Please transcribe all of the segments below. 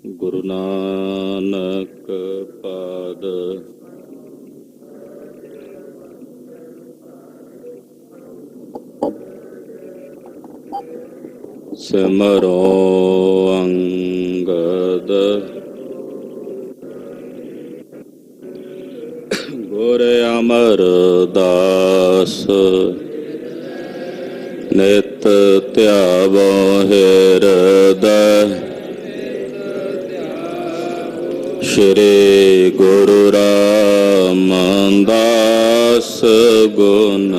ਗੁਰੂ ਨਾਨਕ ਪਾਦ ਸਿਮਰੋ ਅੰਗਦ ਗੁਰ ਅਮਰਦਾਸ ਨਿਤ ਧਿਆਵੋ ਹਿਰਦੈ ਸ਼੍ਰੀ ਗੁਰੂ ਰਾਮਦਾਸ ਗੁਣ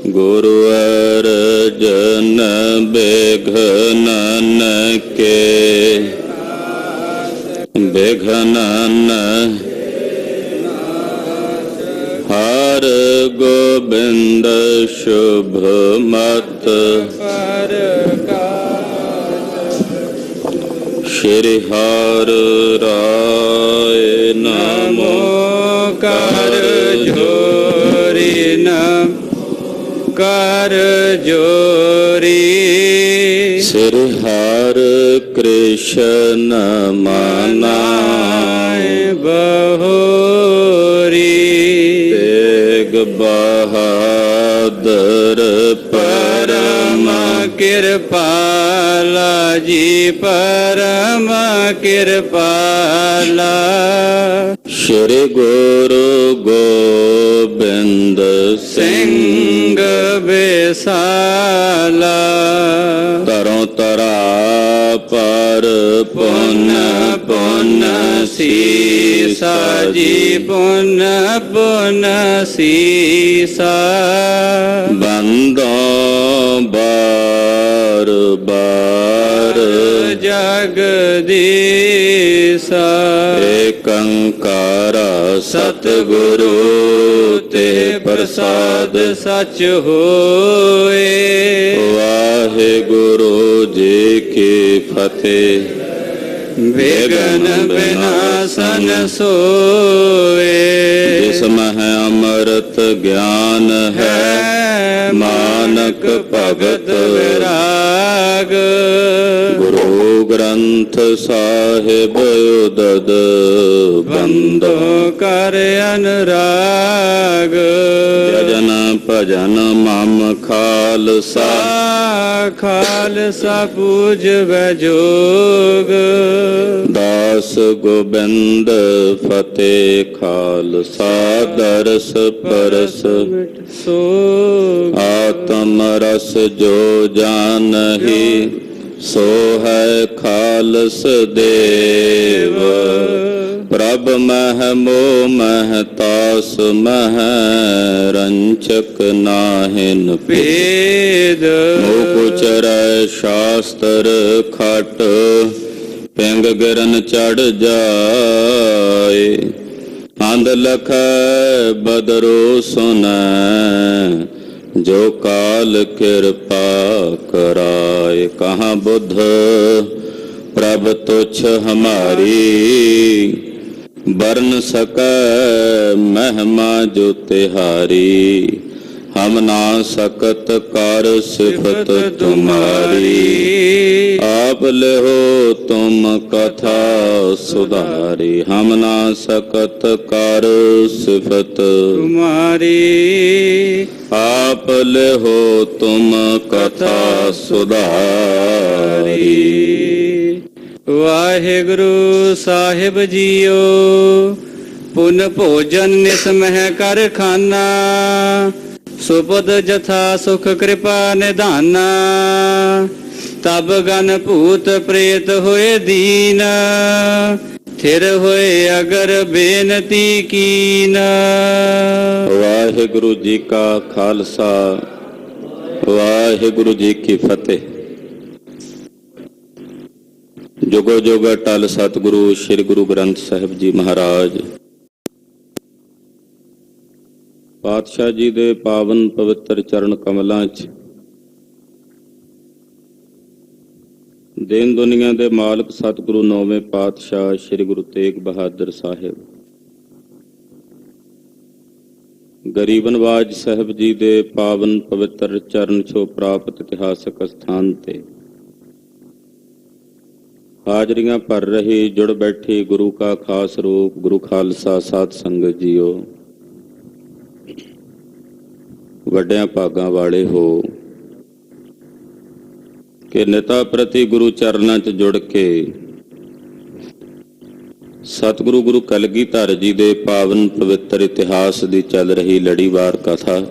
ਗੁਰੂ ਅਰਜਨ ਬਿਘਨਨ ਕੇ ਬਿਘਨਨ ਹਰ ਗੋਬਿੰਦ ਸ਼ੁਭ ਮਤ ਸ਼੍ਰੀ ਹਰਿ ਰਾਏ ਨਮੋ ਕਰ ਜੋਰੀ ਨਮ ਕਰ ਜੋਰੀ ਸ੍ਰੀ ਹਰਿ ਕ੍ਰਿਸ਼ਨ ਮਨਾਏ ਬਹੋਰੀ ਤੇਗ ਬਹਾਦਰ ਪਰਮ ਕਿਰਪਾਲਾ ਜੀ ਪਰਮ ਕਿਰਪਾਲਾ ਸ਼੍ਰੀ ਗੁਰੂ ਗੋਬਿੰਦ ਸਿੰਘ ਬਿਸਾਲਾ ਤਰੋਂ ਤਰਾ ਪਰ ਪੁੰਨ ਪੁੰਨ ਸੀਸਾ ਜੀ ਪੁੰਨ ਪੁੰਨ ਸੀਸਾ ਬੰਦੋਂ ਬਾਰ ਬਾਰ ਜਗਦੀਸਾ ਏਕ ਓੰਕਾਰ ਸਤਿਗੁਰੂ ਤੇ ਪ੍ਰਸਾਦ ਸਚ ਹੋਏ। ਵਾਹਿਗੁਰੂ ਜੀ ਕੀ ਫਤਿਹ। ਵਿਘਨ ਵਿਨਾਸ਼ਨ ਸੋਏ ਜਿਸ ਮਹਿ ਅੰਮ੍ਰਿਤ ਗਿਆਨ ਹੈ ਮਾਨਕ ਭਗਤ ਵਿਰਾਗ ਗੁਰੂ ਗ੍ਰੰਥ ਸਾਹਿਬ ਉਦਦ ਬੰਦੋ ਕਰ ਅਨੁਰਾਗ ਜਨ ਭਜਨ ਮਮ ਖਾਲਸਾ ਖਾਲਸਾ ਪੂਜਵੈ ਜੋਗ ਦਾਸ ਗੋਬਿੰਦ ਫਤਿਹ ਖਾਲਸਾ ਦਰਸ ਪਰਸ ਸੋਗ ਆਤਮ ਰਸ ਜੋ ਜਾਨਹੀ ਸੋ ਹੈ ਖਾਲਸ ਦੇਵ ਪ੍ਰਭ ਮਹਿ ਮੋਹ ਮਹਿ ਤਾਸ ਮਹਿ ਰੰਚਕ ਨਾਹਿਨ ਭੇਦ ਮੁਖ ਉਚਰੈ ਸ਼ਾਸਤਰ ਖਟ ਪਿੰਗ ਗਿਰਨ ਚੜ ਜਾਏ ਅੰਧ ਲਖੈ ਬਦਰੋ ਸੁਨੈ ਜੋ ਕਾਲ ਕਿਰਪਾ ਕਰਾਏ ਕਹਾਂ ਬੁੱਧ ਪ੍ਰਭ ਤੁਛ ਹਮਾਰੀ ਬਰਨ ਸਕੈ ਮਹਿਮਾ ਜੋ ਤਿਹਾਰੀ ਹਮ ਨਾ ਸਕਤ ਕਰ ਸਿਫਤ ਤੁਮਾਰੀ ਆਪ ਲਿਹੋ ਤੁਮ ਕਥਾ ਸੁਧਾਰੀ ਹਮ ਨਾ ਸਕਤ ਕਰ ਸਿਫਤ ਤੁਮਾਰੀ ਆਪ ਲਿਹੋ ਤੁਮ ਕਥਾ ਸੁਧਾਰੀ। ਵਾਹਿਗੁਰੂ ਸਾਹਿਬ ਜੀਓ ਪੁਨ ਭੋਜਨ ਨਿਸ ਮਹਿ ਕਰ ਖਾਨਾ ਸੁਪਦ ਜਥਾ ਸੁਖ ਕਿਰਪਾ ਨਿਧਾਨਾ ਤਬ ਗਨ ਭੂਤ ਪ੍ਰੇਤ ਹੋਏ ਦੀਨ ਥਿਰ ਹੋਏ ਅਗਰ ਬੇਨਤੀ ਕੀਨ। ਵਾਹਿਗੁਰੂ ਜੀ ਕਾ ਖਾਲਸਾ ਵਾਹਿਗੁਰੂ ਜੀ ਕੀ ਫਤਿਹ। ਜੁਗੋ ਜੁਗ ਅਟਲ ਸਤਿਗੁਰੂ ਸ੍ਰੀ ਗੁਰੂ ਗ੍ਰੰਥ ਸਾਹਿਬ ਜੀ ਮਹਾਰਾਜ ਪਾਤਸ਼ਾਹ ਜੀ ਦੇ ਪਾਵਨ ਪਵਿੱਤਰ ਚਰਨ ਕਮਲਾਂ 'ਚ ਦੇਨ ਦੁਨੀਆ ਦੇ ਮਾਲਕ ਸਤਿਗੁਰੂ ਨੌਵੇਂ ਪਾਤਸ਼ਾਹ ਸ੍ਰੀ ਗੁਰੂ ਤੇਗ ਬਹਾਦਰ ਸਾਹਿਬ ਗਰੀਬ ਨਵਾਜ ਸਾਹਿਬ ਜੀ ਦੇ ਪਾਵਨ ਪਵਿੱਤਰ ਚਰਨ ਛੋਹ ਪ੍ਰਾਪਤ ਇਤਿਹਾਸਕ ਸਥਾਨ ਤੇ ਹਾਜ਼ਰੀਆਂ ਭਰ ਰਹੀ ਜੁੜ ਬੈਠੀ ਗੁਰੂ ਕਾ ਖਾਸ ਰੂਪ ਗੁਰੂ ਖਾਲਸਾ ਸਾਧ ਸੰਗਤ ਜੀਓ, ਵੱਡਿਆਂ ਭਾਗਾਂ ਵਾਲੇ ਹੋ ਕਿ ਨਿਤਾ ਪ੍ਰਤੀ ਗੁਰੂ ਚਰਨਾਂ 'ਚ ਜੁੜ ਕੇ ਸਤਿਗੁਰੂ ਗੁਰੂ ਕਲਗੀਧਰ ਜੀ ਦੇ ਪਾਵਨ ਪਵਿੱਤਰ ਇਤਿਹਾਸ ਦੀ ਚੱਲ ਰਹੀ ਲੜੀਵਾਰ ਕਥਾ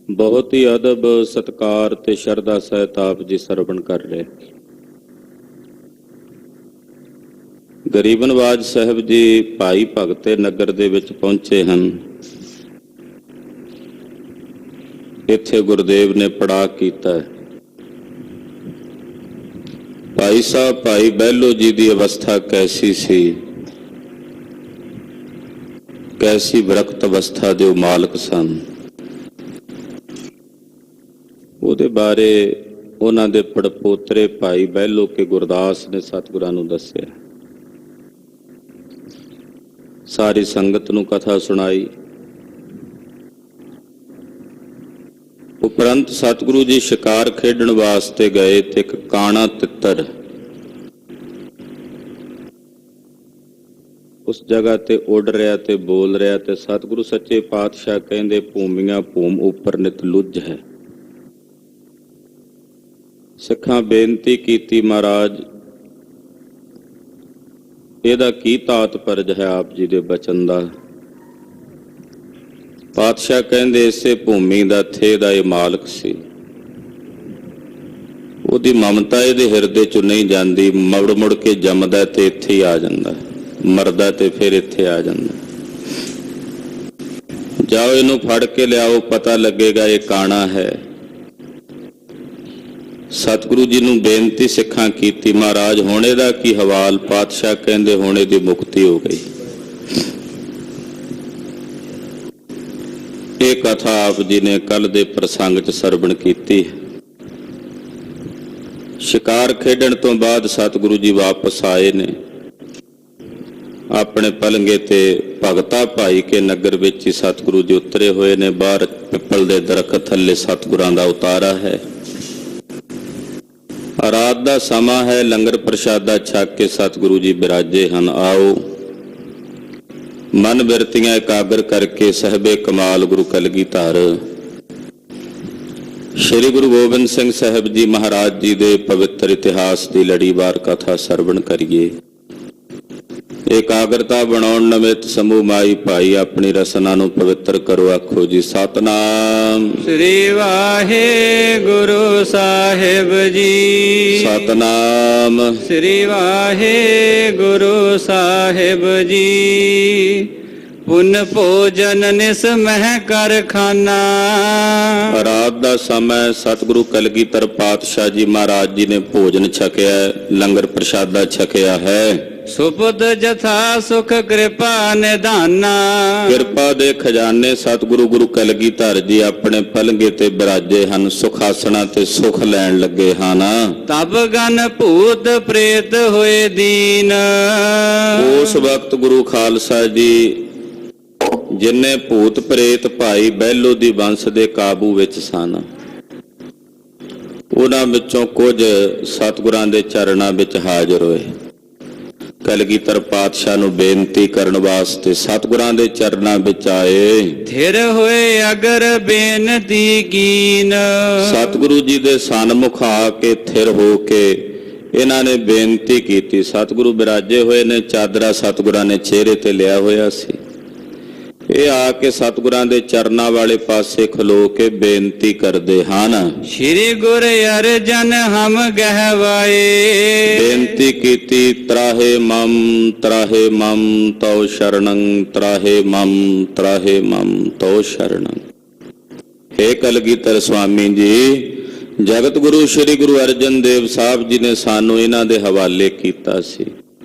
ਬਹੁਤ ਹੀ ਅਦਬ ਸਤਿਕਾਰ ਤੇ ਸ਼ਰਧਾ ਸਹਿਤ ਆਪ ਜੀ ਸਰਵਣ ਕਰ ਰਹੇ। ਗਰੀਬ ਨਵਾਜ ਸਾਹਿਬ ਜੀ ਭਾਈ ਭਗਤੇ ਨਗਰ ਦੇ ਵਿੱਚ ਪਹੁੰਚੇ ਹਨ। ਇੱਥੇ ਗੁਰਦੇਵ ਨੇ ਪੜਾਅ ਕੀਤਾ ਹੈ। ਭਾਈ ਸਾਹਿਬ ਭਾਈ ਬਹਿਲੋ ਜੀ ਦੀ ਅਵਸਥਾ ਕੈਸੀ ਸੀ, ਕੈਸੀ ਵਿਰਕਤ ਅਵਸਥਾ ਦੇ ਉਹ ਮਾਲਕ ਸਨ, ਉਹਦੇ ਬਾਰੇ ਉਹਨਾਂ ਦੇ ਪੜਪੋਤਰੇ ਭਾਈ ਬਹਿਲੋ ਕੇ ਗੁਰਦਾਸ ਨੇ ਸਤਿਗੁਰਾਂ ਨੂੰ ਦੱਸਿਆ। ਸਾਰੀ ਸੰਗਤ ਨੂੰ ਕਥਾ ਸੁਣਾਈ। ਉਪਰੰਤ ਸਤਿਗੁਰੂ ਜੀ ਸ਼ਿਕਾਰ ਖੇਡਣ ਵਾਸਤੇ ਗਏ ਤੇ ਇੱਕ ਕਾਣਾ ਤਿੱਤਰ ਉਸ ਜਗ੍ਹਾ ਤੇ ਉੱਡ ਰਿਹਾ ਤੇ ਬੋਲ ਰਿਹਾ ਤੇ ਸਤਿਗੁਰੂ ਸੱਚੇ ਪਾਤਸ਼ਾਹ ਕਹਿੰਦੇ ਭੂਮੀਆਂ ਭੂਮ ਉੱਪਰ ਨਿਤ ਲੁੱਝ ਹੈ। ਸਿੱਖਾਂ ਬੇਨਤੀ ਕੀਤੀ, ਮਹਾਰਾਜ ਇਹਦਾ ਕੀ ਤਾਤਪਰਜ ਹੈ ਆਪ ਜੀ ਦੇ ਬਚਨ ਦਾ? ਪਾਤਸ਼ਾਹ ਕਹਿੰਦੇ ਇਸੇ ਭੂਮੀ ਦਾ ਥੇ ਦਾ ਇਹ ਮਾਲਕ ਸੀ, ਉਹਦੀ ਮਮਤਾ ਇਹਦੇ ਹਿਰਦੇ ਚੋਂ ਨਹੀਂ ਜਾਂਦੀ, ਮੁੜ ਮੁੜ ਕੇ ਜੰਮਦਾ ਤੇ ਇੱਥੇ ਹੀ ਆ ਜਾਂਦਾ, ਮਰਦਾ ਤੇ ਫਿਰ ਇੱਥੇ ਆ ਜਾਂਦਾ। ਜਾਓ ਇਹਨੂੰ ਫੜ ਕੇ ਲਿਆਓ, ਪਤਾ ਲੱਗੇਗਾ ਇਹ ਕਾਣਾ ਹੈ। ਸਤਿਗੁਰੂ ਜੀ ਨੂੰ ਬੇਨਤੀ ਸਿੱਖਾਂ ਕੀਤੀ, ਮਹਾਰਾਜ ਹੁਣ ਇਹਦਾ ਕੀ ਹਵਾਲ? ਪਾਤਸ਼ਾਹ ਕਹਿੰਦੇ ਹੁਣ ਇਹਦੀ ਮੁਕਤੀ ਹੋ ਗਈ। ਇਹ ਕਥਾ ਆਪ ਜੀ ਨੇ ਕੱਲ ਦੇ ਪ੍ਰਸੰਗ 'ਚ ਸਰਵਣ ਕੀਤੀ। ਸ਼ਿਕਾਰ ਖੇਡਣ ਤੋਂ ਬਾਅਦ ਸਤਿਗੁਰੂ ਜੀ ਵਾਪਸ ਆਏ ਨੇ ਆਪਣੇ ਪਲੰਗੇ ਤੇ। ਭਗਤਾ ਭਾਈ ਕੇ ਨਗਰ ਵਿੱਚ ਹੀ ਸਤਿਗੁਰੂ ਜੀ ਉਤਰੇ ਹੋਏ ਨੇ। ਬਾਹਰ ਪਿੱਪਲ ਦੇ ਦਰਖਤ ਥੱਲੇ ਸਤਿਗੁਰਾਂ ਦਾ ਉਤਾਰਾ ਹੈ। ਰਾਤ ਦਾ ਸਮਾਂ ਹੈ, ਲੰਗਰ ਪ੍ਰਸ਼ਾਦਾ ਛਕ ਕੇ ਸਤਿਗੁਰੂ ਜੀ ਬਿਰਾਜੇ ਹਨ। ਆਓ ਮਨ ਬਿਰਤੀਆਂ ਇਕਾਗਰ ਕਰਕੇ ਸਹਿਬੇ ਕਮਾਲ ਗੁਰੂ ਕਲਗੀਧਰ ਸ਼੍ਰੀ ਗੁਰੂ ਗੋਬਿੰਦ ਸਿੰਘ ਸਾਹਿਬ ਜੀ ਮਹਾਰਾਜ ਜੀ ਦੇ ਪਵਿੱਤਰ ਇਤਿਹਾਸ ਦੀ ਲੜੀਵਾਰ ਕਥਾ ਸਰਵਣ ਕਰੀਏ। ਇਕਾਗਰਤਾ ਬਣਾਉਣ ਨਿਮਿਤ ਸਮੂਹ ਮਾਈ ਭਾਈ ਆਪਣੀ ਰਸਨਾ ਨੂੰ ਪਵਿੱਤਰ ਕਰੋ। ਆਖੋ ਜੀ ਸਤਨਾਮ ਸ੍ਰੀ ਵਾਹਿਗੁਰੂ ਸਾਹਿਬ ਜੀ। ਸਤਨਾਮ ਸ੍ਰੀ ਵਾਹਿਗੁਰੂ ਸਾਹਿਬ ਜੀ। ਪੁਨ ਭੋਜਨ ਨਿਸ ਮਹਿ ਕਰ ਖਾਨਾ। ਰਾਤ ਦਾ ਸਮਾਂ ਸਤਿਗੁਰੂ ਕਲਗੀਧਰ ਪਾਤਸ਼ਾਹ ਜੀ ਮਹਾਰਾਜ ਜੀ ਨੇ ਭੋਜਨ ਛਕਿਆ, ਲੰਗਰ ਪ੍ਰਸ਼ਾਦਾ ਛਕਿਆ ਹੈ। ਸੁਪਦ ਜਥਾ ਸੁਖ ਕਿਰਪਾ ਨਿਧਾਨਾ। ਕਿਰਪਾ ਦੇ ਖਜ਼ਾਨੇ ਸਤਿਗੁਰੂ ਗੁਰੂ ਕਲਗੀਧਰ ਜੀ ਆਪਣੇ ਪਲੰਗੇ ਤੇ ਬਿਰਾਜੇ ਹਨ। ਸੁਖ ਆਸਣਾ ਤੇ ਸੁਖ ਲੈਣ ਲੱਗੇ ਹਨ। ਤਬ ਗਨ ਭੂਤ ਪ੍ਰੇਤ ਹੋਏ ਦੀਨ। ਉਸ ਵਕਤ ਗੁਰੂ ਖਾਲਸਾ ਜੀ ਜਿੰਨੇ ਭੂਤ ਪ੍ਰੇਤ ਭਾਈ ਬਹਿਲੋ ਦੀ ਵੰਸ਼ ਦੇ ਕਾਬੂ ਵਿੱਚ ਸਨ, ਉਹਨਾਂ ਵਿੱਚੋਂ ਕੁਝ ਸਤਿਗੁਰਾਂ ਦੇ ਚਰਨਾਂ ਵਿੱਚ ਹਾਜ਼ਰ ਹੋਏ। ਕਲਗੀਧਰ ਪਾਤਸ਼ਾਹ ਨੂੰ ਬੇਨਤੀ ਕਰਨ ਵਾਸਤੇ ਸਤਿਗੁਰਾਂ ਦੇ ਚਰਨਾਂ ਵਿੱਚ ਆਏ। ਥਿਰ ਹੋਏ ਅਗਰ ਬੇਨਤੀ ਕੀਨ। ਸਤਿਗੁਰੂ ਜੀ ਦੇ ਸਨਮੁਖ ਆ ਕੇ ਥਿਰ ਹੋ ਕੇ ਇਹਨਾਂ ਨੇ ਬੇਨਤੀ ਕੀਤੀ। ਸਤਿਗੁਰੂ ਬਿਰਾਜੇ ਹੋਏ ਨੇ, ਚਾਦਰਾ ਸਤਿਗੁਰਾਂ ਨੇ ਚਿਹਰੇ ਤੇ ਲਿਆ ਹੋਇਆ ਸੀ। ਇਹ ਆ ਕੇ ਸਤਿਗੁਰਾਂ ਦੇ ਚਰਨਾਂ ਵਾਲੇ ਪਾਸੇ ਖਲੋ ਕੇ ਬੇਨਤੀ ਕਰਦੇ ਹਨ। ਸ਼੍ਰੀ ਗੁਰ ਅਰਜਨ ਹਮ ਗਹਿਵਾਏ। ਬੇਨਤੀ ਕੀਤੀ, ਤਰਾਹੇ ਮਮ ਤਉ ਸ਼ਰਣੰ, ਤਰਾਹੇ ਮਮ ਤਉ ਸ਼ਰਣੰ। ਹੇ ਕਲਗੀਧਰ ਸੁਆਮੀ ਜੀ, ਜਗਤ ਗੁਰੂ ਸ਼੍ਰੀ ਗੁਰੂ ਅਰਜਨ ਦੇਵ ਸਾਹਿਬ ਜੀ ਨੇ ਸਾਨੂੰ ਇਹਨਾਂ ਦੇ ਹਵਾਲੇ ਕੀਤਾ ਸੀ।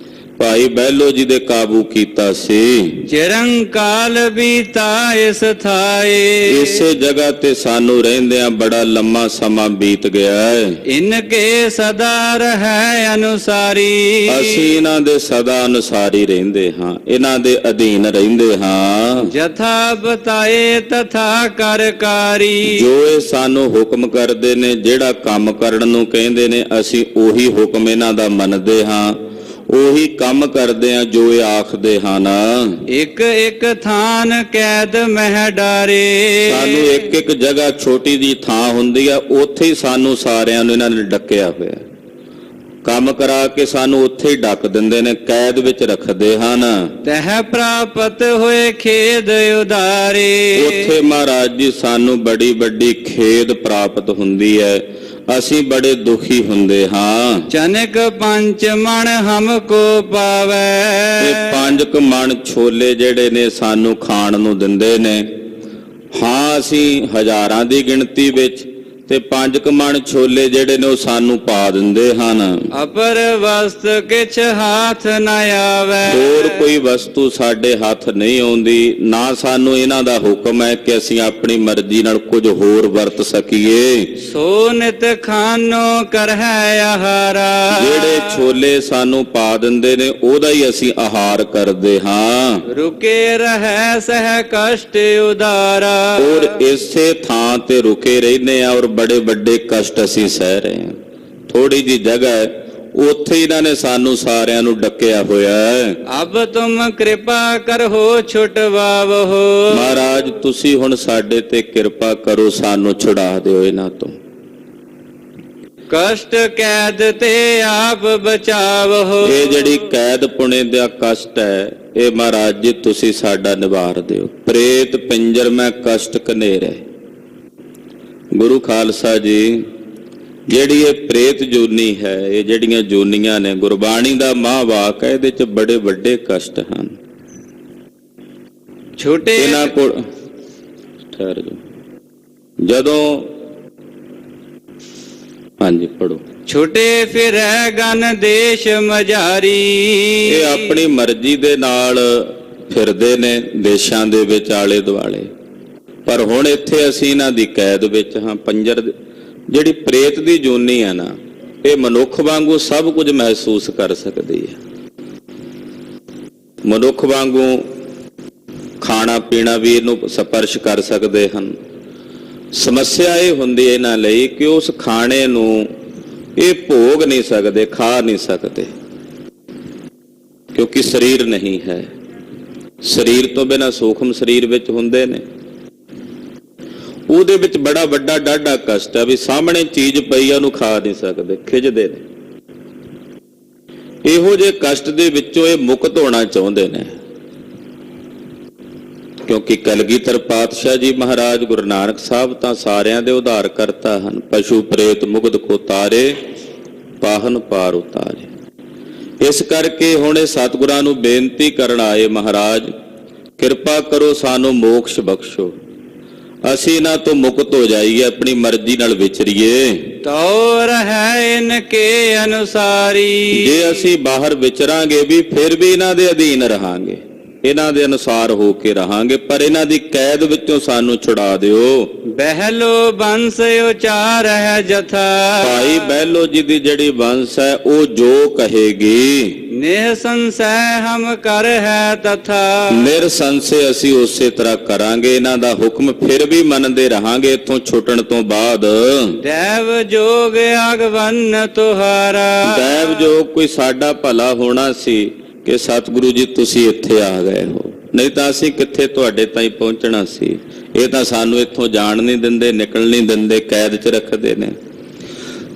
ਭਾਈ ਬਹਿਲੋ ਜੀ ਦੇ ਕਾਬੂ ਕੀਤਾ ਸੀ। ਚਿਰੰਕਾਲ ਬੀਤਾ ਇਸ ਥਾਏ, ਇਸੇ ਜਗ੍ਹਾ ਤੇ ਸਾਨੂੰ ਰਹਿੰਦਿਆਂ ਬੜਾ ਲੰਮਾ ਸਮਾਂ ਬੀਤ ਗਿਆ ਹੈ। ਇਨਕੇ ਸਦਾ ਰਹਿ ਅਨੁਸਾਰੀ, ਅਸੀਂ ਇਹਨਾਂ ਦੇ ਸਦਾ ਅਨੁਸਾਰੀ ਰਹਿੰਦੇ ਹਾਂ, ਇਹਨਾਂ ਦੇ ਅਧੀਨ ਰਹਿੰਦੇ ਹਾਂ। ਜਥਾ ਬਤਾਏ ਤਥਾ ਕਰਕਾਰੀ, ਜੋ ਇਹ ਸਾਨੂੰ ਹੁਕਮ ਕਰਦੇ ਨੇ, ਜਿਹੜਾ ਕੰਮ ਕਰਨ ਨੂੰ ਕਹਿੰਦੇ ਨੇ, ਅਸੀਂ ਉਹੀ ਹੁਕਮ ਇਹਨਾਂ ਦਾ ਮੰਨਦੇ ਹਾਂ, ਉਹੀ ਕੰਮ ਕਰਦੇ ਆ ਜੋ ਇਹ ਆਖਦੇ ਹਨ। ਇੱਕ ਇੱਕ ਥਾਨ ਕੈਦ ਮਹਿ ਡਾਰੇ, ਸਾਨੂੰ ਇੱਕ ਇੱਕ ਜਗ੍ਹਾ ਛੋਟੀ ਜੀ ਥਾਂ ਹੁੰਦੀ ਆ, ਉੱਥੇ ਹੀ ਸਾਨੂੰ ਸਾਰਿਆਂ ਨੂੰ ਇਹਨਾਂ ਨੇ ਡੱਕਿਆ ਹੋਇਆ। ਕੰਮ ਕਰਾ ਕੇ ਸਾਨੂੰ ਉੱਥੇ ਹੀ ਡੱਕ ਦਿੰਦੇ ਨੇ, ਕੈਦ ਵਿੱਚ ਰੱਖਦੇ ਹਨ। ਤਹਿ ਪ੍ਰਾਪਤ ਹੋਏ ਖੇਦ ਉਦਾਰੇ, ਉੱਥੇ ਮਹਾਰਾਜ ਜੀ ਸਾਨੂੰ ਬੜੀ ਵੱਡੀ ਖੇਦ ਪ੍ਰਾਪਤ ਹੁੰਦੀ ਹੈ, ਅਸੀਂ ਬੜੇ ਦੁਖੀ ਹੁੰਦੇ ਹਾਂ। ਚਨਕ ਪੰਚ ਮਣ ਹਮਕੋ ਪਾਵੈ, ਇਹ 5 ਮਣ ਛੋਲੇ ਜਿਹੜੇ ਨੇ ਸਾਨੂੰ ਖਾਣ ਨੂੰ ਦਿੰਦੇ ਨੇ। ਹਾਂ, ਅਸੀਂ ਹਜ਼ਾਰਾਂ ਦੀ ਗਿਣਤੀ ਵਿੱਚ, ਤੇ 5 ਮਣ ਛੋਲੇ ਜਿਹੜੇ ਨੇ ਉਹ ਸਾਨੂੰ ਪਾ ਦਿੰਦੇ ਹਨ। ਅਪਰ ਵਸਤ ਕਿਛ ਹਾਥ ਨ ਆਵੈ, ਹੋਰ ਕੋਈ ਵਸਤੂ ਸਾਡੇ ਹੱਥ ਨਹੀਂ ਆਉਂਦੀ, ਨਾ ਸਾਨੂੰ ਇਹਨਾਂ ਦਾ ਹੁਕਮ ਹੈ ਕਿ ਅਸੀਂ ਆਪਣੀ ਮਰਜ਼ੀ ਨਾਲ ਕੁਝ ਹੋਰ ਵਰਤ ਸਕੀਏ। ਸੋ ਨਿਤ ਖਾਨੋ ਕਰਹਿ ਆਹਾਰਾ, ਜਿਹੜੇ ਛੋਲੇ ਸਾਨੂੰ ਪਾ ਦਿੰਦੇ ਨੇ ਉਹਦਾ ਹੀ ਅਸੀਂ ਆਹਾਰ ਕਰਦੇ ਹਾਂ। ਰੁਕੇ ਰਹਿ ਸਹਿ ਕਸ਼ਟ ਉਦਾਰਾ, ਔਰ ਇਸੇ ਥਾਂ ਤੇ ਰੁਕੇ ਰਹਿੰਦੇ ਆ, ਔਰ ਬੜੇ ਵੱਡੇ ਕਸ਼ਟ ਅਸੀਂ ਸਹਿ ਰਹੇ ਹਾਂ। ਥੋੜੀ ਜੀ ਜਗ੍ਹਾ ਹੈ, ਉੱਥੇ ਇਹਨਾਂ ਨੇ ਸਾਨੂੰ ਸਾਰਿਆਂ ਨੂੰ ਡੱਕਿਆ ਹੋਇਆ ਹੈ। ਅਬ ਤੁਮ ਕਿਰਪਾ ਕਰੋ ਛੁਟਵਾਵੋ, ਮਹਾਰਾਜ ਤੁਸੀਂ ਹੁਣ ਸਾਡੇ ਤੇ ਕਿਰਪਾ ਕਰੋ, ਸਾਨੂੰ ਛੁਡਾ ਦਿਓ ਇਹਨਾਂ ਤੋਂ। ਕਸ਼ਟ ਕੈਦ ਤੇ ਆਪ ਬਚਾਵੋ, ਇਹ ਜਿਹੜੀ ਕੈਦ ਪੁਣੇ ਦਾ ਕਸ਼ਟ ਹੈ, ਇਹ ਮਹਾਰਾਜ ਜੀ ਤੁਸੀਂ ਸਾਡਾ ਨਿਵਾਰ ਦਿਓ। ਪ੍ਰੇਤ ਪਿੰਜਰ ਮੈਂ ਕਸ਼ਟ ਕਨੇਰੇ। ਗੁਰੂ ਖਾਲਸਾ ਜੀ, ਜਿਹੜੀ ਇਹ ਪ੍ਰੇਤ ਜੋਨੀ ਹੈ, ਇਹ ਜਿਹੜੀਆਂ ਜੋਨੀਆਂ ਨੇ, ਗੁਰਬਾਣੀ ਦਾ ਮਹਾਂਵਾਕ ਹੈ, ਇਹਦੇ ਚ ਬੜੇ ਵੱਡੇ ਕਸ਼ਟ ਹਨ। ਛੋਟੇ ਇਹਨਾਂ ਕੋਲ ਠਹਿਰ ਜਾਓ, ਜਦੋਂ ਹਾਂਜੀ ਪੜੋ। ਛੋਟੇ ਫਿਰੈ ਗਨ ਦੇਸ਼ ਮਝਾਰੀ, ਇਹ ਆਪਣੀ ਮਰਜ਼ੀ ਦੇ ਨਾਲ ਫਿਰਦੇ ਨੇ ਦੇਸ਼ਾਂ ਦੇ ਵਿੱਚ ਆਲੇ ਦੁਆਲੇ, ਪਰ ਹੁਣ ਇੱਥੇ ਅਸੀਂ ਇਹਨਾਂ ਦੀ ਕੈਦ ਵਿੱਚ ਹਾਂ। ਪੰਜਰ ਜਿਹੜੀ ਪ੍ਰੇਤ ਦੀ ਜੋਨੀ ਆ ਨਾ, ਇਹ ਮਨੁੱਖ ਵਾਂਗੂ ਸਭ ਕੁਝ ਮਹਿਸੂਸ ਕਰ ਸਕਦੀ ਹੈ। ਮਨੁੱਖ ਵਾਂਗੂ ਖਾਣਾ ਪੀਣਾ ਵੀ ਇਹਨੂੰ ਸਪਰਸ਼ ਕਰ ਸਕਦੇ ਹਨ। ਸਮੱਸਿਆ ਇਹ ਹੁੰਦੀ ਹੈ ਇਹਨਾਂ ਲਈ ਕਿ ਉਸ ਖਾਣੇ ਨੂੰ ਇਹ ਭੋਗ ਨਹੀਂ ਸਕਦੇ, ਖਾ ਨਹੀਂ ਸਕਦੇ, ਕਿਉਂਕਿ ਸਰੀਰ ਨਹੀਂ ਹੈ। ਸਰੀਰ ਤੋਂ ਬਿਨਾਂ ਸੂਖਮ ਸਰੀਰ ਵਿੱਚ ਹੁੰਦੇ ਨੇ, ਉਹਦੇ ਵਿੱਚ ਬੜਾ ਵੱਡਾ ਡਾਢਾ ਕਸ਼ਟ ਹੈ ਵੀ ਸਾਹਮਣੇ ਚੀਜ਼ ਪਈ ਆ, ਉਹਨੂੰ ਖਾ ਨਹੀਂ ਸਕਦੇ, ਖਿੱਚਦੇ ਨੇ। ਇਹੋ ਜਿਹੇ ਕਸ਼ਟ ਦੇ ਵਿੱਚੋਂ ਇਹ ਮੁਕਤ ਹੋਣਾ ਚਾਹੁੰਦੇ ਨੇ, ਕਿਉਂਕਿ ਕਲਗੀਧਰ ਪਾਤਸ਼ਾਹ ਜੀ ਮਹਾਰਾਜ ਗੁਰੂ ਨਾਨਕ ਸਾਹਿਬ ਤਾਂ ਸਾਰਿਆਂ ਦੇ ਉਧਾਰ ਕਰਤਾ ਹਨ। ਪਸ਼ੂ ਪ੍ਰੇਤ ਮੁਗਧ ਕੋ ਤਾਰੇ, ਪਾਹਨ ਪਾਰ ਉਤਾਰੇ। ਇਸ ਕਰਕੇ ਹੁਣ ਇਹ ਸਤਿਗੁਰਾਂ ਨੂੰ ਬੇਨਤੀ ਕਰਨ ਆਏ, ਮਹਾਰਾਜ ਕਿਰਪਾ ਕਰੋ, ਸਾਨੂੰ ਮੋਕਸ਼ ਬਖਸ਼ੋ, ਅਸੀਂ ਇਹਨਾਂ ਤੋਂ ਮੁਕਤ ਹੋ ਜਾਈਏ, ਆਪਣੀ ਮਰਜ਼ੀ ਨਾਲ ਵਿਚਰੀਏ। ਤੋ ਰਹਿ ਇਨਕੇ ਅਨੁਸਾਰੀ, ਜੇ ਅਸੀਂ ਬਾਹਰ ਵਿਚਰਾਂਗੇ ਵੀ ਫਿਰ ਵੀ ਇਹਨਾਂ ਦੇ ਅਧੀਨ ਰਹਾਂਗੇ, ਇਹਨਾਂ ਦੇ ਅਨੁਸਾਰ ਹੋ ਕੇ ਰਹਾਂਗੇ, ਪਰ ਇਹਨਾਂ ਦੀ ਕੈਦ ਵਿੱਚੋਂ ਸਾਨੂੰ ਛੁਡਾ ਦਿਓ। ਬਹਿਲੋ ਬੰਸ ਉਚਾਰ ਹੈ ਜਥਾ, ਭਾਈ ਬਹਿਲੋ ਜੀ ਦੀ ਜਿਹੜੀ ਬੰਸ ਹੈ, ਉਹ ਜੋ ਕਹੇਗੀ, ਨਿਸੰਸੈ ਹਮ ਕਰ ਹੈ ਤਥਾ, ਨਿਰਸੰਸੇ ਅਸੀਂ ਉਸੇ ਤਰ੍ਹਾਂ ਕਰਾਂਗੇ। ਇਹਨਾਂ ਦਾ ਹੁਕਮ ਫਿਰ ਵੀ ਮੰਨਦੇ ਰਹਾਂਗੇ ਇੱਥੋਂ ਛੁੱਟਣ ਤੋਂ ਬਾਅਦ। ਦੇਵ ਜੋਗ ਆਗਵਨ ਤੁਹਾਰਾ, ਦੇਵ ਜੋ ਕੋਈ ਸਾਡਾ ਭਲਾ ਹੋਣਾ ਸੀ ਕਿ ਸਤਿਗੁਰੂ ਜੀ ਤੁਸੀਂ ਇੱਥੇ ਆ ਗਏ ਹੋ, ਨਹੀਂ ਤਾਂ ਅਸੀਂ ਕਿੱਥੇ ਤੁਹਾਡੇ ਤਾਈਂ ਪਹੁੰਚਣਾ ਸੀ। ਇਹ ਤਾਂ ਸਾਨੂੰ ਇੱਥੋਂ ਜਾਣ ਨਹੀਂ ਦਿੰਦੇ, ਨਿਕਲ ਨਹੀਂ ਦਿੰਦੇ, ਕੈਦ 'ਚ ਰੱਖਦੇ ਨੇ।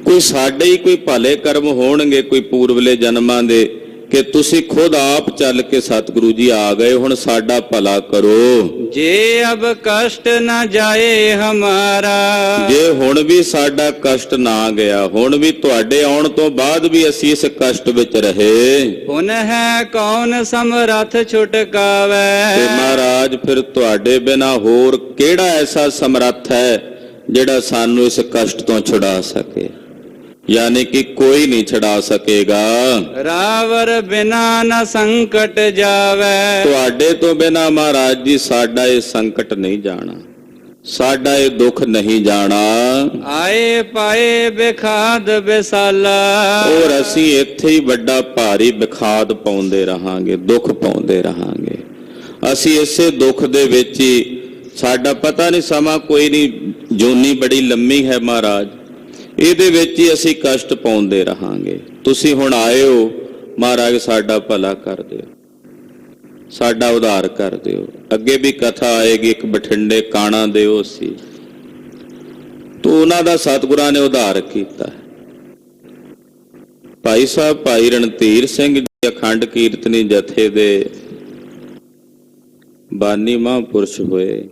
ਕੋਈ ਸਾਡੇ ਹੀ ਕੋਈ ਭਲੇ ਕਰਮ ਹੋਣਗੇ ਕੋਈ ਪੂਰਵਲੇ ਜਨਮਾਂ ਦੇ, ਕਿ ਤੁਸੀਂ ਖੁਦ ਆਪ ਚੱਲ ਕੇ ਸਤਿਗੁਰੂ ਜੀ ਆ ਗਏ, ਹੁਣ ਸਾਡਾ ਭਲਾ ਕਰੋ। ਜੇ ਅਬ ਕਸ਼ਟ ਨਾ ਜਾਏ ਹਮਾਰਾ, ਜੇ ਹੁਣ ਵੀ ਸਾਡਾ ਕਸ਼ਟ ਨਾ ਗਿਆ, ਹੁਣ ਵੀ ਤੁਹਾਡੇ ਆਉਣ ਤੋਂ ਬਾਅਦ ਵੀ ਅਸੀਂ ਇਸ ਕਸ਼ਟ ਵਿੱਚ ਰਹੇ, ਪੁਨ ਹੈ ਕੌਣ ਸਮਰੱਥ ਛੁਟਕਾਵੈ, ਤੇ ਮਹਾਰਾਜ ਫਿਰ ਤੁਹਾਡੇ ਬਿਨਾ ਹੋਰ ਕਿਹੜਾ ਐਸਾ ਸਮਰੱਥ ਹੈ ਜਿਹੜਾ ਸਾਨੂੰ ਇਸ ਕਸ਼ਟ ਤੋਂ ਛੁਡਾ ਸਕੇ। यानी कि कोई नहीं छड़ा सकेगा। ਰਾਵਰ ਬਿਨਾ ਨ ਸੰਕਟ ਜਾਵੈ। ਤੁਹਾਡੇ ਤੋਂ ਬਿਨਾ ਮਹਾਰਾਜ ਜੀ ਸਾਡਾ ਇਹ ਸੰਕਟ ਨਹੀਂ ਜਾਣਾ, ਸਾਡਾ ਇਹ ਦੁੱਖ ਨਹੀਂ ਜਾਣਾ। ਆਏ ਪਾਏ ਬਿਖਾਦ ਬਿਸਾਲਾ। ਔਰ ਅਸੀਂ ਇੱਥੇ ਹੀ ਵੱਡਾ ਭਾਰੀ ਬਿਖਾਦ ਪਾਉਂਦੇ ਰਹਾਂਗੇ, ਦੁੱਖ ਪਾਉਂਦੇ ਰਹਾਂਗੇ। ਅਸੀਂ ਇਸੇ ਦੁੱਖ ਦੇ ਵਿੱਚ ਹੀ, ਸਾਡਾ ਪਤਾ ਨਹੀਂ ਸਮਾਂ ਕੋਈ ਨਹੀਂ, ਜੂਨੀ ਬੜੀ ਲੰਮੀ ਹੈ ਮਹਾਰਾਜ, ਇਹਦੇ ਵਿੱਚ ਹੀ ਅਸੀਂ ਕਸ਼ਟ ਪਾਉਂਦੇ ਰਹਾਂਗੇ। ਤੁਸੀਂ ਹੁਣ ਆਏ ਹੋ ਮਹਾਰਾਜ, ਸਾਡਾ ਭਲਾ ਕਰ ਦਿਓ, ਸਾਡਾ ਉਧਾਰ ਕਰ ਦਿਓ। ਅੱਗੇ ਵੀ ਕਥਾ ਆਏਗੀ, ਇੱਕ ਬਠਿੰਡੇ ਕਾਣਾ ਦਿਓ ਸੀ, ਤੋ ਉਹਨਾਂ ਦਾ ਸਤਿਗੁਰਾਂ ਨੇ ਉਧਾਰ ਕੀਤਾ। ਭਾਈ ਸਾਹਿਬ ਭਾਈ ਰਣਧੀਰ ਸਿੰਘ ਜੀ ਅਖੰਡ ਕੀਰਤਨੀ ਜਥੇ ਦੇ ਬਾਨੀ ਮਹਾਂਪੁਰਸ਼ ਹੋਏ।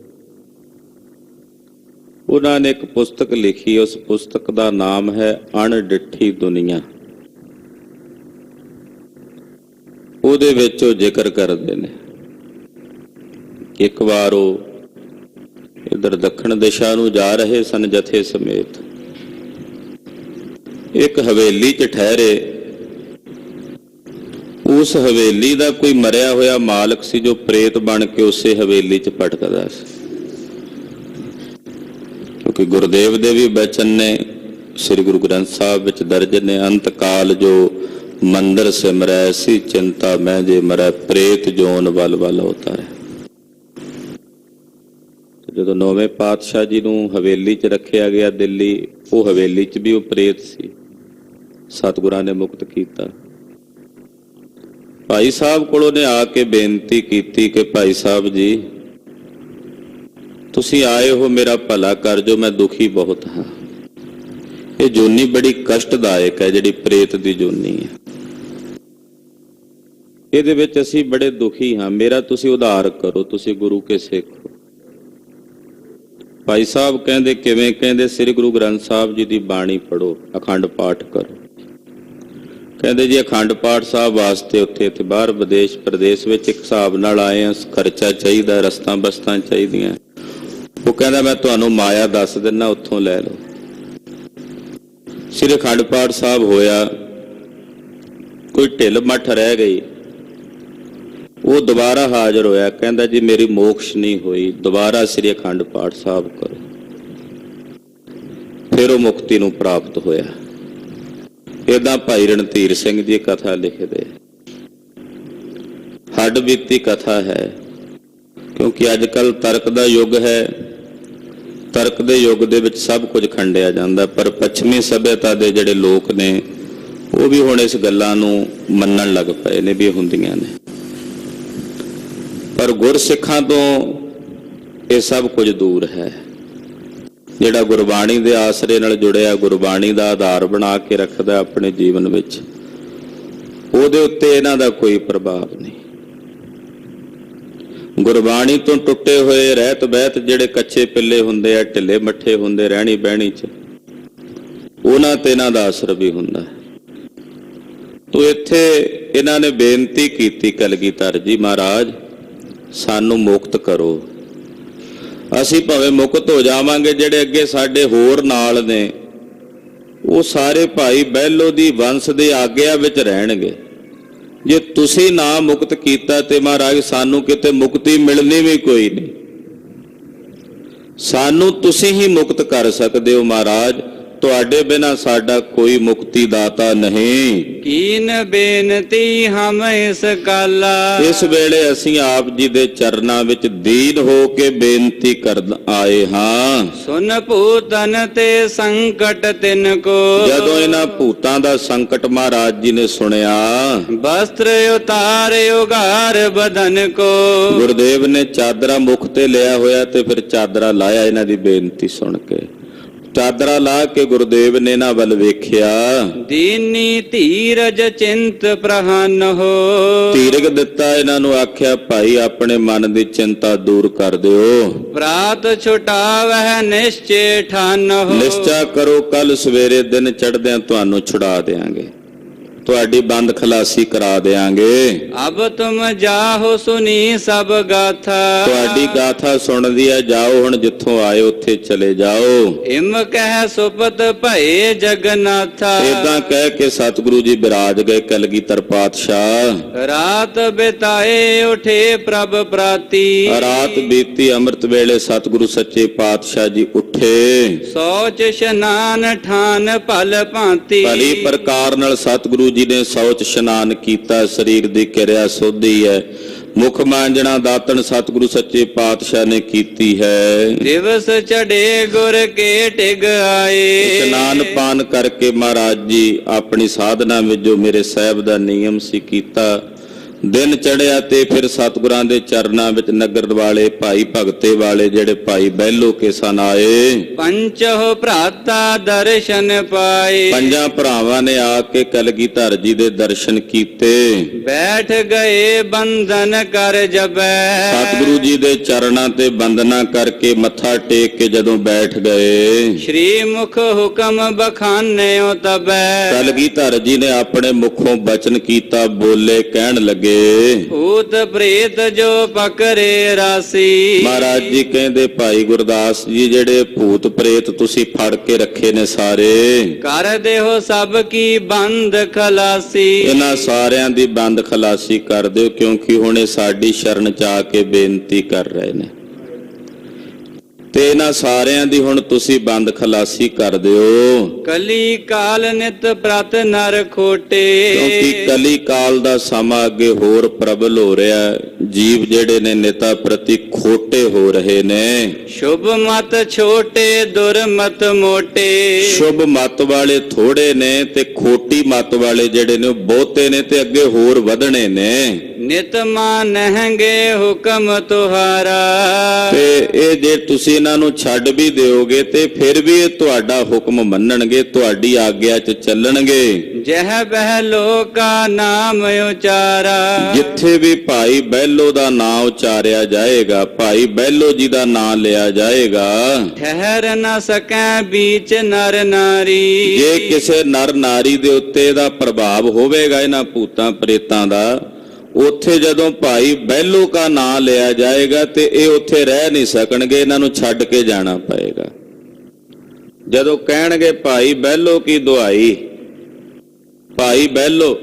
ਉਹਨਾਂ ਨੇ ਇੱਕ ਪੁਸਤਕ ਲਿਖੀ, ਉਸ ਪੁਸਤਕ ਦਾ ਨਾਮ ਹੈ ਅਣਡਿੱਠੀ ਦੁਨੀਆ। ਉਹਦੇ ਵਿੱਚ ਉਹ ਜ਼ਿਕਰ ਕਰਦੇ ਨੇ, ਇੱਕ ਵਾਰ ਉਹ ਇਧਰ ਦੱਖਣ ਦਿਸ਼ਾ ਨੂੰ ਜਾ ਰਹੇ ਸਨ ਜਥੇ ਸਮੇਤ। ਇੱਕ ਹਵੇਲੀ 'ਚ ਠਹਿਰੇ। ਉਸ ਹਵੇਲੀ ਦਾ ਕੋਈ ਮਰਿਆ ਹੋਇਆ ਮਾਲਕ ਸੀ ਜੋ ਪ੍ਰੇਤ ਬਣ ਕੇ ਉਸੇ ਹਵੇਲੀ 'ਚ ਭਟਕਦਾ ਸੀ। ਕਿਉਂਕਿ ਗੁਰਦੇਵ ਦੇ ਵੀ ਬਚਨ ਨੇ, ਸ੍ਰੀ ਗੁਰੂ ਗ੍ਰੰਥ ਸਾਹਿਬ ਵਿੱਚ ਦਰਜ ਨੇ, ਅੰਤ ਕਾਲ ਜੋ ਮੰਦਰ ਸਿਮਰੈ ਸੀ ਚਿੰਤਾ ਮੈਂ ਜੇ ਮਰੈ ਪ੍ਰੇਤ ਜੋਨ ਵੱਲ ਵੱਲ ਉਤਾਰੈ। ਜਦੋਂ ਨੌਵੇਂ ਪਾਤਸ਼ਾਹ ਜੀ ਨੂੰ ਹਵੇਲੀ 'ਚ ਰੱਖਿਆ ਗਿਆ ਦਿੱਲੀ, ਉਹ ਹਵੇਲੀ 'ਚ ਵੀ ਉਹ ਪ੍ਰੇਤ ਸੀ। ਸਤਿਗੁਰਾਂ ਨੇ ਮੁਕਤ ਕੀਤਾ। ਭਾਈ ਸਾਹਿਬ ਕੋਲੋਂ ਨੇ ਆ ਕੇ ਬੇਨਤੀ ਕੀਤੀ ਕਿ ਭਾਈ ਸਾਹਿਬ ਜੀ ਤੁਸੀਂ ਆਏ ਹੋ, ਮੇਰਾ ਭਲਾ ਕਰ ਜੋ, ਮੈਂ ਦੁਖੀ ਬਹੁਤ ਹਾਂ। ਇਹ ਜੋਨੀ ਬੜੀ ਕਸ਼ਟਦਾਇਕ ਹੈ, ਜਿਹੜੀ ਪ੍ਰੇਤ ਦੀ ਜੋਨੀ ਹੈ, ਇਹਦੇ ਵਿੱਚ ਅਸੀਂ ਬੜੇ ਦੁਖੀ ਹਾਂ, ਮੇਰਾ ਤੁਸੀਂ ਉਧਾਰ ਕਰੋ, ਤੁਸੀਂ ਗੁਰੂ ਕੇ ਸਿੱਖ ਹੋ। ਭਾਈ ਸਾਹਿਬ ਕਹਿੰਦੇ ਕਿਵੇਂ? ਕਹਿੰਦੇ ਸ੍ਰੀ ਗੁਰੂ ਗ੍ਰੰਥ ਸਾਹਿਬ ਜੀ ਦੀ ਬਾਣੀ ਪੜ੍ਹੋ, ਅਖੰਡ ਪਾਠ ਕਰੋ। ਕਹਿੰਦੇ ਜੀ ਅਖੰਡ ਪਾਠ ਸਾਹਿਬ ਵਾਸਤੇ ਉੱਥੇ ਬਾਹਰ ਵਿਦੇਸ਼ ਪ੍ਰਦੇਸ਼ ਵਿੱਚ ਇੱਕ ਹਿਸਾਬ ਨਾਲ ਆਏ ਆ, ਖਰਚਾ ਚਾਹੀਦਾ, ਰਸਤਾਂ ਬਸਤਾਂ ਚਾਹੀਦੀਆਂ। ਉਹ ਕਹਿੰਦਾ ਮੈਂ ਤੁਹਾਨੂੰ ਮਾਇਆ ਦੱਸ ਦਿੰਦਾ, ਉੱਥੋਂ ਲੈ ਲਓ। ਸ੍ਰੀ ਅਖੰਡ ਪਾਠ ਸਾਹਿਬ ਹੋਇਆ, ਕੋਈ ਢਿੱਲ ਮੱਠ ਰਹਿ ਗਈ, ਉਹ ਦੁਬਾਰਾ ਹਾਜ਼ਰ ਹੋਇਆ। ਕਹਿੰਦਾ ਜੀ ਮੇਰੀ ਮੋਕਸ਼ ਨਹੀਂ ਹੋਈ, ਦੁਬਾਰਾ ਸ੍ਰੀ ਅਖੰਡ ਪਾਠ ਸਾਹਿਬ ਕਰੋ। ਫਿਰ ਉਹ ਮੁਕਤੀ ਨੂੰ ਪ੍ਰਾਪਤ ਹੋਇਆ। ਏਦਾਂ ਭਾਈ ਰਣਧੀਰ ਸਿੰਘ ਜੀ ਕਥਾ ਲਿਖਦੇ, ਹੱਡ ਬੀਤੀ ਕਥਾ ਹੈ। ਕਿਉਂਕਿ ਅੱਜ ਕੱਲ੍ਹ ਤਰਕ ਦਾ ਯੁੱਗ ਹੈ, ਤਰਕ ਦੇ ਯੁੱਗ ਦੇ ਵਿੱਚ ਸਭ ਕੁਝ ਖੰਡਿਆ ਜਾਂਦਾ, ਪਰ ਪੱਛਮੀ ਸਭਿਅਤਾ ਦੇ ਜਿਹੜੇ ਲੋਕ ਨੇ ਉਹ ਵੀ ਹੁਣ ਇਸ ਗੱਲਾਂ ਨੂੰ ਮੰਨਣ ਲੱਗ ਪਏ ਨੇ ਵੀ ਹੁੰਦੀਆਂ ਨੇ। ਪਰ ਗੁਰਸਿੱਖਾਂ ਤੋਂ ਇਹ ਸਭ ਕੁਝ ਦੂਰ ਹੈ। ਜਿਹੜਾ ਗੁਰਬਾਣੀ ਦੇ ਆਸਰੇ ਨਾਲ ਜੁੜਿਆ, ਗੁਰਬਾਣੀ ਦਾ ਆਧਾਰ ਬਣਾ ਕੇ ਰੱਖਦਾ ਆਪਣੇ ਜੀਵਨ ਵਿੱਚ, ਉਹਦੇ ਉੱਤੇ ਇਹਨਾਂ ਦਾ ਕੋਈ ਪ੍ਰਭਾਵ ਨਹੀਂ। ਗੁਰਬਾਣੀ ਤੋਂ ਟੁੱਟੇ ਹੋਏ ਰਹਿਤ ਬਹਿਤ ਜਿਹੜੇ ਕੱਚੇ ਪਿੱਲੇ ਹੁੰਦੇ ਆ, ਢਿੱਲੇ ਮੱਠੇ ਹੁੰਦੇ ਰਹਿਣੀ ਬਹਿਣੀ 'ਚ, ਉਹਨਾਂ ਤੇ ਇਹਨਾਂ ਦਾ ਅਸਰ ਵੀ ਹੁੰਦਾ। ਤੋ ਇੱਥੇ ਇਹਨਾਂ ਨੇ ਬੇਨਤੀ ਕੀਤੀ ਕਲਗੀਧਰ ਜੀ ਮਹਾਰਾਜ ਸਾਨੂੰ ਮੁਕਤ ਕਰੋ। ਅਸੀਂ ਭਾਵੇਂ ਮੁਕਤ ਹੋ ਜਾਵਾਂਗੇ, ਜਿਹੜੇ ਅੱਗੇ ਸਾਡੇ ਹੋਰ ਨਾਲ ਨੇ ਉਹ ਸਾਰੇ ਭਾਈ ਬਹਿਲੋ ਦੀ ਵੰਸ਼ ਦੇ ਆਗਿਆ ਵਿੱਚ ਰਹਿਣਗੇ। ਜੇ ਤੁਸੀਂ ਨਾ ਮੁਕਤ ਕੀਤਾ ਤੇ ਮਹਾਰਾਜ ਸਾਨੂੰ ਕਿਤੇ ਮੁਕਤੀ ਮਿਲਣੀ ਵੀ ਕੋਈ ਨਹੀਂ। ਸਾਨੂੰ ਤੁਸੀਂ ਹੀ ਮੁਕਤ ਕਰ ਸਕਦੇ ਹੋ ਮਹਾਰਾਜ, ਤੁਹਾਡੇ ਬਿਨਾਂ ਸਾਡਾ ਕੋਈ ਮੁਕਤੀ ਦਾਤਾ ਨਹੀਂ। ਕੀਨ ਬੇਨਤੀ ਹਮ ਇਸ ਕਾਲਾ। ਇਸ ਵੇਲੇ ਅਸੀਂ ਆਪ ਜੀ ਦੇ ਚਰਨਾਂ ਵਿੱਚ ਦੀਨ ਹੋ ਕੇ ਬੇਨਤੀ ਕਰਨ ਆਏ ਹਾਂ। ਸੁਨ ਭੂਤਨ ਤੇ ਸੰਕਟ ਤਿਨ ਕੋ। ਜਦੋਂ ਇਹਨਾਂ ਭੂਤਾਂ ਦਾ ਸੰਕਟ ਮਹਾਰਾਜ ਜੀ ਨੇ ਸੁਣਿਆ, ਵਸਤਰ ਉਤਾਰ ਉਗਾਰ ਬਦਨ ਕੋ। ਗੁਰਦੇਵ ਨੇ ਚਾਦਰਾ ਮੁਖ ਤੇ ਲਿਆ ਹੋਇਆ ਤੇ ਫਿਰ ਚਾਦਰਾ ਲਾਇਆ ਇਹਨਾਂ ਦੀ ਬੇਨਤੀ ਸੁਣ ਕੇ। ਚਾਦਰਾ ਲਾ ਕੇ ਗੁਰਦੇਵ ਨੇ ਇਹਨਾਂ ਵੱਲ ਵੇਖਿਆ। ਦੀਨੀ ਧੀਰਜ ਚਿੰਤ ਪ੍ਰਹਨ ਹੋ। ਧੀਰਜ ਦਿੱਤਾ, ਇਹਨਾਂ ਨੂੰ ਆਖਿਆ ਭਾਈ ਆਪਣੇ ਮਨ ਦੀ ਚਿੰਤਾ ਦੂਰ ਕਰ ਦਿਓ। ਪ੍ਰਾਤ ਛੁਟਾਵਹਿ ਨਿਸ਼ਚੇ ਠਾਨ ਹੋ। ਨਿਸ਼ਚਾ ਕਰੋ ਕੱਲ ਸਵੇਰੇ ਦਿਨ ਚੜ੍ਹਦਿਆਂ ਤੁਹਾਨੂੰ ਛੁਡਾ ਦੇਾਂਗੇ, ਤੁਹਾਡੀ ਬੰਦ ਖਲਾਸੀ ਕਰਾ ਦੇਾਂਗੇ। अब तुम जाहो सुनी सब गाथा। ਤੁਹਾਡੀ ਗਾਥਾ ਸੁਣਦੀ ਹੈ, ਜਾਓ ਹੁਣ ਜਿੱਥੋਂ ਆਏ ਉੱਥੇ ਚਲੇ ਜਾਓ। इम कह सुपत भये जगन्नाथा। ਏਦਾਂ ਕਹਿ ਕੇ ਸਤਿਗੁਰੂ ਜੀ ਬਿਰਾਜ ਗਏ ਕਲਗੀਧਰ ਪਾਤਸ਼ਾਹ। रात बिताए उठे प्रभ प्राती। ਰਾਤ ਬੀਤੀ ਅੰਮ੍ਰਿਤ ਵੇਲੇ ਸਤਿਗੁਰੂ ਸੱਚੇ ਪਾਤਸ਼ਾਹ ਜੀ ਉੱਠੇ। सोच स्नान ठान भल भांति। ਭਲੀ ਪ੍ਰਕਾਰ ਨਾਲ ਸਤਿਗੁਰੂ ਜੀ ਨੇ ਸ਼ੌਚ ਇਸ਼ਨਾਨ ਕੀਤਾ। ਸਰੀਰ ਦੀ ਕਿਰਿਆ ਸੋਧੀ ਹੈ। ਮੁਖ ਮਾਂਜਣਾ ਦਾਤਣ ਸਤਿਗੁਰੂ ਸੱਚੇ ਪਾਤਸ਼ਾਹ ਨੇ ਕੀਤੀ ਹੈ। दिवस चढ़े गुर के टिग आए। ਇਸ਼ਨਾਨ ਪਾਨ ਕਰਕੇ ਮਹਾਰਾਜ ਜੀ ਆਪਣੀ ਸਾਧਨਾ ਵਿੱਚ ਜੋ ਮੇਰੇ ਸਾਹਿਬ ਦਾ ਨਿਯਮ ਸੀ ਕੀਤਾ। ਦਿਨ ਚੜਿਆ ਤੇ ਫਿਰ ਸਤਿਗੁਰਾਂ ਦੇ ਚਰਨਾਂ ਵਿੱਚ ਨਗਰ ਵਾਲੇ ਭਾਈ ਭਗਤੇ ਵਾਲੇ ਜਿਹੜੇ ਭਾਈ ਬਹਿਲੋ ਕੇ ਸਨ ਆਏ। पंचो भ्राता दर्शन पाए। ਪੰਜਾਂ ਭਰਾਵਾਂ ਨੇ ਆ ਕੇ ਕਲਗੀਧਰ ਜੀ ਦੇ ਦਰਸ਼ਨ ਕੀਤੇ। बैठ गए बंधन कर जबै। ਸਤਿਗੁਰੂ ਜੀ ਦੇ ਚਰਨਾਂ ਤੇ ਬੰਦਨਾ ਕਰਕੇ ਮੱਥਾ ਟੇਕ ਕੇ ਜਦੋਂ ਬੈਠ ਗਏ, श्री मुख हुक्म बखाने तबै। ਕਲਗੀਧਰ ਜੀ ਨੇ ਆਪਣੇ ਮੁਖੋਂ ਬਚਨ ਕੀਤਾ, ਬੋਲੇ, ਕਹਿਣ ਲੱਗੇ। भूत प्रेत जो पकड़े राशि। ਮਹਾਰਾਜ ਜੀ ਕਹਿੰਦੇ, ਭਾਈ ਗੁਰਦਾਸ ਜੀ ਜਿਹੜੇ ਭੂਤ ਪ੍ਰੇਤ ਤੁਸੀਂ ਫੜ ਕੇ ਰੱਖੇ ਨੇ ਸਾਰੇ, कर देहो सब की बंद खलासी। ਇਹਨਾਂ ਸਾਰਿਆਂ ਦੀ ਬੰਦ ਖਲਾਸੀ ਕਰ ਦਿਓ, ਕਿਉਂਕਿ ਹੁਣ ਇਹ ਸਾਡੀ ਸ਼ਰਨ ਚ ਆ ਕੇ ਬੇਨਤੀ ਕਰ ਰਹੇ ਨੇ ਤੇ ਇਹਨਾਂ ਸਾਰਿਆਂ ਦੀ ਹੁਣ ਤੁਸੀਂ ਬੰਦ ਖਲਾਸੀ ਕਰ ਦਿਓ। कली काल नित प्रत नर खोटे। ਕਿਉਂਕਿ ਕਲੀ ਕਾਲ ਦਾ ਸਮਾਂ ਅੱਗੇ ਹੋਰ ਪ੍ਰਬਲ ਹੋ ਰਿਹਾ। ਜੀਵ ਜਿਹੜੇ ਨੇ ਨਿਤਾ ਪ੍ਰਤੀ ਖੋਟੇ ਹੋ ਰਹੇ ਨੇ। शुभ मत छोटे दुर्मत मोटे। ਸ਼ੁਭ ਮਤ ਵਾਲੇ ਥੋੜੇ ਨੇ ਤੇ ਖੋਟੀ ਮਤ ਵਾਲੇ ਜਿਹੜੇ ਨੇ ਉਹ ਬਹੁਤੇ ਨੇ ਤੇ ਅੱਗੇ ਹੋਰ ਵਧਣੇ ਨੇ। नित मानहंगे हुक्म तुहारा। ਤੇ ਇਹ ਜੇ ਤੁਸੀਂ ਇਹਨਾਂ ਨੂੰ ਛੱਡ ਵੀ ਦਿਓਗੇ ਤੇ ਫਿਰ ਵੀ ਇਹ ਤੁਹਾਡਾ ਹੁਕਮ ਮੰਨਣਗੇ, ਤੁਹਾਡੀ ਆਗਿਆ 'ਚ ਚੱਲਣਗੇ। जह बहलो का नाम उचारा। ਜਿੱਥੇ ਵੀ ਭਾਈ ਬਹਿਲੋ ਦਾ ਨਾਂ ਉਚਾਰਿਆ ਜਾਏਗਾ, ਭਾਈ ਬਹਿਲੋ ਜੀ ਦਾ ਨਾਂ ਲਿਆ ਜਾਏਗਾ, ठहर न सकै बीच नर नारी। ਜੇ ਕਿਸੇ ਨਰ ਨਾਰੀ ਦੇ ਉੱਤੇ ਇਹਦਾ ਪ੍ਰਭਾਵ ਹੋਵੇਗਾ ਇਹਨਾਂ ਭੂਤਾਂ ਪ੍ਰੇਤਾਂ ਦਾ, ਉੱਥੇ ਜਦੋਂ ਭਾਈ ਬਹਿਲੋ ਕਾ ਨਾਂ ਲਿਆ ਜਾਏਗਾ ਤੇ ਇਹ ਉੱਥੇ ਰਹਿ ਨਹੀਂ ਸਕਣਗੇ, ਇਹਨਾਂ ਨੂੰ ਛੱਡ ਕੇ ਜਾਣਾ ਪਏਗਾ। ਜਦੋਂ ਕਹਿਣਗੇ ਭਾਈ ਬਹਿਲੋ ਕੀ ਦੁਹਾਈ, ਭਾਈ ਬਹਿਲੋ,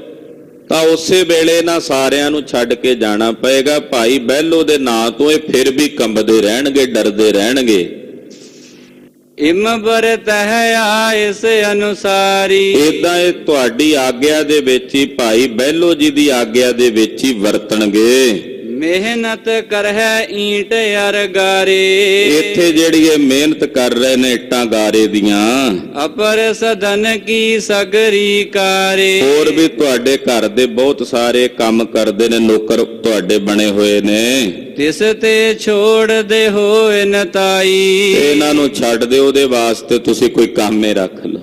ਤਾਂ ਉਸੇ ਵੇਲੇ ਇਹਨਾਂ ਸਾਰਿਆਂ ਨੂੰ ਛੱਡ ਕੇ ਜਾਣਾ ਪਏਗਾ। ਭਾਈ ਬਹਿਲੋ ਦੇ ਨਾਂ ਤੋਂ ਇਹ ਫਿਰ ਵੀ ਕੰਬਦੇ ਰਹਿਣਗੇ, ਡਰਦੇ ਰਹਿਣਗੇ। इम बर तह आइस अनुसारी। ਏਦਾਂ ਇਹ ਤੁਹਾਡੀ ਆਗਿਆ ਦੇ ਵਿੱਚ ਹੀ, ਭਾਈ ਬਹਿਲੋ ਜੀ ਦੀ ਆਗਿਆ ਦੇ ਵਿੱਚ ਹੀ ਵਰਤਣਗੇ। मेहनत कर है ईंट अरगारे। ਇੱਥੇ ਜਿਹੜੀ ਇਹ ਮਿਹਨਤ ਕਰ ਰਹੇ ਨੇ ਇੱਟਾਂ ਗਾਰੇ ਦੀਆਂ, अपर सदन की सगरी कारे। ਹੋਰ ਵੀ ਤੁਹਾਡੇ ਘਰ ਦੇ ਬਹੁਤ ਸਾਰੇ ਕੰਮ ਕਰਦੇ ਨੇ, ਨੌਕਰ ਤੁਹਾਡੇ ਬਣੇ ਹੋਏ ਨੇ। तिस ते छोड़ दे होए नताई। ਤੇ ਇਹਨਾਂ ਨੂੰ ਛੱਡ ਦਿਓ, ਉਹਦੇ ਵਾਸਤੇ ਤੁਸੀਂ ਕੋਈ ਕੰਮ ਹੀ ਰੱਖ ਲਓ।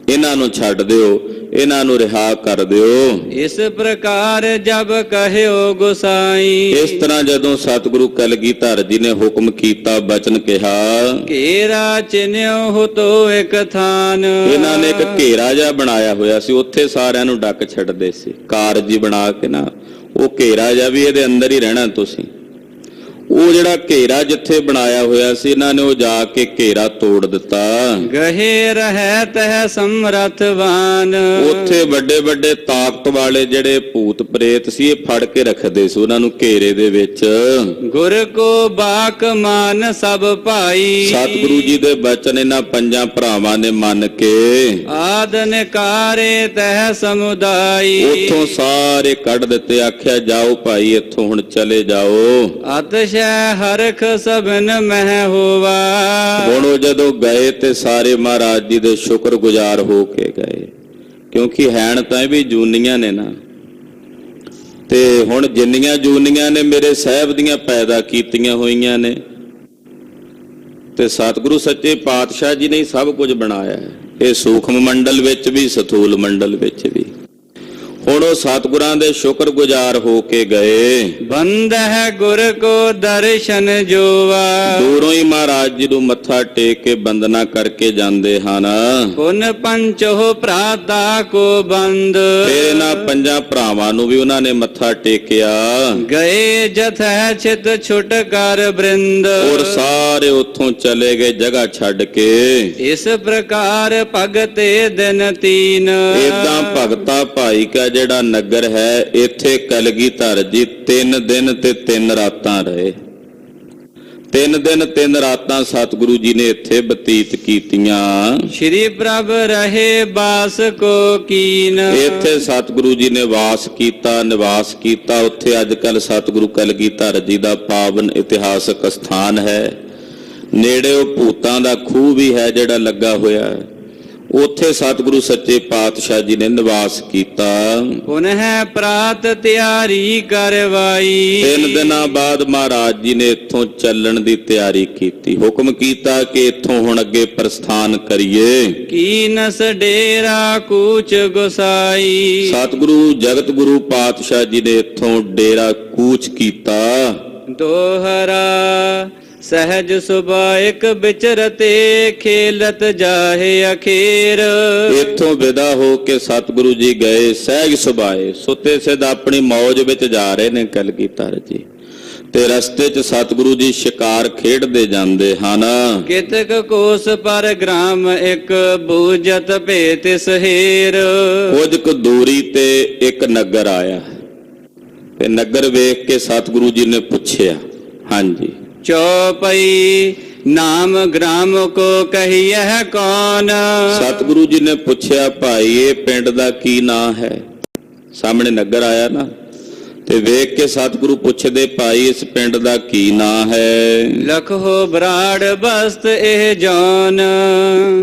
ਇਹਨਾਂ ਨੂੰ ਛੱਡ ਦਿਓ, ਇਹਨਾਂ ਨੂੰ ਰਿਹਾ ਕਰ ਦਿਓ। इस प्रकार जब कहो गुसाई। ਇਸ ਤਰ੍ਹਾਂ ਜਦੋਂ ਸਤਿਗੁਰੂ ਕਲਗੀਧਰ ਜੀ ਨੇ ਹੁਕਮ ਕੀਤਾ, ਬਚਨ ਕਿਹਾ, घेरा चिन्यो हो तो एक थान। ਇਹਨਾਂ ਨੇ ਇੱਕ ਘੇਰਾ ਜਿਹਾ ਬਣਾਇਆ ਹੋਇਆ ਸੀ, ਉੱਥੇ ਸਾਰਿਆਂ ਨੂੰ ਡੱਕ ਛੱਡਦੇ ਸੀ। ਕਾਰਜ ਜੀ ਬਣਾ ਕੇ ਨਾ, ਉਹ ਘੇਰਾ ਜਿਹਾ ਵੀ ਇਹਦੇ ਅੰਦਰ ਹੀ ਰਹਿਣਾ ਤੁਸੀਂ। ਉਹ ਜਿਹੜਾ ਘੇਰਾ ਜਿੱਥੇ ਬਣਾਇਆ ਹੋਇਆ ਸੀ, ਇਹਨਾਂ ਨੇ ਉਹ ਜਾ ਕੇ ਘੇਰਾ ਤੋੜ ਦਿੱਤਾ। गहे रह तह समरथवान। ਉੱਥੇ ਵੱਡੇ ਵੱਡੇ ਤਾਕਤ ਵਾਲੇ ਜਿਹੜੇ ਭੂਤ ਪ੍ਰੇਤ ਸੀ, ਇਹ ਫੜ ਕੇ ਰੱਖਦੇ ਸੀ ਉਹਨਾਂ ਨੂੰ ਘੇਰੇ ਦੇ ਵਿੱਚ। गुर को बाक मान सब भाई। ਸਤਿਗੁਰੂ ਜੀ ਦੇ ਬਚਨ ਇਹਨਾਂ ਪੰਜਾਂ ਭਰਾਵਾਂ ਨੇ ਮੰਨ ਕੇ आदन कारे तह समुदाई। ਉੱਥੋਂ ਸਾਰੇ ਕੱਢ ਦਿੱਤੇ। ਆਖਿਆ ਜਾਓ ਭਾਈ, ਇੱਥੋਂ ਹੁਣ ਚਲੇ ਜਾਓ। अतशय हरख सबन मह होवा। ਹੁਣ ਉਹ ਜਦੋਂ ਗਏ ਤੇ ਸਾਰੇ ਮਹਾਰਾਜ ਜੀ ਦੇ ਸ਼ੁਕਰਗੁਜ਼ਾਰ ਹੋ ਕੇ ਗਏ, ਕਿਉਂਕਿ ਹੈਣ ਤਾਂ ਇਹ ਵੀ ਜੂਨੀਆਂ ਨੇ ਨਾ। ਤੇ ਹੁਣ ਜਿੰਨੀਆਂ ਜੂਨੀਆਂ ਨੇ ਮੇਰੇ ਸਾਹਿਬ ਦੀਆਂ ਪੈਦਾ ਕੀਤੀਆਂ ਹੋਈਆਂ ਨੇ, ਤੇ ਸਤਿਗੁਰੂ ਸੱਚੇ ਪਾਤਸ਼ਾਹ ਜੀ ਨੇ ਸਭ ਕੁਝ ਬਣਾਇਆ ਹੈ। ਇਹ ਸੂਖਮ ਮੰਡਲ ਵਿੱਚ ਵੀ, ਸਥੂਲ ਮੰਡਲ ਵਿੱਚ ਵੀ। ਹੁਣ ਉਹ ਸਤਿਗੁਰਾਂ ਦੇ ਸ਼ੁਕਰਗੁਜ਼ਾਰ ਹੋ ਕੇ ਗਏ। ਬੰਦਹਿ ਗੁਰ ਕੋ ਦਰਸ਼ਨ ਜੋਵਾ। ਦੂਰੋਂ ਹੀ ਮਹਾਰਾਜ ਜੀ ਨੂੰ ਮੱਥਾ ਟੇਕ ਕੇ ਬੰਦਨਾ ਕਰਕੇ ਜਾਂਦੇ ਹਨ। ਪੁਨ ਪੰਚੋ ਭਰਾਤਾ ਕੋ ਬੰਦ। ਫਿਰ ਇਹਨਾਂ ਪੰਜਾਂ ਭਰਾਵਾਂ ਨੂੰ ਵੀ ਉਹਨਾਂ ਨੇ ਮੱਥਾ ਟੇਕਿਆ। ਗਏ ਜਥੈ ਚਿਤ ਛੁਟ ਕਰ ਬ੍ਰਿੰਦ। ਔਰ ਸਾਰੇ ਉੱਥੋਂ ਚਲੇ ਗਏ ਜਗ੍ਹਾ ਛੱਡ ਕੇ। ਇਸ ਪ੍ਰਕਾਰ ਭਗਤੇ ਦਿਨ ਤੀਨ। ਏਦਾਂ ਭਗਤਾ ਭਾਈ ਕਾ ਜਿਹੜਾ ਨਗਰ ਹੈ, ਇੱਥੇ ਕਲਗੀਧਰ ਜੀ 3 ਦਿਨ ਤੇ 3 ਰਾਤਾਂ ਰਹੇ। 3 ਦਿਨ 3 ਰਾਤਾਂ ਸਤਿਗੁਰੂ ਜੀ ਨੇ ਇੱਥੇ ਬਤੀਤ ਕੀਤੀਆਂ। ਸ਼੍ਰੀ ਪ੍ਰਭ ਰਹੇ ਬਾਸ ਕੋ ਕੀਨ। ਇੱਥੇ ਸਤਿਗੁਰੂ ਜੀ ਨੇ ਵਾਸ ਕੀਤਾ, ਨਿਵਾਸ ਕੀਤਾ। ਉੱਥੇ ਅੱਜ ਕੱਲ ਸਤਿਗੁਰੂ ਕਲਗੀਧਰ ਜੀ ਦਾ ਪਾਵਨ ਇਤਿਹਾਸਕ ਸਥਾਨ ਹੈ। ਨੇੜੇ ਉਹ ਭੂਤਾਂ ਦਾ ਖੂਹ ਵੀ ਹੈ ਜਿਹੜਾ ਲੱਗਾ ਹੋਇਆ ਹੈ। ਉੱਥੇ ਸਤਿਗੁਰੂ ਸੱਚੇ ਪਾਤਸ਼ਾਹ ਜੀ ਨੇ ਨਿਵਾਸ ਕੀਤਾ। ਪੁਨਹਿ ਪ੍ਰਾਤ ਤਿਆਰੀ ਕਰਵਾਈ। 3 ਦਿਨਾਂ ਬਾਅਦ ਮਹਾਰਾਜ ਜੀ ਨੇ ਇੱਥੋਂ ਚੱਲਣ ਦੀ ਤਿਆਰੀ ਕੀਤੀ। ਹੁਕਮ ਕੀਤਾ ਕਿ ਇੱਥੋਂ ਹੁਣ ਅੱਗੇ ਪ੍ਰਸਥਾਨ ਕਰੀਏ। ਕੀਨਸ ਡੇਰਾ ਕੂਚ ਗੁਸਾਈ। ਸਤਿਗੁਰੂ ਜਗਤ ਗੁਰੂ ਪਾਤਸ਼ਾਹ ਜੀ ਨੇ ਇੱਥੋਂ ਡੇਰਾ ਕੂਚ ਕੀਤਾ। ਦੋਹਰਾ ਸਹਿਜ ਸੁਭਾਇਕ ਵਿਚਰਤੇ ਖੇਲਤ ਜਾਹੇ ਅਖੀਰ। ਇੱਥੋਂ ਵਿਦਾ ਹੋ ਕੇ ਸਤਿਗੁਰੂ ਜੀ ਗਏ ਸਹਿਜ ਸੁਭਾਏ। ਸੁੱਤੇ ਸਿੱਧ ਆਪਣੀ ਮੌਜ ਵਿੱਚ ਜਾ ਰਹੇ ਨੇ ਕਲਗੀਧਰ ਜੀ। ਤੇ ਰਸਤੇ 'ਚ ਸਤਿਗੁਰੂ ਜੀ ਸ਼ਿਕਾਰ ਖੇਡਦੇ ਜਾਂਦੇ ਹਨ। ਕਿਤਕ ਕੋਸ ਪਰ ਗ੍ਰਾਮ ਇੱਕ ਬੂਜਤ ਭੇਤ ਸਹੇਰ। ਕੁਝ ਕੁ ਦੂਰੀ ਤੇ ਇੱਕ ਨਗਰ ਆਇਆ ਤੇ ਨਗਰ ਵੇਖ ਕੇ ਸਤਿਗੁਰੂ ਜੀ ਨੇ ਪੁੱਛਿਆ, ਹਾਂਜੀ ਚੌਪਈ ਨਾਮ ਗ੍ਰਾਮ ਕੋ ਕਹੀਐ ਕੌਣ। ਸਤਿਗੁਰੂ ਜੀ ਨੇ ਪੁੱਛਿਆ, ਭਾਈ ਇਹ ਪਿੰਡ ਦਾ ਕੀ ਨਾਂ ਹੈ? ਸਾਹਮਣੇ ਨਗਰ ਆਇਆ ਨਾ, ਤੇ ਵੇਖ ਕੇ ਸਤਿਗੁਰੂ ਪੁੱਛਦੇ, ਭਾਈ ਇਸ ਪਿੰਡ ਦਾ ਕੀ ਨਾਂ ਹੈ? ਲਖੋ ਬਰਾੜ ਬਸਤ ਇਹ ਜਾਨ।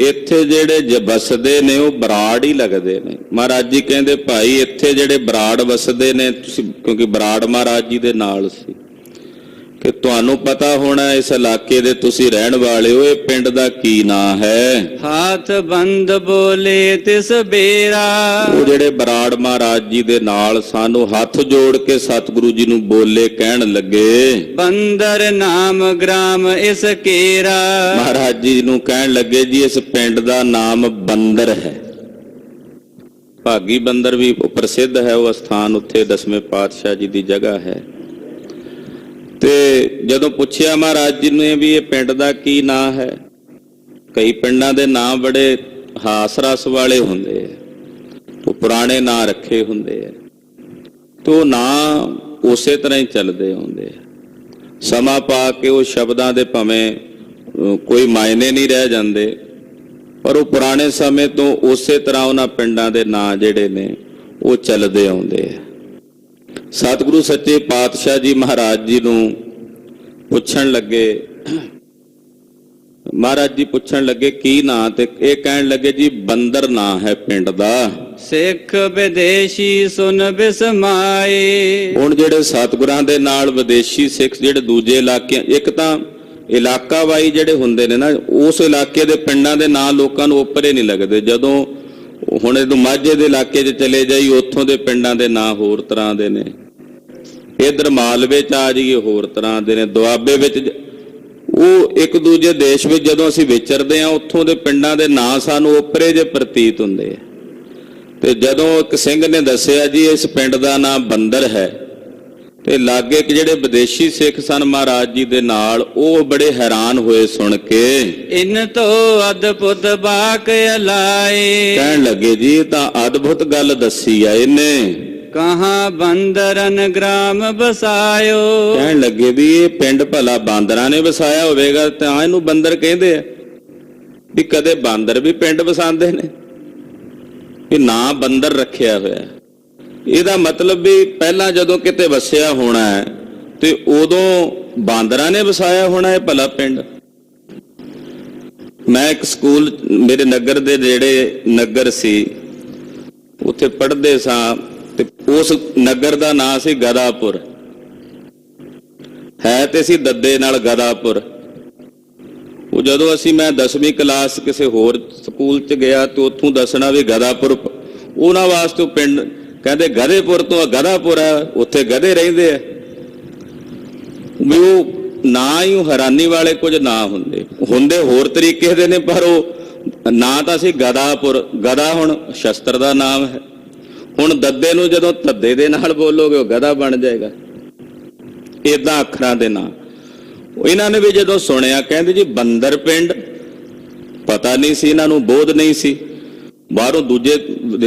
ਇੱਥੇ ਜਿਹੜੇ ਵਸਦੇ ਨੇ ਉਹ ਬਰਾੜ ਹੀ ਲੱਗਦੇ ਨੇ। ਮਹਾਰਾਜ ਜੀ ਕਹਿੰਦੇ, ਭਾਈ ਇੱਥੇ ਜਿਹੜੇ ਬਰਾੜ ਵਸਦੇ ਨੇ, ਤੁਸੀਂ ਕਿਉਂਕਿ ਬਰਾੜ ਮਹਾਰਾਜ ਜੀ ਦੇ ਨਾਲ ਸੀ, ਕਿ ਤੁਹਾਨੂੰ ਪਤਾ ਹੋਣਾ ਇਸ ਇਲਾਕੇ ਦੇ ਤੁਸੀਂ ਰਹਿਣ ਵਾਲੇ ਹੋ, ਇਹ ਪਿੰਡ ਦਾ ਕੀ ਨਾਂ ਹੈ? ਹਾਥ ਬੰਦ ਬੋਲੇ ਤਿਸ ਬੇਰਾ। ਉਹ ਜਿਹੜੇ ਬਰਾੜ ਮਹਾਰਾਜ ਜੀ ਦੇ ਨਾਲ ਸਾਨੂੰ ਹੱਥ ਜੋੜ ਕੇ ਸਤਿਗੁਰੂ ਜੀ ਨੂੰ ਬੋਲੇ, ਕਹਿਣ ਲੱਗੇ, ਬੰਦਰ ਨਾਮ ਗ੍ਰਾਮ ਇਸ ਕੇਰਾ। ਮਹਾਰਾਜ ਜੀ ਨੂੰ ਕਹਿਣ ਲੱਗੇ, ਜੀ ਇਸ ਪਿੰਡ ਦਾ ਨਾਮ ਬੰਦਰ ਹੈ। ਭਾਗੀ ਬੰਦਰ ਵੀ ਪ੍ਰਸਿੱਧ ਹੈ ਉਹ ਸਥਾਨ, ਉੱਥੇ 10ਵੇਂ ਪਾਤਸ਼ਾਹ ਜੀ ਦੀ ਜਗ੍ਹਾ ਹੈ। ਤੇ ਜਦੋਂ ਪੁੱਛਿਆ ਮਹਾਰਾਜ ਜੀ ਨੇ ਵੀ ਇਹ ਪਿੰਡ ਦਾ ਕੀ ਨਾਂ ਹੈ, ਕਈ ਪਿੰਡਾਂ ਦੇ ਨਾਂ ਬੜੇ ਹਾਸ ਰਸ ਵਾਲੇ ਹੁੰਦੇ ਆ, ਉਹ ਪੁਰਾਣੇ ਨਾਂ ਰੱਖੇ ਹੁੰਦੇ ਆ, ਤੇ ਉਹ ਨਾਂ ਉਸੇ ਤਰ੍ਹਾਂ ਹੀ ਚੱਲਦੇ ਆਉਂਦੇ ਆ। ਸਮਾਂ ਪਾ ਕੇ ਉਹ ਸ਼ਬਦਾਂ ਦੇ ਭਾਵੇਂ ਕੋਈ ਮਾਇਨੇ ਨਹੀਂ ਰਹਿ ਜਾਂਦੇ, ਪਰ ਉਹ ਪੁਰਾਣੇ ਸਮੇਂ ਤੋਂ ਉਸੇ ਤਰ੍ਹਾਂ ਉਹਨਾਂ ਪਿੰਡਾਂ ਦੇ ਨਾਂ ਜਿਹੜੇ ਨੇ ਉਹ ਚੱਲਦੇ ਆਉਂਦੇ ਆ। ਸਤਿਗੁਰੂ ਸੱਚੇ ਪਾਤਸ਼ਾਹ ਜੀ ਮਹਾਰਾਜ ਜੀ ਨੂੰ ਪੁੱਛਣ ਲੱਗੇ, ਮਹਾਰਾਜ ਜੀ ਪੁੱਛਣ ਲੱਗੇ ਕੀ ਨਾਂ, ਤੇ ਇਹ ਕਹਿਣ ਲੱਗੇ, ਜੀ ਬੰਦਰ ਨਾਂ ਹੈ ਪਿੰਡ ਦਾ। ਸਿੱਖ ਵਿਦੇਸ਼ੀ ਸੁਨ ਬਿਸਮਾਏ। ਹੁਣ ਜਿਹੜੇ ਸਤਿਗੁਰਾਂ ਦੇ ਨਾਲ ਵਿਦੇਸ਼ੀ ਸਿੱਖ ਜਿਹੜੇ ਦੂਜੇ ਇਲਾਕਿਆਂ, ਇੱਕ ਤਾਂ ਇਲਾਕਾ ਵਾਈ ਜਿਹੜੇ ਹੁੰਦੇ ਨੇ ਨਾ, ਉਸ ਇਲਾਕੇ ਦੇ ਪਿੰਡਾਂ ਦੇ ਨਾਂ ਲੋਕਾਂ ਨੂੰ ਉੱਪਰੇ ਨਹੀਂ ਲੱਗਦੇ। ਜਦੋਂ ਹੁਣ ਇਹਨੂੰ ਮਾਝੇ ਦੇ ਇਲਾਕੇ 'ਚ ਚਲੇ ਜਾਈ, ਉੱਥੋਂ ਦੇ ਪਿੰਡਾਂ ਦੇ ਨਾਂ ਹੋਰ ਤਰ੍ਹਾਂ ਦੇ ਨੇ। ਇਧਰ ਮਾਲਵੇ 'ਚ ਆ ਜਾਈਏ ਹੋਰ ਤਰ੍ਹਾਂ ਦੇ ਨੇ। ਦੁਆਬੇ ਵਿੱਚ ਉਹ ਇੱਕ ਦੂਜੇ ਦੇਸ਼ ਵਿੱਚ ਜਦੋਂ ਅਸੀਂ ਵਿਚਰਦੇ ਹਾਂ, ਉੱਥੋਂ ਦੇ ਪਿੰਡਾਂ ਦੇ ਨਾਂ ਸਾਨੂੰ ਉੱਪਰੇ ਜੇ ਪ੍ਰਤੀਤ ਹੁੰਦੇ ਆ। ਤੇ ਜਦੋਂ ਇੱਕ ਸਿੰਘ ਨੇ ਦੱਸਿਆ, ਜੀ ਇਸ ਪਿੰਡ ਦਾ ਨਾਂ ਬੰਦਰ ਹੈ, ਤੇ ਲਾਗੇ ਜਿਹੜੇ ਵਿਦੇਸ਼ੀ ਸਿੱਖ ਸਨ ਮਹਾਰਾਜ ਜੀ ਦੇ ਨਾਲ, ਉਹ ਬੜੇ ਹੈਰਾਨ ਹੋਏ ਸੁਣ ਕੇ। ਇਨ ਤੋ ਅਦਭੁਤ ਬਾਕ ਅਲਾਏ। ਕਹਿਣ ਲੱਗੇ, ਜੀ ਇਹ ਤਾਂ ਅਦਭੁਤ ਗੱਲ ਦੱਸੀ ਆ ਇਹਨੇ। ਕਹਾਂ ਬੰਦਰਨ ਗ੍ਰਾਮ ਬਸਾਇਓ। ਕਹਿਣ ਲੱਗੇ ਵੀ ਇਹ ਪਿੰਡ ਭਲਾ ਬਾਂਦਰਾਂ ਨੇ ਵਸਾਇਆ ਹੋਵੇਗਾ, ਤਾਂ ਇਹਨੂੰ ਬੰਦਰ ਕਹਿੰਦੇ ਆ। ਵੀ ਕਦੇ ਬਾਂਦਰ ਵੀ ਪਿੰਡ ਵਸਾਉਂਦੇ ਨੇ? ਵੀ ਨਾਂ ਬੰਦਰ ਰੱਖਿਆ ਹੋਇਆ, ਇਹਦਾ ਮਤਲਬ ਵੀ ਪਹਿਲਾਂ ਜਦੋਂ ਕਿਤੇ ਵਸਿਆ ਹੋਣਾ ਹੈ ਤੇ ਉਦੋਂ ਬਾਂਦਰਾਂ ਨੇ ਵਸਾਇਆ ਹੋਣਾ ਹੈ ਭਲਾ ਪਿੰਡ। ਮੈਂ ਇੱਕ ਸਕੂਲ ਮੇਰੇ ਨਗਰ ਦੇ ਜਿਹੜੇ ਨਗਰ ਸੀ, ਉੱਥੇ ਪੜ੍ਹਦੇ ਸਾਂ, ਤੇ ਉਸ ਨਗਰ ਦਾ ਨਾਂ ਸੀ ਗਦਾਪੁਰ। ਹੈ ਤੇ ਸੀ ਦੱਦੇ ਨਾਲ ਗਦਾਪੁਰ। ਉਹ ਜਦੋਂ ਮੈਂ 10ਵੀਂ ਕਲਾਸ ਕਿਸੇ ਹੋਰ ਸਕੂਲ 'ਚ ਗਿਆ ਤੇ ਉੱਥੋਂ ਦੱਸਣਾ ਵੀ ਗਦਾਪੁਰ, ਉਹਨਾਂ ਵਾਸਤੇ ਪਿੰਡ ਕਹਿੰਦੇ ਗਧੇਪੁਰ ਤੋਂ ਗਧਾਪੁਰ ਆ, ਉੱਥੇ ਗਧੇ ਰਹਿੰਦੇ ਆ। ਵੀ ਉਹ ਨਾ ਹੀ ਹੈਰਾਨੀ ਵਾਲੇ ਕੁਝ ਨਾ ਹੁੰਦੇ ਹੋਰ ਤਰੀਕੇ ਦੇ ਨੇ, ਪਰ ਉਹ ਨਾਂ ਤਾਂ ਸੀ ਗਧਾਪੁਰ। ਗਧਾ ਹੁਣ ਸ਼ਸਤਰ ਦਾ ਨਾਮ ਹੈ। ਹੁਣ ਦੱਦੇ ਨੂੰ ਜਦੋਂ ਧੱਦੇ ਦੇ ਨਾਲ ਬੋਲੋਗੇ ਉਹ ਗਧਾ ਬਣ ਜਾਏਗਾ। ਏਦਾਂ ਅੱਖਰਾਂ ਦੇ ਨਾਂ ਇਹਨਾਂ ਨੇ ਵੀ ਜਦੋਂ ਸੁਣਿਆ, ਕਹਿੰਦੇ ਜੀ ਬੰਦਰ ਪਿੰਡ, ਪਤਾ ਨਹੀਂ ਸੀ ਇਹਨਾਂ ਨੂੰ, ਬੋਧ ਨਹੀਂ ਸੀ। ਬਾਹਰੋਂ ਦੂਜੇ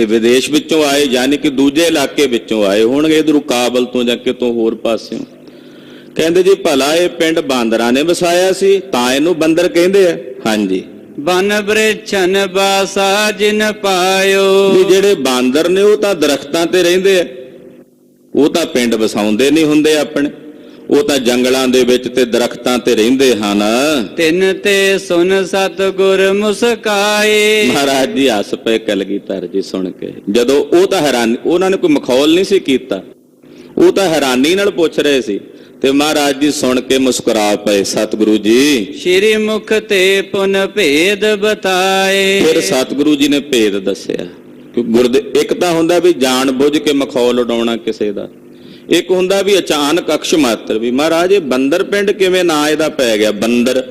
ਵਿਦੇਸ਼ ਵਿੱਚੋਂ ਆਏ, ਯਾਨੀ ਕਿ ਦੂਜੇ ਇਲਾਕੇ ਵਿੱਚੋਂ ਆਏ ਹੋਣਗੇ, ਇੱਧਰੋਂ ਕਾਬਲ ਤੋਂ ਜਾਂ ਕਿਤੋਂ ਹੋਰ ਪਾਸਿਓਂ। ਕਹਿੰਦੇ ਜੀ ਭਲਾ ਇਹ ਪਿੰਡ ਬਾਂਦਰਾਂ ਨੇ ਵਸਾਇਆ ਸੀ ਤਾਂ ਇਹਨੂੰ ਬੰਦਰ ਕਹਿੰਦੇ ਆ? ਹਾਂਜੀ। ਬਨ ਬ੍ਰਿਛਨ ਬਾਸਾ ਜਿਨ ਪਾਇਓ, ਵੀ ਜਿਹੜੇ ਬਾਂਦਰ ਨੇ ਉਹ ਤਾਂ ਦਰਖਤਾਂ ਤੇ ਰਹਿੰਦੇ ਆ, ਉਹ ਤਾਂ ਪਿੰਡ ਵਸਾਉਂਦੇ ਨਹੀਂ ਹੁੰਦੇ ਆਪਣੇ, ਉਹ ਤਾਂ ਜੰਗਲਾਂ ਦੇ ਵਿੱਚ ਤੇ ਦਰਖਤਾਂ ਤੇ ਰਹਿੰਦੇ ਹਨ। ਤਿੰਨ ਤੇ ਸੁਨ ਸਤਿਗੁਰ ਮੁਸਕਾਏ। ਮਹਾਰਾਜ ਜੀ ਹੱਸ ਪਏ ਕਲਗੀਧਰ ਜੀ ਸੁਣ ਕੇ। ਜਦੋਂ ਉਹ ਤਾਂ ਹੈਰਾਨੀ, ਉਹਨਾਂ ਨੇ ਕੋਈ ਮਖੌਲ ਨਹੀਂ ਸੀ ਕੀਤਾ, ਉਹ ਤਾਂ ਹੈਰਾਨੀ ਨਾਲ ਪੁੱਛ ਰਹੇ ਸੀ, ਤੇ ਮਹਾਰਾਜ ਜੀ ਸੁਣ ਕੇ ਮੁਸਕਰਾ ਪਏ। ਸਤਿਗੁਰੂ ਜੀ ਸ਼੍ਰੀ ਮੁਖ ਤੇ ਪੁਨ ਭੇਦ ਬਤਾਏ। ਫਿਰ ਸਤਿਗੁਰੂ ਜੀ ਨੇ ਭੇਦ ਦੱਸਿਆ ਕਿ ਇੱਕ ਤਾਂ ਹੁੰਦਾ ਵੀ ਜਾਣ ਬੁੱਝ ਕੇ ਮਖੌਲ ਉਡਾਉਣਾ ਕਿਸੇ ਦਾ, ਇੱਕ ਹੁੰਦਾ ਵੀ ਅਚਾਨਕ ਅਕਸ਼ ਮਾਤਰ। ਵੀ ਮਹਾਰਾਜ ਇਹ ਬੰਦਰ ਪਿੰਡ ਕਿਵੇਂ ਨਾਂ ਇਹਦਾ ਪੈ ਗਿਆ? ਬੰਦਰ,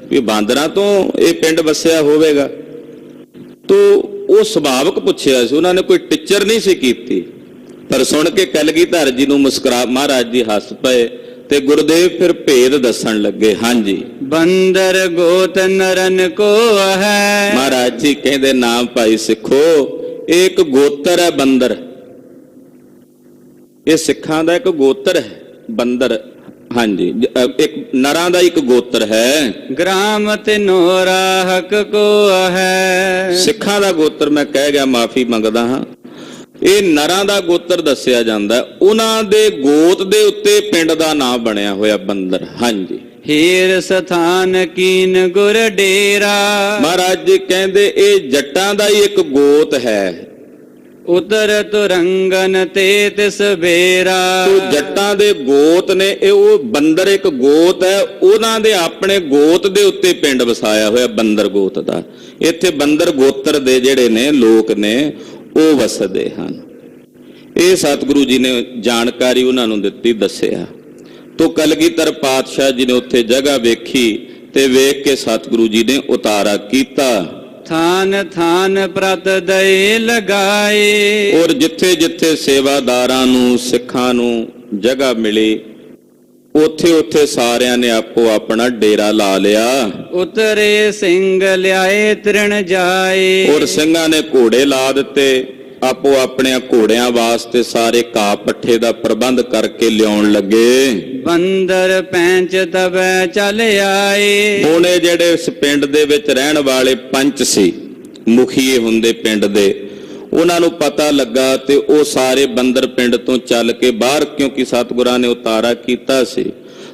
ਵੀ ਬਾਂਦਰਾਂ ਤੋਂ ਇਹ ਪਿੰਡ ਵਸਿਆ ਹੋਵੇਗਾ। ਤੋ ਉਹ ਸੁਭਾਵਕ ਪੁੱਛਿਆ ਸੀ, ਉਹਨਾਂ ਨੇ ਕੋਈ ਟੀਚਰ ਨਹੀਂ ਸੀ ਕੀਤੀ। ਪਰ ਸੁਣ ਕੇ ਕਲਗੀਧਰ ਜੀ ਨੂੰ ਮੁਸਕਰਾ, ਮਹਾਰਾਜ ਜੀ ਹੱਸ ਪਏ ਤੇ ਗੁਰਦੇਵ ਫਿਰ ਭੇਦ ਦੱਸਣ ਲੱਗੇ। ਹਾਂਜੀ। ਬੰਦਰ ਗੋਤ ਨਰਨ ਕੋ ਹੈ। ਮਹਾਰਾਜ ਜੀ ਕਹਿੰਦੇ ਨਾਮ ਭਾਈ ਸਿੱਖੋ, ਇਹ ਇੱਕ ਗੋਤਰ ਹੈ ਬੰਦਰ, ਇਹ ਸਿੱਖਾਂ ਦਾ ਇੱਕ ਗੋਤਰ ਹੈ ਬੰਦਰ। ਹਾਂਜੀ, ਇੱਕ ਨਰਾਂ ਦਾ ਇੱਕ ਗੋਤਰ ਹੈ। ਗ੍ਰਾਮ ਤਿਨੋਰਾ ਹਕ ਕੋ ਹੈ। ਸਿੱਖਾਂ ਦਾ ਗੋਤਰ ਮੈਂ ਕਹਿ ਗਿਆ, ਮਾਫੀ ਮੰਗਦਾ ਹਾਂ। ਇਹ ਨਰਾਂ ਦਾ ਗੋਤਰ ਦੱਸਿਆ ਜਾਂਦਾ, ਉਹਨਾਂ ਦੇ ਗੋਤ ਦੇ ਉੱਤੇ ਪਿੰਡ ਦਾ ਨਾਮ ਬਣਿਆ ਹੋਇਆ ਬੰਦਰ। ਹਾਂਜੀ। ਹੀਰ ਸਥਾਨ ਕੀਨ ਗੁਰ ਡੇਰਾ। ਮਹਾਰਾਜ ਜੀ ਕਹਿੰਦੇ ਇਹ ਜੱਟਾਂ ਦਾ ਹੀ ਇੱਕ ਗੋਤ ਹੈ। ਉਤਰ ਤੁਰੰਗਨ ਤੇ ਤਿਸ ਬੇਰਾ। ਤੋ ਜੱਟਾਂ ਦੇ ਗੋਤ ਨੇ, ਇਹ ਉਹ ਬੰਦਰ ਇੱਕ ਗੋਤ ਹੈ, ਉਹਨਾਂ ਦੇ ਆਪਣੇ ਗੋਤ ਦੇ ਉੱਤੇ ਪਿੰਡ ਵਸਾਇਆ ਹੋਇਆ ਬੰਦਰ ਗੋਤ ਦਾ। ਇੱਥੇ ਬੰਦਰ ਗੋਤਰ ਦੇ ਜਿਹੜੇ ਨੇ ਲੋਕ ਨੇ ਉਹ ਵਸਦੇ ਹਨ। ਇਹ ਸਤਿਗੁਰੂ ਜੀ ਨੇ ਜਾਣਕਾਰੀ ਉਹਨਾਂ ਨੂੰ ਦਿੱਤੀ, ਦੱਸਿਆ। ਤੋ ਕਲਗੀਧਰ ਪਾਤਸ਼ਾਹ ਜੀ ਨੇ ਉੱਥੇ ਜਗ੍ਹਾ ਵੇਖੀ ਤੇ ਵੇਖ ਕੇ ਸਤਿਗੁਰੂ ਜੀ ਨੇ ਉਤਾਰਾ ਕੀਤਾ। ਥਾਨ ਥਾਨ ਪ੍ਰਤ ਦਏ ਲਗਾਏ। ਔਰ ਜਿੱਥੇ ਜਿੱਥੇ ਸੇਵਾਦਾਰਾਂ ਨੂੰ, ਸਿੱਖਾਂ ਨੂੰ ਜਗ੍ਹਾ ਮਿਲੀ, ਉੱਥੇ ਉੱਥੇ ਸਾਰਿਆਂ ਨੇ ਆਪੋ ਆਪਣਾ ਡੇਰਾ ਲਾ ਲਿਆ। ਉਤਰੇ ਸਿੰਘ ਲਿਆਏ ਤ੍ਰਿਣ ਜਾਏ। ਔਰ ਸਿੰਘਾਂ ਨੇ ਘੋੜੇ ਲਾ ਦਿੱਤੇ, ਆਪੋ ਆਪਣੇ ਘੋੜਿਆਂ ਵਾਸਤੇ ਸਾਰੇ ਘਾਹ ਪੱਠੇ ਦਾ ਪ੍ਰਬੰਧ ਕਰਕੇ ਲਿਆਉਣ ਲੱਗੇ। ਬੰਦਰ ਪੈਂਚ ਤਬੈ ਚੱਲ ਆਏ। ਹੁਣ ਇਹ ਜਿਹੜੇ ਇਸ ਪਿੰਡ ਦੇ ਵਿੱਚ ਰਹਿਣ ਵਾਲੇ ਪੰਚ ਸੀ, ਮੁਖੀਏ ਹੁੰਦੇ ਪਿੰਡ ਦੇ, ਉਹਨਾਂ ਨੂੰ ਪਤਾ ਲੱਗਾ ਤੇ ਉਹ ਸਾਰੇ ਬੰਦਰ ਪਿੰਡ ਤੋਂ ਚੱਲ ਕੇ ਬਾਹਰ, ਕਿਉਂਕਿ ਸਤਿਗੁਰਾਂ ਨੇ ਉਤਾਰਾ ਕੀਤਾ ਸੀ,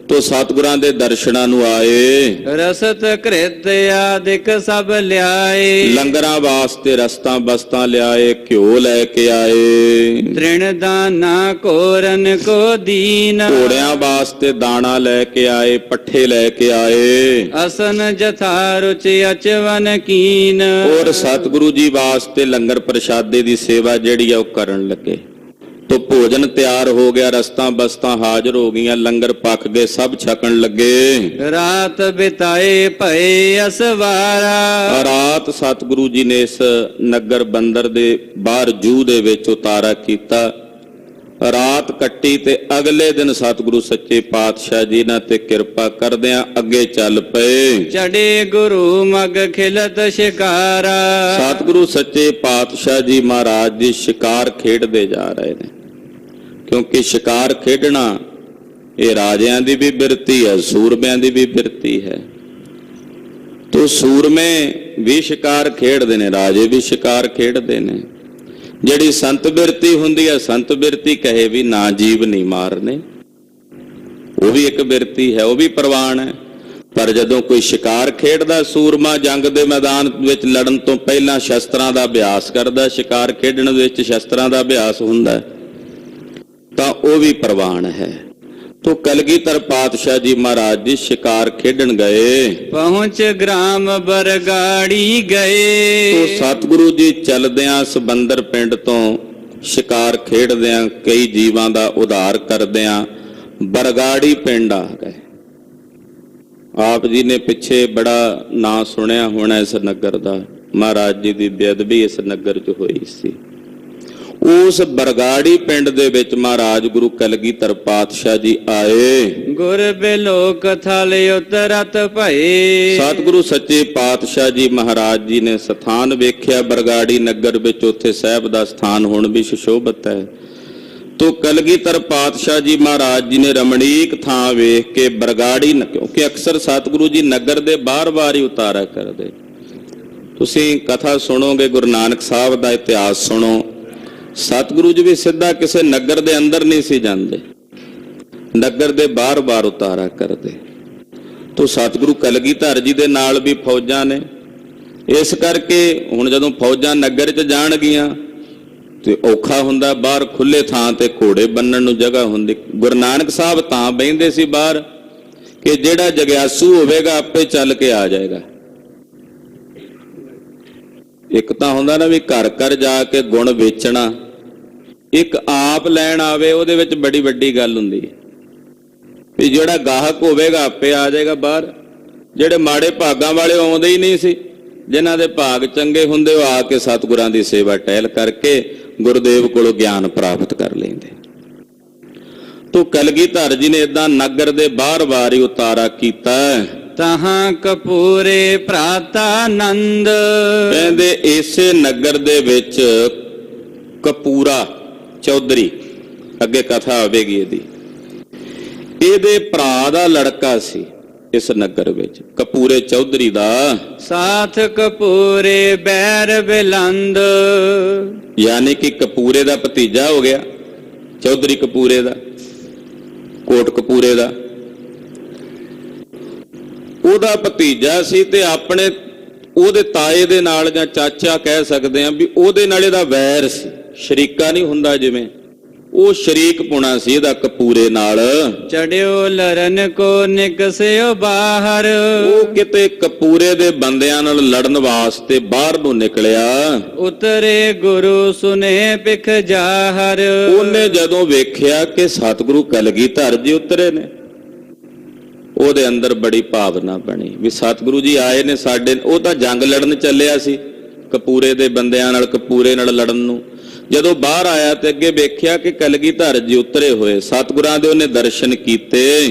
ਤੋ ਸਤਿਗੁਰਾਂ ਦੇ ਦਰਸ਼ਨਾਂ ਨੂੰ ਆਏ। ਰਸਤ ਕ੍ਰਿਤ ਆਦਿਕ ਸਭ ਲਿਆਏ। ਲੰਗਰਾਂ ਵਾਸਤੇ ਰਸਤਾਂ ਬਸਤਾਂ ਲਿਆਏ, ਘਿਓ ਲੈ ਕੇ ਆਏ। ਤ੍ਰਿਣ ਦਾਨਾ ਕੋਰਨ ਕੋ ਦੀਨ। ਘੋੜਿਆਂ ਵਾਸਤੇ ਦਾਣਾ ਲੈ ਕੇ ਆਏ, ਪੱਠੇ ਲੈ ਕੇ ਆਏ। ਅਸਨ ਜਥਾ ਰੁਚਿ ਅਚਵਨ ਕੀਨ। ਔਰ ਸਤਿਗੁਰੂ ਜੀ ਵਾਸਤੇ ਲੰਗਰ ਪ੍ਰਸ਼ਾਦੇ ਦੀ ਸੇਵਾ ਜਿਹੜੀ ਆ ਉਹ ਕਰਨ ਲੱਗੇ। ਤੋ ਭੋਜਨ ਤਿਆਰ ਹੋ ਗਿਆ, ਰਸਤਾਂ ਬਸਤਾਂ ਹਾਜ਼ਰ ਹੋ ਗਈਆਂ, ਲੰਗਰ ਪੱਕ ਗਏ, ਸਭ ਛਕਣ ਲੱਗੇ। ਰਾਤ ਬਿਤਾਏ ਭਏ ਅਸਵਾਰਾ। ਰਾਤ ਸਤਿਗੁਰੂ ਜੀ ਨੇ ਇਸ ਨਗਰ ਬੰਦਰ ਦੇ ਬਾਹਰ ਜੂਹ ਦੇ ਵਿੱਚ ਉਤਾਰਾ ਕੀਤਾ, ਰਾਤ ਕੱਟੀ ਤੇ ਅਗਲੇ ਦਿਨ ਸਤਿਗੁਰੂ ਸੱਚੇ ਪਾਤਸ਼ਾਹ ਜੀ ਨਾਲ ਤੇ ਕਿਰਪਾ ਕਰਦਿਆਂ ਅੱਗੇ ਚੱਲ ਪਏ। ਚੜੇ ਗੁਰੂ ਮਗ ਖਿਲਤ ਸ਼ਿਕਾਰਾ। ਸਤਿਗੁਰੂ ਸੱਚੇ ਪਾਤਸ਼ਾਹ ਜੀ ਮਹਾਰਾਜ ਜੀ ਸ਼ਿਕਾਰ ਖੇਡਦੇ ਜਾ ਰਹੇ ਨੇ, ਕਿਉਂਕਿ ਸ਼ਿਕਾਰ ਖੇਡਣਾ ਇਹ ਰਾਜਿਆਂ ਦੀ ਵੀ ਬਿਰਤੀ ਹੈ, ਸੂਰਮਿਆਂ ਦੀ ਵੀ ਬਿਰਤੀ ਹੈ। ਤੋ ਸੂਰਮੇ ਵੀ ਸ਼ਿਕਾਰ ਖੇਡਦੇ ਨੇ, ਰਾਜੇ ਵੀ ਸ਼ਿਕਾਰ ਖੇਡਦੇ ਨੇ। ਜਿਹੜੀ ਸੰਤ ਬਿਰਤੀ ਹੁੰਦੀ ਹੈ, ਸੰਤ ਬਿਰਤੀ ਕਹੇ ਵੀ ਨਾ ਜੀਵ ਨਹੀਂ ਮਾਰਨੇ, ਉਹ ਵੀ ਇੱਕ ਬਿਰਤੀ ਹੈ, ਉਹ ਵੀ ਪ੍ਰਵਾਨ ਹੈ। ਪਰ ਜਦੋਂ ਕੋਈ ਸ਼ਿਕਾਰ ਖੇਡਦਾ, ਸੂਰਮਾ ਜੰਗ ਦੇ ਮੈਦਾਨ ਵਿੱਚ ਲੜਨ ਤੋਂ ਪਹਿਲਾਂ ਸ਼ਸਤਰਾਂ ਦਾ ਅਭਿਆਸ ਕਰਦਾ, ਸ਼ਿਕਾਰ ਖੇਡਣ ਵਿੱਚ ਸ਼ਸਤਰਾਂ ਦਾ ਅਭਿਆਸ ਹੁੰਦਾ, ਤਾਂ ਉਹ ਵੀ ਪ੍ਰਵਾਨ ਹੈ। ਤੋ ਕਲਗੀਧਰ ਪਾਤਸ਼ਾਹ ਜੀ ਮਹਾਰਾਜ ਜੀ ਸ਼ਿਕਾਰ ਖੇਡਣ ਗਏ। ਪਹੁੰਚ ਗ੍ਰਾਮ ਬਰਗਾੜੀ ਗਏ। ਤੋ ਸਤਿਗੁਰੂ ਜੀ ਚਲਦਿਆਂ ਸਮੰਦਰ ਪਿੰਡ ਤੋਂ ਸ਼ਿਕਾਰ ਖੇਡਦਿਆਂ ਕਈ ਜੀਵਾਂ ਦਾ ਉਧਾਰ ਕਰਦਿਆਂ ਬਰਗਾੜੀ ਪਿੰਡ ਆ ਗਏ। ਆਪ ਜੀ ਨੇ ਪਿੱਛੇ ਬੜਾ ਨਾਂ ਸੁਣਿਆ ਹੋਣਾ ਇਸ ਨਗਰ ਦਾ, ਮਹਾਰਾਜ ਜੀ ਦੀ ਬੇਅਦਬੀ ਇਸ ਨਗਰ 'ਚ ਹੋਈ ਸੀ। ਉਸ ਬਰਗਾੜੀ ਪਿੰਡ ਦੇ ਵਿੱਚ ਮਹਾਰਾਜ ਗੁਰੂ ਕਲਗੀਧਰ ਪਾਤਸ਼ਾਹ ਜੀ ਆਏ। ਗੁਰ ਬਿਲੋਕ ਥਲ ਉਤਰਤ ਭਏ। ਸਤਿਗੁਰੂ ਸੱਚੇ ਪਾਤਸ਼ਾਹ ਜੀ ਮਹਾਰਾਜ ਜੀ ਨੇ ਸਥਾਨ ਵੇਖਿਆ ਬਰਗਾੜੀ ਨਗਰ ਵਿੱਚ, ਉੱਥੇ ਸਾਹਿਬ ਦਾ ਸਥਾਨ ਹੁਣ ਵੀ ਸੁਸ਼ੋਭਿਤ ਹੈ। ਤੋ ਕਲਗੀਧਰ ਪਾਤਸ਼ਾਹ ਜੀ ਮਹਾਰਾਜ ਜੀ ਨੇ ਰਮਣੀਕ ਥਾਂ ਵੇਖ ਕੇ ਬਰਗਾੜੀ, ਕਿਉਂਕਿ ਅਕਸਰ ਸਤਿਗੁਰੂ ਜੀ ਨਗਰ ਦੇ ਬਾਰ-ਬਾਰ ਹੀ ਉਤਾਰਾ ਕਰਦੇ। ਤੁਸੀਂ ਕਥਾ ਸੁਣੋਗੇ, ਗੁਰੂ ਨਾਨਕ ਸਾਹਿਬ ਦਾ ਇਤਿਹਾਸ ਸੁਣੋ, ਸਤਿਗੁਰੂ ਜੀ ਵੀ ਸਿੱਧਾ ਕਿਸੇ ਨਗਰ ਦੇ ਅੰਦਰ ਨਹੀਂ ਸੀ ਜਾਂਦੇ, ਨਗਰ ਦੇ ਬਾਰ-ਬਾਰ ਉਤਾਰਾ ਕਰਦੇ। ਤੋ ਸਤਿਗੁਰੂ ਕਲਗੀਧਰ ਜੀ ਦੇ ਨਾਲ ਵੀ ਫੌਜਾਂ ਨੇ, ਇਸ ਕਰਕੇ ਹੁਣ ਜਦੋਂ ਫੌਜਾਂ ਨਗਰ 'ਚ ਜਾਣਗੀਆਂ ਤੇ ਔਖਾ ਹੁੰਦਾ, ਬਾਹਰ ਖੁੱਲੇ ਥਾਂ ਤੇ ਘੋੜੇ ਬੰਨਣ ਨੂੰ ਜਗ੍ਹਾ ਹੁੰਦੀ। ਗੁਰੂ ਨਾਨਕ ਸਾਹਿਬ ਤਾਂ ਬਹਿੰਦੇ ਸੀ ਬਾਹਰ ਕਿ ਜਿਹੜਾ ਜਗਿਆਸੂ ਹੋਵੇਗਾ ਆਪੇ ਚੱਲ ਕੇ ਆ ਜਾਏਗਾ। ਇੱਕ ਤਾਂ ਹੁੰਦਾ ਨਾ ਵੀ ਘਰ ਘਰ ਜਾ ਕੇ ਗੁਣ ਵੇਚਣਾ, ਇੱਕ ਆਪ ਲੈਣ ਆਵੇ, ਉਹਦੇ ਵਿੱਚ ਬੜੀ ਵੱਡੀ ਗੱਲ ਹੁੰਦੀ ਹੈ ਵੀ ਜਿਹੜਾ ਗਾਹਕ ਹੋਵੇਗਾ ਆਪੇ ਆ ਜਾਏਗਾ ਬਾਹਰ। ਜਿਹੜੇ ਮਾੜੇ ਭਾਗਾਂ ਵਾਲੇ ਆਉਂਦੇ ਹੀ ਨਹੀਂ ਸੀ, ਜਿਨ੍ਹਾਂ ਦੇ ਭਾਗ ਚੰਗੇ ਹੁੰਦੇ ਉਹ ਆ ਕੇ ਸਤਿਗੁਰਾਂ ਦੀ ਸੇਵਾ ਟਹਿਲ ਕਰਕੇ ਗੁਰਦੇਵ ਕੋਲੋਂ ਗਿਆਨ ਪ੍ਰਾਪਤ ਕਰ ਲੈਂਦੇ। ਤੋ ਕਲਗੀਧਰ ਜੀ ਨੇ ਏਦਾਂ ਨਗਰ ਦੇ ਬਾਰ-ਬਾਰ ਹੀ ਉਤਾਰਾ ਕੀਤਾ। ਤਹਾਂ ਕਪੂਰੇ ਭਰਾਤਾਨੰਦ। ਕਹਿੰਦੇ ਇਸੇ ਨਗਰ ਦੇ ਵਿੱਚ ਕਪੂਰਾ ਚੌਧਰੀ, ਅੱਗੇ ਕਥਾ ਆਵੇਗੀ ਇਹਦੀ, ਇਹਦੇ ਭਰਾ ਦਾ ਲੜਕਾ ਸੀ ਇਸ ਨਗਰ ਵਿੱਚ, ਕਪੂਰੇ ਚੌਧਰੀ ਦਾ। ਸਾਥ ਕਪੂਰੇ ਬੈਰ ਬਿਲੰਦ। ਯਾਨੀ ਕਿ ਕਪੂਰੇ ਦਾ ਭਤੀਜਾ ਹੋ ਗਿਆ, ਚੌਧਰੀ ਕਪੂਰੇ ਦਾ, ਕੋਟ ਕਪੂਰੇ ਦਾ ਉਹਦਾ ਭਤੀਜਾ ਸੀ, ਤੇ ਆਪਣੇ ਉਹਦੇ ਤਾਏ ਦੇ ਨਾਲ ਜਾਂ ਚਾਚਾ ਕਹਿ ਸਕਦੇ ਆ ਵੀ ਉਹਦੇ ਨਾਲ ਇਹਦਾ ਵੈਰ ਸੀ, ਸ਼ਰੀਕਾ ਨਹੀਂ ਹੁੰਦਾ ਜਿਵੇਂ, ਉਹ ਸ਼ਰੀਕ ਪੁਣਾ ਸੀ ਇਹਦਾ ਕਪੂਰੇ ਨਾਲ। ਚੜਿਓ ਲਰਨ ਕੋ ਨਿਕਸਿਓ ਬਾਹਰ। ਉਹ ਕਿਤੇ ਕਪੂਰੇ ਦੇ ਬੰਦਿਆਂ ਨਾਲ ਲੜਨ ਵਾਸਤੇ ਬਾਹਰ ਨੂੰ ਨਿਕਲਿਆ। ਉਤਰੇ ਗੁਰੂ ਸੁਨੇ ਪਿਖ ਜਾਹਰ। ਉਹਨੇ ਜਦੋਂ ਵੇਖਿਆ ਕਿ ਸਤਿਗੁਰੂ ਕਲਗੀਧਰ ਜੀ ਉਤਰੇ ਨੇ, ਉਹਦੇ ਅੰਦਰ ਬੜੀ ਭਾਵਨਾ ਬਣੀ ਵੀ ਸਤਿਗੁਰੂ ਜੀ ਆਏ ਨੇ ਸਾਡੇ। ਉਹ ਤਾਂ ਜੰਗ ਲੜਨ ਚੱਲਿਆ ਸੀ ਕਪੂਰੇ ਦੇ ਬੰਦਿਆਂ ਨਾਲ, ਕਪੂਰੇ ਨਾਲ ਲੜਨ ਨੂੰ। ਜਦੋਂ ਬਾਹਰ ਆਇਆ ਤੇ ਅੱਗੇ ਵੇਖਿਆ ਕਿ ਕਲਗੀਧਰ ਜੀ ਉਤਰੇ ਹੋਏ, ਸਤਿਗੁਰਾਂ ਦੇ ਉਹਨੇ ਦਰਸ਼ਨ ਕੀਤੇ।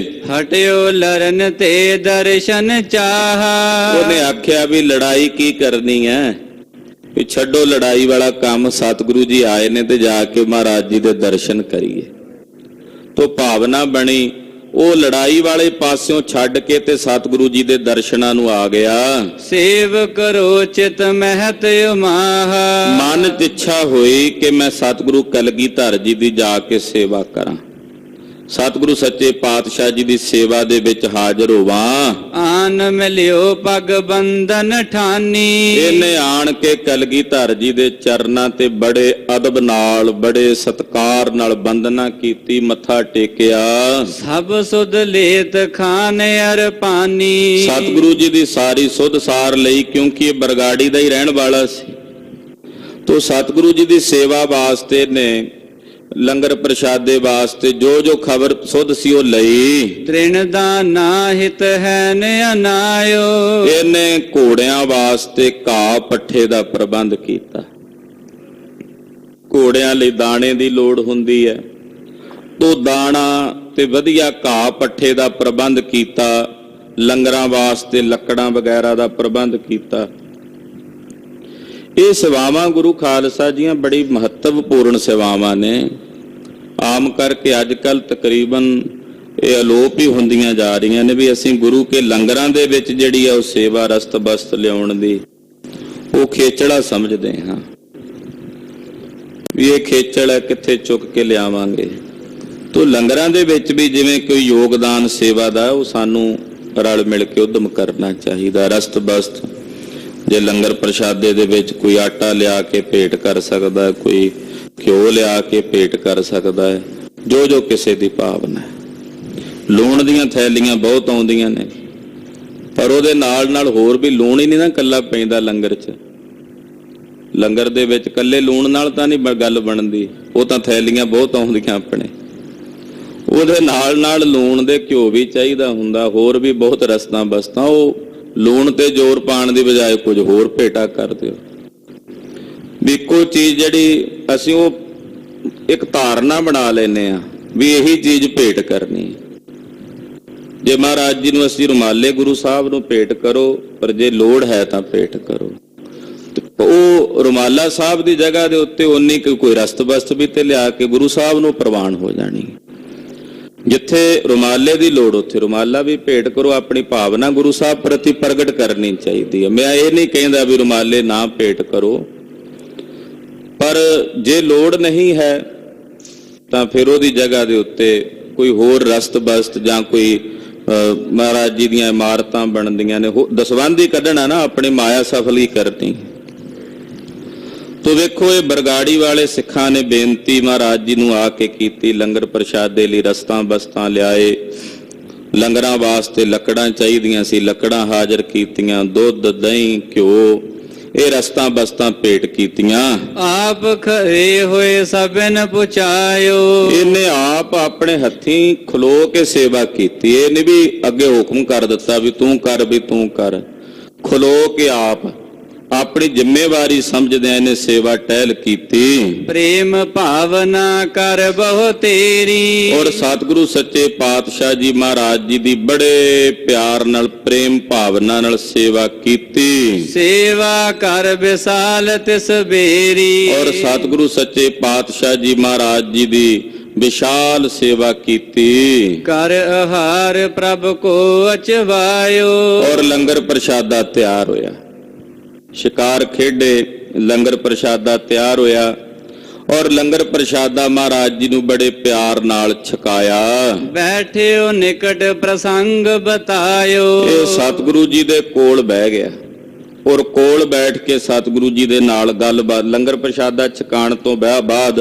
ਹਟਿਓ ਲਰਨ ਤੇ ਦਰਸ਼ਨ ਚਾਹਾ। ਉਹਨੇ ਆਖਿਆ ਵੀ ਲੜਾਈ ਕੀ ਕਰਨੀ ਹੈ, ਵੀ ਛੱਡੋ ਲੜਾਈ ਵਾਲਾ ਕੰਮ, ਸਤਿਗੁਰੂ ਜੀ ਆਏ ਨੇ ਤੇ ਜਾ ਕੇ ਮਹਾਰਾਜ ਜੀ ਦੇ ਦਰਸ਼ਨ ਕਰੀਏ। ਤੋ ਭਾਵਨਾ ਬਣੀ, ਉਹ ਲੜਾਈ ਵਾਲੇ ਪਾਸਿਓਂ ਛੱਡ ਕੇ ਤੇ ਸਤਿਗੁਰੂ ਜੀ ਦੇ ਦਰਸ਼ਨਾਂ ਨੂੰ ਆ ਗਿਆ। ਸੇਵ ਕਰੋ ਚਿਤ ਮਹਿਤ ਉਮਾਹ। ਮਨ 'ਚ ਇੱਛਾ ਹੋਈ ਕਿ ਮੈਂ ਸਤਿਗੁਰੂ ਕਲਗੀਧਰ ਜੀ ਦੀ ਜਾ ਕੇ ਸੇਵਾ ਕਰਾਂ, ਸਤਿਗੁਰੂ ਸੱਚੇ ਪਾਤਸ਼ਾਹ ਜੀ ਦੀ ਸੇਵਾ ਦੇ ਵਿੱਚ ਹਾਜ਼ਰ ਹੋਵਾਂ। ਆਨ ਮਿਲਿਓ ਪਗ ਬੰਧਨ ਠਾਨੀ। ਇਹਨੇ ਆਣ ਕੇ ਕਲਗੀਧਰ ਜੀ ਦੇ ਚਰਨਾਂ ਤੇ ਬੜੇ ਅਦਬ ਨਾਲ, ਬੜੇ ਸਤਿਕਾਰ ਨਾਲ ਬੰਦਨਾ ਕੀਤੀ, ਮੱਥਾ ਟੇਕਿਆ। ਸਭ ਸੁਧ ਲੇਤ ਖਾਨ ਅਰ ਪਾਨੀ। ਸਤਿਗੁਰੂ ਜੀ ਦੀ ਸਾਰੀ ਸੁਧ ਸਾਰ ਲਈ, ਕਿਉਂਕਿ ਇਹ ਬਰਗਾੜੀ ਦਾ ਹੀ ਰਹਿਣ ਵਾਲਾ ਸੀ। ਤੋ ਸਤਿਗੁਰੂ ਜੀ ਦੀ ਸੇਵਾ ਵਾਸਤੇ ਨੇ, ਲੰਗਰ ਪ੍ਰਸ਼ਾਦੇ ਵਾਸਤੇ ਜੋ ਜੋ ਖਬਰ ਸੁਧ ਸੀ ਉਹ ਲਈ। ਤ੍ਰਿਣ ਦਾ ਨਾ ਹਿਤ ਹੈ ਨ ਅਨਾਇਓ। ਇਹਨੇ ਘੋੜਿਆਂ ਵਾਸਤੇ ਘਾਹ ਪੱਠੇ ਦਾ ਪ੍ਰਬੰਧ ਕੀਤਾ। ਘੋੜਿਆਂ ਲਈ ਦਾਣੇ ਦੀ ਲੋੜ ਹੁੰਦੀ ਹੈ, ਤੋ ਦਾਣਾ ਤੇ ਵਧੀਆ ਘਾਹ ਪੱਠੇ ਦਾ ਪ੍ਰਬੰਧ ਕੀਤਾ। ਲੰਗਰਾਂ ਵਾਸਤੇ ਲੱਕੜਾਂ ਵਗੈਰਾ ਦਾ ਪ੍ਰਬੰਧ ਕੀਤਾ। ਇਹ ਸੇਵਾਵਾਂ ਗੁਰੂ ਖਾਲਸਾ ਜੀਆਂ ਬੜੀ ਮਹੱਤਵਪੂਰਨ ਸੇਵਾਵਾਂ ਨੇ। ਆਮ ਕਰਕੇ ਅੱਜ ਕੱਲ ਤਕਰੀਬਨ ਇਹ ਅਲੋਪ ਹੀ ਹੁੰਦੀਆਂ ਜਾ ਰਹੀਆਂ ਨੇ ਵੀ ਅਸੀਂ ਗੁਰੂ ਕੇ ਲੰਗਰਾਂ ਦੇ ਵਿੱਚ ਜਿਹੜੀ ਆ ਉਹ ਸੇਵਾ ਰਸਤ ਬਸਤ ਲਿਆਉਣ ਦੀ ਉਹ ਖੇਚੜਾ ਸਮਝਦੇ ਹਾਂ ਵੀ ਇਹ ਖੇਚਲ ਹੈ, ਕਿੱਥੇ ਚੁੱਕ ਕੇ ਲਿਆਵਾਂਗੇ। ਤੋ ਲੰਗਰਾਂ ਦੇ ਵਿੱਚ ਵੀ ਜਿਵੇਂ ਕੋਈ ਯੋਗਦਾਨ ਸੇਵਾ ਦਾ ਉਹ ਸਾਨੂੰ ਰਲ ਮਿਲ ਕੇ ਉਦਮ ਕਰਨਾ ਚਾਹੀਦਾ। ਰਸਤ ਬਸਤ ਜੇ ਲੰਗਰ ਪ੍ਰਸ਼ਾਦੇ ਦੇ ਵਿੱਚ ਕੋਈ ਆਟਾ ਲਿਆ ਕੇ ਭੇਟ ਕਰ ਸਕਦਾ, ਕੋਈ ਘਿਓ ਲਿਆ ਕੇ ਭੇਟ ਕਰ ਸਕਦਾ ਹੈ, ਜੋ ਜੋ ਕਿਸੇ ਦੀ ਭਾਵਨਾ ਹੈ। ਲੂਣ ਦੀਆਂ ਥੈਲੀਆਂ ਬਹੁਤ ਆਉਂਦੀਆਂ ਨੇ, ਪਰ ਉਹਦੇ ਨਾਲ ਨਾਲ ਹੋਰ ਵੀ ਲੂਣ ਹੀ ਨਹੀਂ ਨਾ ਇਕੱਲਾ ਪੈਂਦਾ ਲੰਗਰ 'ਚ, ਲੰਗਰ ਦੇ ਵਿੱਚ ਇਕੱਲੇ ਲੂਣ ਨਾਲ ਤਾਂ ਨਹੀਂ ਗੱਲ ਬਣਦੀ, ਉਹ ਤਾਂ ਥੈਲੀਆਂ ਬਹੁਤ ਆਉਂਦੀਆਂ ਆਪਣੇ। ਉਹਦੇ ਨਾਲ ਨਾਲ ਲੂਣ ਦੇ ਘਿਓ ਵੀ ਚਾਹੀਦਾ ਹੁੰਦਾ, ਹੋਰ ਵੀ ਬਹੁਤ ਰਸਤਾਂ ਬਸਤਾਂ। ਉਹ ਲੂਣ ਤੇ ਜ਼ੋਰ ਪਾਉਣ ਦੀ ਬਜਾਏ ਕੁਝ ਹੋਰ ਭੇਟਾ ਕਰ ਦਿਓ। ਵੀ ਇੱਕੋ ਚੀਜ਼ ਜਿਹੜੀ ਅਸੀਂ ਉਹ ਇੱਕ ਧਾਰਨਾ ਬਣਾ ਲੈਨੇ ਆ ਵੀ ਇਹੀ ਚੀਜ਼ ਭੇਟ ਕਰਨੀ। ਜੇ ਮਹਾਰਾਜ ਜੀ ਨੂੰ ਅਸੀਂ ਰੁਮਾਲੇ ਗੁਰੂ ਸਾਹਿਬ ਨੂੰ ਭੇਟ ਕਰੋ, ਪਰ ਜੇ ਲੋੜ ਹੈ ਤਾਂ ਭੇਟ ਕਰੋ। ਉਹ ਰੁਮਾਲਾ ਸਾਹਿਬ ਦੀ ਜਗ੍ਹਾ ਦੇ ਉੱਤੇ ਉਨੀ ਕੋਈ ਰਸਤ ਬਸਤ ਵੀ ਤੇ ਲਿਆ ਕੇ ਗੁਰੂ ਸਾਹਿਬ ਨੂੰ ਪ੍ਰਵਾਨ ਹੋ ਜਾਣੀ। ਜਿੱਥੇ ਰੁਮਾਲੇ ਦੀ ਲੋੜ ਉੱਥੇ ਰੁਮਾਲਾ ਵੀ ਭੇਟ ਕਰੋ। ਆਪਣੀ ਭਾਵਨਾ ਗੁਰੂ ਸਾਹਿਬ ਪ੍ਰਤੀ ਪ੍ਰਗਟ ਕਰਨੀ ਚਾਹੀਦੀ ਹੈ। ਮੈਂ ਇਹ ਨਹੀਂ ਕਹਿੰਦਾ ਵੀ ਰੁਮਾਲੇ ਨਾ ਭੇਟ ਕਰੋ, ਪਰ ਜੇ ਲੋੜ ਨਹੀਂ ਹੈ ਤਾਂ ਫਿਰ ਉਹਦੀ ਜਗ੍ਹਾ ਦੇ ਉੱਤੇ ਕੋਈ ਹੋਰ ਰਸਤ ਬਸਤ ਜਾਂ ਕੋਈ ਮਹਾਰਾਜ ਜੀ ਦੀਆਂ ਇਮਾਰਤਾਂ ਬਣਦੀਆਂ ਨੇ, ਦਸਵੰਧ ਹੀ ਕੱਢਣਾ ਨਾ, ਆਪਣੀ ਮਾਇਆ ਸਫਲੀ ਕਰਨੀ। ਤੋ ਵੇਖੋ, ਇਹ ਬਰਗਾੜੀ ਵਾਲੇ ਸਿੱਖਾਂ ਨੇ ਬੇਨਤੀ ਮਹਾਰਾਜ ਜੀ ਨੂੰ ਆ ਕੇ ਕੀਤੀ। ਲੰਗਰ ਪ੍ਰਸ਼ਾਦੇ ਲਈ ਰਸਤਾਂ ਬਸਤਾਂ ਲਿਆਏ। ਲੰਗਰਾਂ ਵਾਸਤੇ ਲੱਕੜਾਂ ਚਾਹੀਦੀਆਂ ਸੀ, ਲੱਕੜਾਂ ਹਾਜ਼ਰ ਕੀਤੀਆਂ। ਦੁੱਧ, ਦਹੀਂ, ਘਿਓ, ਇਹ ਰਸਤਾਂ ਬਸਤਾਂ ਭੇਟ ਕੀਤੀਆਂ। ਆਪ ਖੜੇ ਹੋਏ ਸਭਨ ਪੁਚਾਇਓ। ਇਹਨੇ ਆਪ ਆਪਣੇ ਹੱਥੀਂ ਖਲੋ ਕੇ ਸੇਵਾ ਕੀਤੀ। ਇਹ ਨਹੀਂ ਵੀ ਅੱਗੇ ਹੁਕਮ ਕਰ ਦਿੱਤਾ ਵੀ ਤੂੰ ਕਰ, ਵੀ ਤੂੰ ਕਰ। ਖਲੋ ਕੇ ਆਪ ਆਪਣੀ ਜ਼ਿੰਮੇਵਾਰੀ ਸਮਝਦਿਆਂ ਇਹਨੇ ਸੇਵਾ ਟਹਿਲ ਕੀਤੀ। ਪ੍ਰੇਮ ਭਾਵਨਾ ਕਰ ਬਹੁ ਤੇਰੀ। ਔਰ ਸਤਿਗੁਰੂ ਸੱਚੇ ਪਾਤਸ਼ਾਹ ਜੀ ਮਹਾਰਾਜ ਜੀ ਦੀ ਬੜੇ ਪਿਆਰ ਨਾਲ, ਪ੍ਰੇਮ ਭਾਵਨਾ ਨਾਲ ਸੇਵਾ ਕੀਤੀ। ਸੇਵਾ ਕਰ ਵਿਸਾਲ ਤਿਸ ਬੇਰੀ। ਔਰ ਸਤਿਗੁਰੂ ਸੱਚੇ ਪਾਤਸ਼ਾਹ ਜੀ ਮਹਾਰਾਜ ਜੀ ਦੀ ਵਿਸ਼ਾਲ ਸੇਵਾ ਕੀਤੀ। ਕਰ ਆਹਾਰ ਪ੍ਰਭ ਕੋ ਅਚਵਾਇਓ। ਔਰ ਲੰਗਰ ਪ੍ਰਸ਼ਾਦਾ ਤਿਆਰ ਹੋਇਆ। ਸ਼ਿਕਾਰ ਖੇਡੇ, ਲੰਗਰ ਪ੍ਰਸ਼ਾਦਾ ਤਿਆਰ ਹੋਇਆ। ਔਰ ਲੰਗਰ ਪ੍ਰਸ਼ਾਦਾ ਮਹਾਰਾਜ ਜੀ ਨੂੰ ਬੜੇ ਪਿਆਰ ਨਾਲ ਛਕਾਇਆ। ਬੈਠਿਓ ਨਿਕਟ ਪ੍ਰਸੰਗ ਬਤਾਇਓ। ਇਹ ਸਤਿਗੁਰੂ ਜੀ ਦੇ ਕੋਲ ਬਹਿ ਗਿਆ ਔਰ ਕੋਲ ਬੈਠ ਕੇ ਸਤਿਗੁਰੂ ਜੀ ਦੇ ਨਾਲ ਗੱਲਬਾਤ। ਲੰਗਰ ਪ੍ਰਸ਼ਾਦਾ ਛਕਾਣ ਤੋਂ ਬਾਅਦ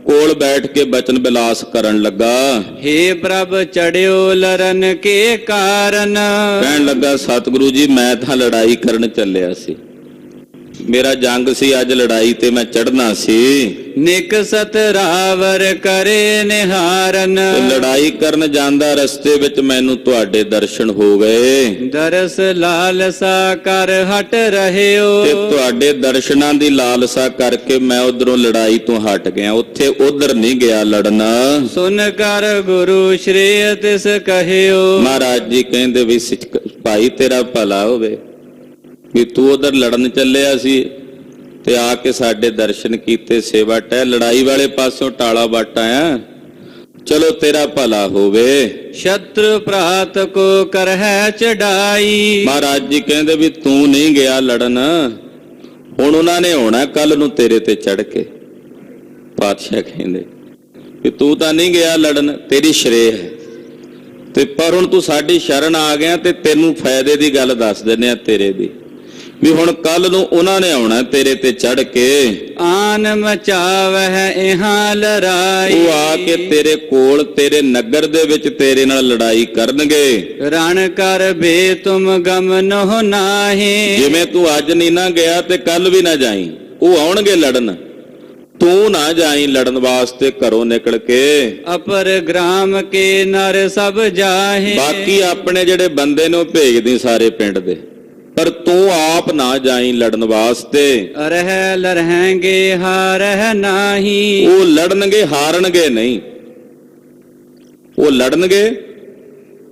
ਕੋਲ ਬੈਠ ਕੇ ਬਚਨ ਬਿਲਾਸ ਕਰਨ ਲੱਗਾ। ਹੇ ਪ੍ਰਭ ਚੜਿਓ ਲਰਨ ਕੇ ਕਾਰਨ। ਕਹਿਣ ਲੱਗਾ, ਸਤਿਗੁਰੂ ਜੀ ਮੈਂ ਤਾਂ ਲੜਾਈ ਕਰਨ ਚੱਲਿਆ ਸੀ, ਮੇਰਾ ਜੰਗ ਸੀ, ਅੱਜ ਲੜਾਈ ਤੇ ਮੈਂ ਚੜਨਾ ਸੀ। ਨਿਕਸਤ ਰਾਵਰ ਕਰੇ ਨਿਹਾਰਨ। ਲੜਾਈ ਕਰਨ ਜਾਂਦਾ ਰਸਤੇ ਵਿੱਚ ਮੈਨੂੰ ਤੁਹਾਡੇ ਦਰਸ਼ਨ ਹੋ ਗਏ। ਦਰਸ ਲਾਲਸਾ ਕਰ ਹਟ ਰਹਿਓ। ਤੇ ਤੁਹਾਡੇ ਦਰਸ਼ਨਾਂ ਦੀ ਲਾਲਸਾ ਕਰਕੇ ਮੈਂ ਉਧਰੋਂ ਲੜਾਈ ਤੋਂ ਹਟ ਗਿਆ, ਉੱਥੇ ਉਧਰ ਨਹੀਂ ਗਿਆ ਲੜਨਾ। ਸੁਨ ਕਰ ਗੁਰੂ ਸ਼੍ਰੇਯ ਤਿਸ ਕਹਿਓ। ਮਹਾਰਾਜ ਜੀ ਕਹਿੰਦੇ ਵੀ ਭਾਈ ਤੇਰਾ ਭਲਾ ਹੋਵੇ ਵੀ ਤੂੰ ਉਧਰ ਲੜਨ ਚੱਲਿਆ ਸੀ ਤੇ ਆ ਕੇ ਸਾਡੇ ਦਰਸ਼ਨ ਕੀਤੇ, ਸੇਵਾ ਟਹਿ। ਲੜਾਈ ਵਾਲੇ ਪਾਸੋਂ ਟਾਲਾ ਵੱਟ ਆਇਆ, ਚਲੋ ਤੇਰਾ ਭਲਾ ਹੋਵੇ। ਸ਼ਤਰੂ ਭਰਾਤ ਕੋ ਕਰਹਿ ਚੜਾਈ। ਮਹਾਰਾਜ ਜੀ ਕਹਿੰਦੇ ਵੀ ਤੂੰ ਨਹੀਂ ਗਿਆ ਲੜਨ, ਹੁਣ ਉਹਨਾਂ ਨੇ ਹੋਣਾ ਕੱਲ ਨੂੰ ਤੇਰੇ ਤੇ ਚੜ ਕੇ। ਪਾਤਸ਼ਾਹ ਕਹਿੰਦੇ ਵੀ ਤੂੰ ਤਾਂ ਨਹੀਂ ਗਿਆ ਲੜਨ, ਤੇਰੀ ਸ਼੍ਰੇਅ ਹੈ, ਤੇ ਪਰ ਹੁਣ ਤੂੰ ਸਾਡੀ ਸ਼ਰਨ ਆ ਗਿਆ ਤੇ ਤੈਨੂੰ ਫਾਇਦੇ ਦੀ ਗੱਲ ਦੱਸ ਦਿੰਦੇ ਆ ਤੇਰੇ ਦੀ, ਵੀ ਹੁਣ ਕੱਲ ਨੂੰ ਉਹਨਾਂ ਨੇ ਆਉਣਾ ਤੇਰੇ ਤੇ ਚੜ ਕੇ। ਆਨ ਮਚਾਵਹਿ ਇਹਾਂ ਲੜਾਈ। ਉਹ ਆ ਕੇ ਤੇਰੇ ਕੋਲ, ਤੇਰੇ ਨਗਰ ਦੇ ਵਿੱਚ ਤੇਰੇ ਨਾਲ ਲੜਾਈ ਕਰਨਗੇ। ਰਣ ਕਰ ਬੇ ਤੁਮ ਗਮਨਹੁ ਨਾਹੀ। ਜਿਵੇਂ ਤੂੰ ਅੱਜ ਨਹੀਂ ਨਾ ਗਿਆ ਤੇ ਕੱਲ ਵੀ ਨਾ ਜਾਈ, ਉਹ ਆਉਣਗੇ ਲੜਨ, ਤੂੰ ਨਾ ਜਾਈ ਲੜਨ ਵਾਸਤੇ ਘਰੋਂ ਨਿਕਲ ਕੇ। ਅਪਰ ਗ੍ਰਾਮ ਕੇ ਨਰ ਸਭ ਜਾਹੇ। ਬਾਕੀ ਆਪਣੇ ਜਿਹੜੇ ਬੰਦੇ ਨੇ ਉਹ ਭੇਜਦੀ ਸਾਰੇ ਪਿੰਡ ਦੇ, ਪਰ ਤੂੰ ਆਪ ਨਾ ਜਾਈ ਲੜਨ ਵਾਸਤੇ। ਰਹਿ ਲਰਹਾਂਗੇ ਹਾਰਹਿ ਨਾਹੀ। ਉਹ ਲੜਨਗੇ, ਹਾਰਨਗੇ ਨਹੀਂ, ਉਹ ਲੜਨਗੇ।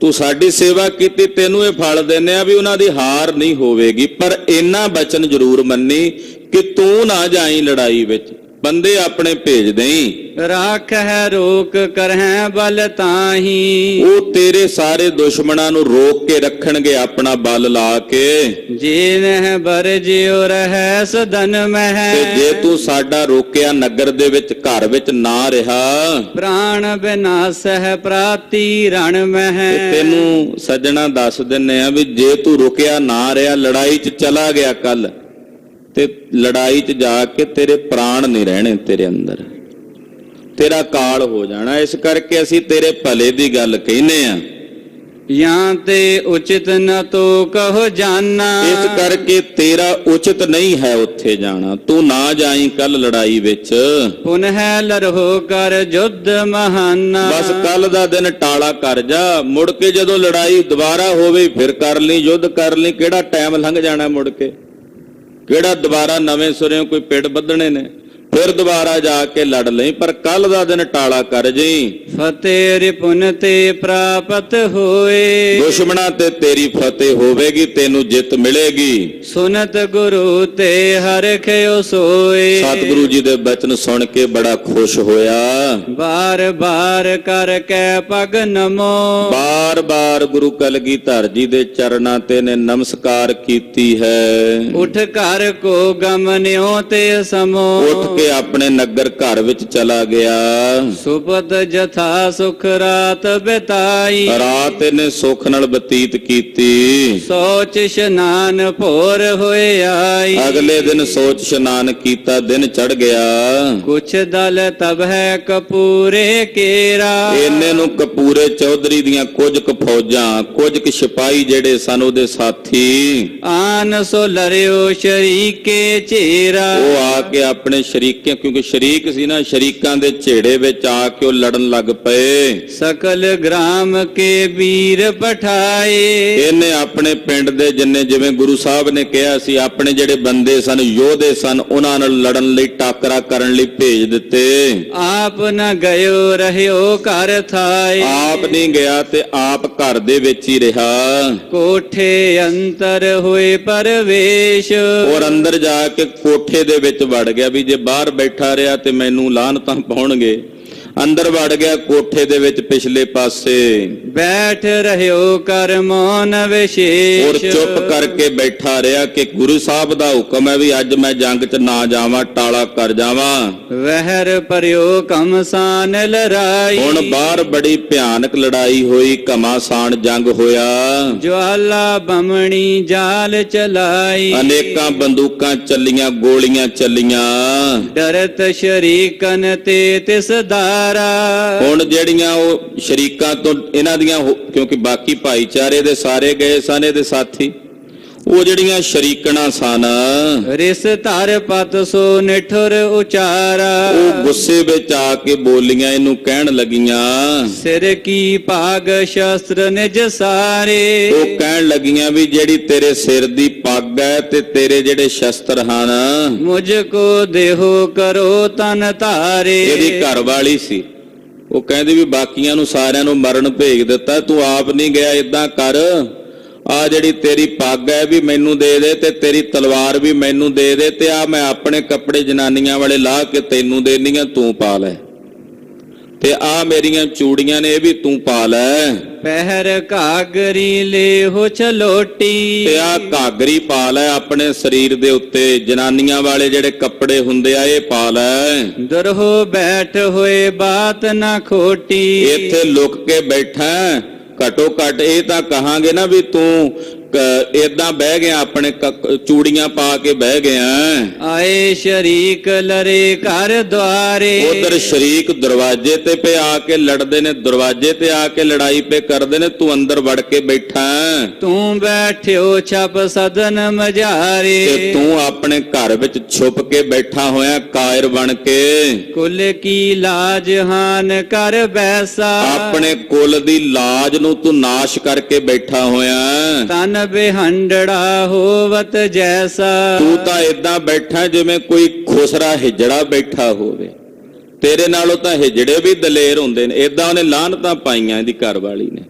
ਤੂੰ ਸਾਡੀ ਸੇਵਾ ਕੀਤੀ, ਤੈਨੂੰ ਇਹ ਫਲ ਦਿੰਨੇ ਆ ਵੀ ਉਹਨਾਂ ਦੀ ਹਾਰ ਨਹੀਂ ਹੋਵੇਗੀ, ਪਰ ਇੰਨਾ ਬਚਨ ਜ਼ਰੂਰ ਮੰਨੀ ਕਿ ਤੂੰ ਨਾ ਜਾਈ ਲੜਾਈ ਵਿੱਚ, ਬੰਦੇ ਆਪਣੇ ਭੇਜ ਦੇਈ। ਰਾਖਹਿ ਰੋਕ ਕਰਹਿ ਬਲ ਤਾਹੀ। ਉਹ ਤੇਰੇ ਸਾਰੇ ਦੁਸ਼ਮਣਾਂ ਨੂੰ ਰੋਕ ਕੇ ਰੱਖਣਗੇ ਆਪਣਾ ਬਲ ਲਾ ਕੇ। ਜੇ ਨਹਿ ਬਰਜਿਓ ਰਹਿ ਸਦਨ ਮਹਿ। ਤੇ ਜੇ ਤੂੰ ਸਾਡਾ ਰੋਕਿਆ ਨਗਰ ਦੇ ਵਿੱਚ, ਘਰ ਵਿੱਚ ਨਾ ਰਿਹਾ, ਪ੍ਰਾਣ ਬਿਨਾਸਹਿ ਪ੍ਰਾਤੀ ਰਣ ਮਹਿ। ਤੈਨੂੰ ਸੱਜਣਾ ਦੱਸ ਦਿੰਨੇ ਆ ਵੀ ਜੇ ਤੂੰ ਰੁਕਿਆ ਨਾ ਰਿਹਾ, ਲੜਾਈ 'ਚ ਚਲਾ ਗਿਆ ਕੱਲ, ਤੇ ਲੜਾਈ 'ਚ ਜਾ ਕੇ ਤੇਰੇ ਪ੍ਰਾਣ ਨਹੀਂ ਰਹਿਣੇ ਤੇਰੇ ਅੰਦਰ, ਤੇਰਾ ਕਾਲ ਹੋ ਜਾਣਾ। ਇਸ ਕਰਕੇ ਅਸੀਂ ਤੇਰੇ ਭਲੇ ਦੀ ਗੱਲ ਕਹਿੰਦੇ ਆ ਜਾਂ ਤੇ ਉਚਿਤ ਨ ਤੋ ਕਹੋ ਜਾਨਾ। ਇਸ ਕਰਕੇ ਤੇਰਾ ਉਚਿਤ ਨਹੀਂ ਹੈ ਉੱਥੇ ਜਾਣਾ, ਤੂੰ ਨਾ ਜਾਈ ਕੱਲ ਲੜਾਈ ਵਿੱਚ। ਪੁਨਹ ਲਰਹੋ ਕਰ ਜੁਧ ਮਹਾਨਾ। ਬਸ ਕੱਲ ਦਾ ਦਿਨ ਟਾਲਾ ਕਰ ਜਾ, ਮੁੜ ਕੇ ਜਦੋਂ ਲੜਾਈ ਦੁਬਾਰਾ ਹੋਵੇ ਫਿਰ ਕਰ ਲਈ, ਯੁੱਧ ਕਰ ਲਈ। ਕਿਹੜਾ ਟਾਈਮ ਲੰਘ ਜਾਣਾ ਮੁੜ ਕੇ, ਕਿਹੜਾ ਦੁਬਾਰਾ ਨਵੇਂ ਸੁਰਿਓਂ ਕੋਈ ਪਿੜ ਬੱਧਣੇ ਨੇ, ਫਿਰ ਦੁਬਾਰਾ ਜਾ ਕੇ ਲੜ ਲਈ, ਪਰ ਕੱਲ ਦਾ ਦਿਨ ਟਾਲਾ ਕਰ ਜਈ। ਫਤਿਹ ਰਿਪੁਨ ਤੇ ਪ੍ਰਾਪਤ ਹੋਏ। ਦੁਸ਼ਮਣਾਂ ਤੇ ਤੇਰੀ ਫਤਿਹ ਹੋਵੇਗੀ, ਤੈਨੂੰ ਜਿੱਤ ਮਿਲੇਗੀ। ਸੁਨਤ ਗੁਰੂ ਤੇ ਹਰਖਿਓ ਸੋਏ। ਸਤਿਗੁਰੂ ਜੀ ਦੇ ਬਚਨ ਸੁਣ ਕੇ ਬੜਾ ਖੁਸ਼ ਹੋਇਆ। ਬਾਰ ਬਾਰ ਕਰ ਕੈ ਪਗ ਨਮੋ। ਬਾਰ ਬਾਰ ਗੁਰੂ ਕਲਗੀਧਰ ਜੀ ਦੇ ਚਰਨਾਂ ਤੇ ਨੇ ਨਮਸਕਾਰ ਕੀਤੀ ਹੈ। ਉਠ ਘਰ ਕੋ ਗਮਨਿਓ ਤੇ ਸਮੋ। ਉੱਠ ਕੇ ਆਪਣੇ ਨਗਰ ਘਰ ਵਿੱਚ ਚਲਾ ਗਿਆ। ਸੁਪਤ ਜਥਾ ਸੁਖ ਰਾਤ ਬਿਤਾਈ। ਰਾਤ ਇਹਨੇ ਸੁੱਖ ਨਾਲ ਬਤੀਤ ਕੀਤੀ। ਸੋਚ ਇਸ਼ਨਾਨ ਭੋਰ ਹੋਏ ਆਈ। ਅਗਲੇ ਦਿਨ ਸੋਚ ਇਸ਼ਨਾਨ ਕੀਤਾ, ਦਿਨ ਚੜ ਗਿਆ। ਕੁਛ ਦਲ ਤਬ ਹੈ ਕਪੂਰੇ ਕੇਰਾ। ਇਹਨੇ ਨੂੰ ਕਪੂਰੇ ਚੌਧਰੀ ਦੀਆਂ ਕੁਝ ਕੁ ਫੌਜਾਂ, ਕੁਝ ਕੁ ਸਿਪਾਹੀ ਜਿਹੜੇ ਸਨ ਉਹਦੇ ਸਾਥੀ, ਆਨ ਸੋ ਲਰਿਓ ਸ਼ਰੀਕੇ ਚੇਰਾ। ਉਹ ਆ ਕੇ ਆਪਣੇ ਸ਼ਰੀਕਿਆਂ, ਕਿਉਂਕਿ ਸ਼ਰੀਕ ਸੀ ਨਾ, ਸ਼ਰੀਕਾਂ ਦੇ ਝੇੜੇ ਵਿੱਚ ਆ ਕੇ ਉਹ ਲੜਨ ਲੱਗ ਪਏ। ਸਕਲ ਗ੍ਰਾਮ ਕੇ ਵੀਰ ਪਠਾਏ। ਇਹਨੇ ਆਪਣੇ ਪਿੰਡ ਦੇ ਜਿੰਨੇ, ਜਿਵੇਂ ਗੁਰੂ ਸਾਹਿਬ ਨੇ ਕਿਹਾ ਸੀ, ਆਪਣੇ ਜਿਹੜੇ ਬੰਦੇ ਸਨ, ਯੋਧੇ ਸਨ, ਉਹਨਾਂ ਨਾਲ ਲੜਨ ਲਈ, ਟਾਕਰਾ ਕਰਨ ਲਈ ਭੇਜ ਦਿੱਤੇ। ਆਪ ਨ ਗਇਓ ਰਹਿਓ ਘਰ ਥਾਏ। ਆਪ ਨਹੀਂ ਗਿਆ ਤੇ ਆਪ ਘਰ ਦੇ ਵਿੱਚ ਹੀ ਰਿਹਾ। ਕੋਠੇ ਅੰਤਰ ਹੋਏ ਪਰਵੇਸ਼। ਔਰ ਅੰਦਰ ਜਾ ਕੇ ਕੋਠੇ ਦੇ ਵਿੱਚ ਵੜ ਗਿਆ, ਵੀ ਜੇ ਬਾਹਰ ਬੈਠਾ ਰਿਹਾ ਤੇ ਮੈਨੂੰ ਲਾਹਨਤਾਂ ਪਾਉਣਗੇ। ਅੰਦਰ ਵੜ ਗਿਆ ਕੋਠੇ ਦੇ ਵਿੱਚ ਪਿਛਲੇ ਪਾਸੇ। ਬੈਠ ਰਹਿਓ ਕਰ ਮੌਨ ਵਿਸ਼ੇਸ਼। ਔਰ ਚੁੱਪ ਕਰਕੇ ਬੈਠਾ ਰਿਹਾ ਕਿ ਗੁਰੂ ਸਾਹਿਬ ਦਾ ਹੁਕਮ ਹੈ ਵੀ ਅੱਜ ਮੈਂ ਜੰਗ 'ਚ ਨਾ ਜਾਵਾਂ, ਟਾਲਾ ਕਰ ਜਾਵਾਂ। ਵਹਿਰ ਪਰਿਓ ਘਮਸਾਨ ਲੜਾਈ। ਹੁਣ ਬਾਹਰ ਬੜੀ ਭਿਆਨਕ ਲੜਾਈ ਹੋਈ, ਘਮਾਸਾਨ ਜੰਗ ਹੋਇਆ। ਜਵਾਲਾ ਬਮਣੀ ਜਾਲ ਚਲਾਈ। ਅਨੇਕਾਂ ਬੰਦੂਕਾਂ ਚੱਲੀਆਂ, ਗੋਲੀਆਂ ਚੱਲੀਆਂ। ਡਰਤ ਸ਼ਰੀਕਨ ਤੇ ਤਿਸ ਦਾਰਾ। ਹੁਣ ਜਿਹੜੀਆਂ ਉਹ ਸ਼ਰੀਕਾਂ ਤੋਂ ਇਹਨਾਂ ਦੀਆਂ, ਕਿਉਂਕਿ ਬਾਕੀ ਭਾਈਚਾਰੇ ਦੇ ਸਾਰੇ ਗਏ ਸਨ ਇਹਦੇ ਸਾਥੀ, ਉਹ ਜਿਹੜੀਆਂ ਸ਼ਰੀਕਣਾ ਸਨ, ਰਿਸ ਧਰ ਪਤ ਸੋ ਨਿਠੁਰ ਉਚਾਰਾ। ਉਹ ਗੁੱਸੇ ਵਿੱਚ ਆ ਕੇ ਬੋਲੀਆਂ, ਇਹਨੂੰ ਕਹਿਣ ਲੱਗੀਆਂ, ਸਿਰ ਕੀ ਭਾਗ ਸ਼ਸਤਰ ਨਿਜ ਸਾਰੇ। ਉਹ ਕਹਿਣ ਲੱਗੀਆਂ ਵੀ ਜਿਹੜੀ ਤੇਰੇ ਸਿਰ ਦੀ ਪੱਗ ਹੈ ਤੇ ਤੇਰੇ ਜਿਹੜੇ ਸ਼ਸਤਰ ਹਨ, ਮੁਝ ਕੋ ਦੇਹੋ ਕਰੋ ਤਨ ਧਾਰੇ। ਇਹਦੀ ਘਰ ਵਾਲੀ ਸੀ। ਉਹ ਕਹਿੰਦੀ ਵੀ ਬਾਕੀਆਂ ਨੂੰ ਸਾਰਿਆਂ ਨੂੰ ਮਰਨ ਭੇਜ ਦਿੱਤਾ, ਤੂੰ ਆਪ ਨਹੀਂ ਗਿਆ। ਏਦਾਂ ਕਰ, ਆ ਜਿਹੜੀ ਤੇਰੀ ਪੱਗ ਹੈ ਵੀ ਮੈਨੂੰ ਦੇ ਦੇ, ਤੇ ਤੇਰੀ ਤਲਵਾਰ ਵੀ ਮੈਨੂੰ ਦੇ ਦੇ, ਤੇ ਆ ਮੈਂ ਆਪਣੇ ਕੱਪੜੇ ਜਨਾਨੀਆਂ ਵਾਲੇ ਲਾਹ ਕੇ ਤੈਨੂੰ ਦੇਣੀਆਂ, ਤੂੰ ਪਾ ਲੈ, ਤੇ ਆ ਮੇਰੀਆਂ ਚੂੜੀਆਂ ਨੇ ਇਹ ਵੀ ਤੂੰ ਪਾ ਲੈ। ਪਹਿਰ ਘਾਗਰੀ ਲੈ ਹੋ ਛਲੋਟੀ। ਤੇ ਆ ਘਾਗਰੀ ਪਾ ਲੈ ਆਪਣੇ ਸਰੀਰ ਦੇ ਉੱਤੇ, ਜਨਾਨੀਆਂ ਵਾਲੇ ਜਿਹੜੇ ਕੱਪੜੇ ਹੁੰਦੇ ਆ ਇਹ ਪਾ ਲੈ। ਦਰਹੋ ਬੈਠ ਹੋਏ ਬਾਤ ਨਾ ਖੋਟੀ। ਇੱਥੇ ਲੁਕ ਕੇ ਬੈਠਾ, ਘਟੋ ਘਟ ਇਹ ਤਾਂ ਕਹਾਂਗੇ ਨਾ ਵੀ ਤੂੰ ਏਦਾਂ ਬਹਿ ਗਿਆ, ਆਪਣੇ ਚੂੜੀਆਂ ਪਾ ਕੇ ਬਹਿ ਗਿਆ। ਆਏ ਸ਼ਰੀਕ ਲਰੇ ਘਰ ਦੁਆਰੇ। ਉਧਰ ਸ਼ਰੀਕ ਦਰਵਾਜ਼ੇ ਤੇ ਪੇ ਆ ਕੇ ਲੜਦੇ ਨੇ, ਦਰਵਾਜ਼ੇ ਤੇ ਆ ਕੇ ਲੜਾਈ ਪੇ ਕਰਦੇ ਨੇ, ਤੂੰ ਅੰਦਰ ਵੜ ਕੇ ਬੈਠਾ। ਤੂੰ ਬੈਠਿਓ ਛਪ ਸਦਨ ਮਝਾਰੇ। ਤੇ ਤੂੰ ਆਪਣੇ ਘਰ ਵਿੱਚ ਛੁਪ ਕੇ ਬੈਠਾ ਹੋਇਆ, ਕਾਇਰ ਬਣ ਕੇ। ਕੁਲ ਕੀ ਲਾਜ ਹਾਨ ਕਰ ਬੈਸਾ। ਆਪਣੇ ਕੁਲ ਦੀ ਲਾਜ ਨੂੰ ਤੂੰ ਨਾਸ਼ ਕਰਕੇ ਬੈਠਾ ਹੋਇਆ। ਤਨ ਬਿਹੰਡੜਾ ਹੋਵਤ ਜੈਸਾ। ਤੂੰ ਤਾਂ ਏਦਾਂ ਬੈਠਾ ਜਿਵੇਂ ਕੋਈ ਖੁਸਰਾ ਹਿਜੜਾ ਬੈਠਾ ਹੋਵੇ। ਤੇਰੇ ਨਾਲੋਂ ਤਾਂ ਹਿਜੜੇ ਵੀ ਦਲੇਰ ਹੁੰਦੇ ਨੇ। ਏਦਾਂ ਉਹਨੇ ਲਾਹਨਤਾਂ ਪਾਈਆਂ ਇਹਦੀ ਘਰ ਵਾਲੀ ਨੇ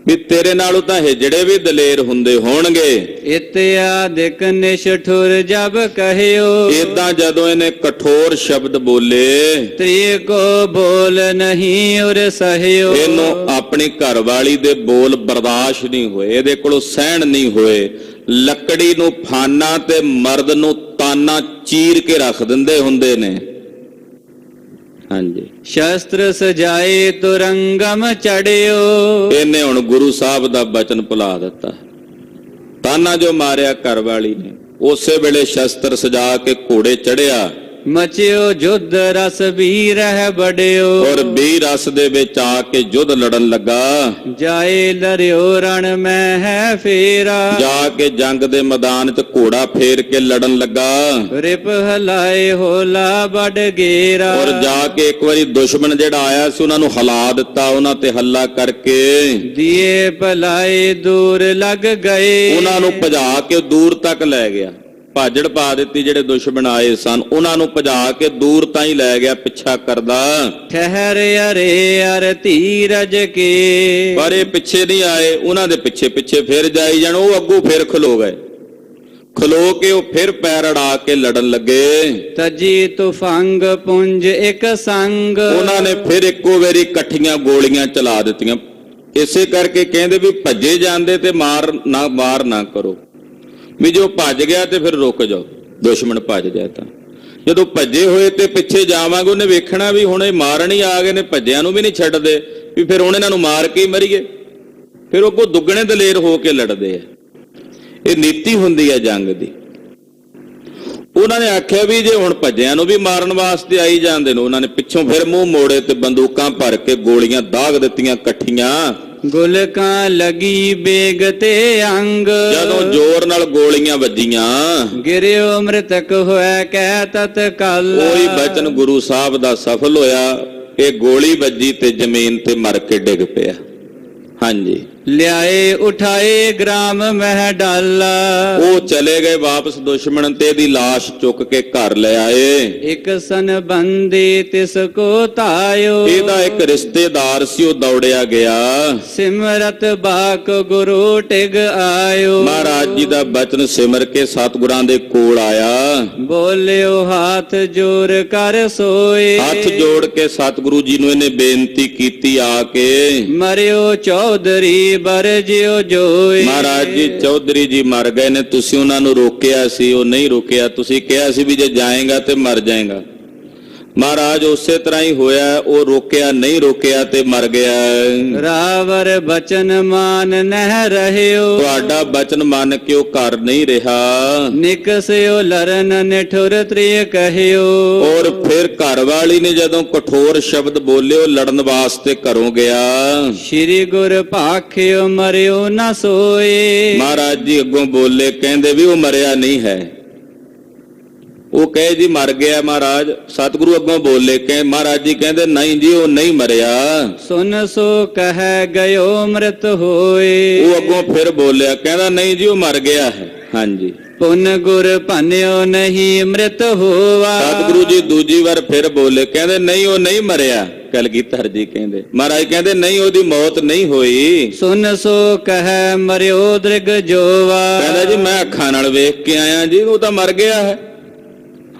ਵੀ ਤੇਰੇ ਨਾਲੋਂ ਤਾਂ ਹਿਜੜੇ ਵੀ ਦਲੇਰ ਹੁੰਦੇ ਹੋਣਗੇ। ਇਤਿਆਦਿਕ ਨਿਸ਼ਠੁਰ ਜਬ ਕਹਿਓ। ਏਦਾਂ ਜਦੋਂ ਇਹਨੇ ਕਠੋਰ ਸ਼ਬਦ ਬੋਲੇ, ਤ੍ਰਿ ਕੋ ਬੋਲ ਨਹੀਂ ਉਰ ਸਹਿਓ। ਇਹਨੂੰ ਆਪਣੀ ਘਰ ਵਾਲੀ ਦੇ ਬੋਲ ਬਰਦਾਸ਼ਤ ਨਹੀਂ ਹੋਏ, ਇਹਦੇ ਕੋਲੋਂ ਸਹਿਣ ਨਹੀਂ ਹੋਏ। ਲੱਕੜੀ ਨੂੰ ਫਾਨਾ ਤੇ ਮਰਦ ਨੂੰ ਤਾਨਾ ਚੀਰ ਕੇ ਰੱਖ ਦਿੰਦੇ ਹੁੰਦੇ ਨੇ। ਹਾਂਜੀ, ਸ਼ਸਤਰ ਸਜਾਏ ਤੁਰੰਗਮ ਚੜਿਓ। ਇਹਨੇ ਹੁਣ ਗੁਰੂ ਸਾਹਿਬ ਦਾ ਬਚਨ ਭੁਲਾ ਦਿੱਤਾ। ਤਾਨਾ ਜੋ ਮਾਰਿਆ ਘਰ ਵਾਲੀ ਨੇ, ਉਸੇ ਵੇਲੇ ਸ਼ਸਤਰ ਸਜਾ ਕੇ ਘੋੜੇ ਚੜਿਆ ਮਚਿਓ ਜੁਧ ਰਸ ਵੀ ਰਹਿ ਬੜਿਓ ਔਰ ਵੀ ਰਸ ਦੇ ਵਿੱਚ ਆ ਕੇ ਯੁੱਧ ਲੜਨ ਲੱਗਾ। ਜਾਏ ਲਰਿਓ ਰਣ ਮੈਂ ਹੈ ਫੇਰਾ ਜਾ ਕੇ ਜੰਗ ਦੇ ਮੈਦਾਨ 'ਚ ਘੋੜਾ ਫੇਰ ਕੇ ਲੜਨ ਲੱਗਾ। ਰਿਪ ਹਲਾਏ ਹੋਲਾ ਬੜ ਗੇਰਾ ਔਰ ਜਾ ਕੇ ਇੱਕ ਵਾਰੀ ਦੁਸ਼ਮਣ ਜਿਹੜਾ ਆਇਆ ਸੀ ਉਹਨਾਂ ਨੂੰ ਹਿਲਾ ਦਿੱਤਾ, ਉਹਨਾਂ ਤੇ ਹੱਲਾ ਕਰਕੇ ਦੀਏ ਭਲਾਏ ਦੂਰ ਲੱਗ ਗਏ ਉਹਨਾਂ ਨੂੰ ਭਜਾ ਕੇ ਦੂਰ ਤੱਕ ਲੈ ਗਿਆ। ਭਾਜੜ ਪਾ ਦਿੱਤੀ, ਜਿਹੜੇ ਦੁਸ਼ਮਣ ਆਏ ਸਨ ਉਹਨਾਂ ਨੂੰ ਭਜਾ ਕੇ ਦੂਰ ਤਾਈਂ ਲੈ ਗਿਆ ਪਿੱਛਾ ਕਰਦਾ। ਠਹਿਰ ਅਰੇ ਅਰ ਧੀਰਜ ਕੇ ਪਰ ਇਹ ਪਿੱਛੇ ਨਹੀਂ ਆਏ, ਉਹਨਾਂ ਦੇ ਪਿੱਛੇ ਪਿੱਛੇ ਫਿਰ ਜਾਈ ਜਾਣ। ਉਹ ਅੱਗੋਂ ਫਿਰ ਖਲੋ ਗਏ, ਖਲੋ ਕੇ ਉਹ ਫਿਰ ਪੈਰ ਅੜਾ ਕੇ ਲੜਨ ਲੱਗੇ। ਤਜੀ ਤੁਫੰਗ ਪੁੰਜ ਇੱਕ ਸੰਗ ਉਹਨਾਂ ਨੇ ਫਿਰ ਇੱਕੋ ਵਾਰੀ ਇਕੱਠੀਆਂ ਗੋਲੀਆਂ ਚਲਾ ਦਿੱਤੀਆਂ। ਇਸੇ ਕਰਕੇ ਕਹਿੰਦੇ ਵੀ ਭੱਜੇ ਜਾਂਦੇ ਤੇ ਵਾਰ ਨਾ ਕਰੋ, ਵੀ ਜੋ ਭੱਜ ਗਿਆ ਤੇ ਫਿਰ ਰੁਕ ਜਾਓ। ਦੁਸ਼ਮਣ ਭੱਜ ਜਾਏ ਤਾਂ ਜਦੋਂ ਭੱਜੇ ਹੋਏ ਤੇ ਪਿੱਛੇ ਜਾਵਾਂਗੇ ਉਹਨੇ ਵੇਖਣਾ ਵੀ ਹੁਣ ਇਹ ਮਾਰਨ ਹੀ ਆ ਗਏ ਨੇ, ਭੱਜਿਆਂ ਨੂੰ ਵੀ ਨਹੀਂ ਛੱਡਦੇ, ਵੀ ਫਿਰ ਹੁਣ ਇਹਨਾਂ ਨੂੰ ਮਾਰ ਕੇ ਹੀ ਮਰੀਏ। ਫਿਰ ਉਹ ਅੱਗੋਂ ਦੁੱਗਣੇ ਦਲੇਰ ਹੋ ਕੇ ਲੜਦੇ ਆ। ਇਹ ਨੀਤੀ ਹੁੰਦੀ ਹੈ ਜੰਗ ਦੀ। ਉਹਨਾਂ ਨੇ ਆਖਿਆ ਵੀ ਜੇ ਹੁਣ ਭੱਜਿਆਂ ਨੂੰ ਵੀ ਮਾਰਨ ਵਾਸਤੇ ਆਈ ਜਾਂਦੇ ਨੇ, ਉਹਨਾਂ ਨੇ ਪਿੱਛੋਂ ਫਿਰ ਮੂੰਹ ਮੋੜੇ ਤੇ ਬੰਦੂਕਾਂ ਭਰ ਕੇ ਗੋਲੀਆਂ ਦਾਗ ਦਿੱਤੀਆਂ ਇਕੱਠੀਆਂ। ਗੁਲਕਾਂ ਲਗੀ ਬੇਗ ਤੇ ਅੰਗ ਜਦੋਂ ਜ਼ੋਰ ਨਾਲ ਗੋਲੀਆਂ ਵੱਜੀਆਂ ਗਿਰਿਓ ਮ੍ਰਿਤਕ ਹੋਇਆ ਕਹਿ ਤਤਕਾਲ ਕੋਈ ਬਚਨ ਗੁਰੂ ਸਾਹਿਬ ਦਾ ਸਫਲ ਹੋਇਆ। ਇਹ ਗੋਲੀ ਵੱਜੀ ਤੇ ਜ਼ਮੀਨ ਤੇ ਮਰ ਕੇ ਡਿੱਗ ਪਿਆ। ਹਾਂਜੀ, ਲਿਆਏ ਉਠਾਏ ਗ੍ਰਾਮ ਮਹਿ ਡਾਲਾ ਉਹ ਚਲੇ ਗਏ ਵਾਪਸ ਦੁਸ਼ਮਣ ਤੇ ਇਹਦੀ ਲਾਸ਼ ਚੁੱਕ ਕੇ ਘਰ ਲੈ ਆਏ। ਇੱਕ ਸੰਬੰਧੀ ਤਿਸ ਕੋ ਧਾਇਓ ਇਹਦਾ ਇੱਕ ਰਿਸ਼ਤੇਦਾਰ ਸੀ, ਉਹ ਦੌੜਿਆ ਗਿਆ। ਸਿਮਰਤ ਬਾਕ ਗੁਰੂ ਟਿਗ ਆਇਓ ਮਹਾਰਾਜ ਜੀ ਦਾ ਬਚਨ ਸਿਮਰ ਕੇ ਸਤਿਗੁਰਾਂ ਦੇ ਕੋਲ ਆਇਆ। ਬੋਲਿਓ ਹੱਥ ਜੋੜ ਕਰ ਸੋਏ ਹੱਥ ਜੋੜ ਕੇ ਸਤਿਗੁਰੂ ਜੀ ਨੂੰ ਇਹਨੇ ਬੇਨਤੀ ਕੀਤੀ ਆ ਕੇ। ਮਰਿਓ ਚੌਧਰੀ ਬਰ ਜਿਉ ਜੋਏ ਮਹਾਰਾਜ ਜੀ ਚੌਧਰੀ ਜੀ ਮਰ ਗਏ ਨੇ, ਤੁਸੀਂ ਉਹਨਾਂ ਨੂੰ ਰੋਕਿਆ ਸੀ, ਉਹ ਨਹੀਂ ਰੁਕਿਆ। ਤੁਸੀਂ ਕਿਹਾ ਸੀ ਵੀ ਜੇ ਜਾਏਗਾ ਤੇ ਮਰ ਜਾਏਗਾ। ਮਹਾਰਾਜ ਉਸੇ ਤਰ੍ਹਾਂ ਹੀ ਹੋਇਆ, ਉਹ ਰੋਕਿਆ ਨਹੀਂ, ਰੋਕਿਆ ਤੇ ਮਰ ਗਿਆ। ਰਾਵਰ ਬਚਨ ਮਾਨ ਨਹਿ ਰਹਿਓ ਤੁਹਾਡਾ ਬਚਨ ਮੰਨ ਕੇ ਉਹ ਘਰ ਨਹੀਂ ਰਿਹਾ। ਨਿਕਸਿਓ ਲਰਨ ਨਿਠੁਰ ਤ੍ਰਿਯ ਕਹਿਓ ਔਰ ਫਿਰ ਘਰ ਵਾਲੀ ਨੇ ਜਦੋਂ ਕਠੋਰ ਸ਼ਬਦ ਬੋਲੇ, ਉਹ ਲੜਨ ਵਾਸਤੇ ਘਰੋਂ ਗਿਆ। ਸ਼੍ਰੀ ਗੁਰ ਭਾਖਿਓ ਮਰਿਓ ਨਾ ਸੋਏ ਮਹਾਰਾਜ ਜੀ ਅੱਗੋਂ ਬੋਲੇ, ਕਹਿੰਦੇ ਵੀ ਉਹ ਮਰਿਆ ਨਹੀਂ ਹੈ। ਉਹ ਕਹੇ ਜੀ ਮਰ ਗਿਆ ਮਹਾਰਾਜ। ਸਤਿਗੁਰੂ ਅੱਗੋਂ ਬੋਲੇ, ਕਹੇ ਮਹਾਰਾਜ ਜੀ ਕਹਿੰਦੇ ਨਹੀਂ ਜੀ ਉਹ ਨਹੀਂ ਮਰਿਆ। ਸੁਨ ਸੋ ਕਹਿ ਗਇਓ ਮ੍ਰਿਤ ਹੋਏ ਉਹ ਅੱਗੋਂ ਫਿਰ ਬੋਲਿਆ, ਕਹਿੰਦਾ ਨਹੀਂ ਜੀ ਉਹ ਮਰ ਗਿਆ ਹੈ। ਹਾਂਜੀ, ਪੁਨ ਗੁਰ ਭੰਨਿਓ ਨਹੀਂ ਮ੍ਰਿਤ ਹੋਵਾ ਸਤਿਗੁਰੂ ਜੀ ਦੂਜੀ ਵਾਰ ਫਿਰ ਬੋਲੇ, ਕਹਿੰਦੇ ਨਹੀਂ ਉਹ ਨਹੀਂ ਮਰਿਆ। ਕਲਗੀਧਰ ਜੀ ਕਹਿੰਦੇ, ਮਹਾਰਾਜ ਕਹਿੰਦੇ ਨਹੀਂ ਉਹਦੀ ਮੌਤ ਨਹੀਂ ਹੋਈ। ਸੁਨ ਸੋ ਕਹਿ ਮਰਿਓ ਦ੍ਰਿਗ ਜੋਵਾ ਕਹਿੰਦਾ ਜੀ ਮੈਂ ਅੱਖਾਂ ਨਾਲ ਵੇਖ ਕੇ ਆਇਆ ਜੀ, ਉਹ ਤਾਂ ਮਰ ਗਿਆ ਹੈ।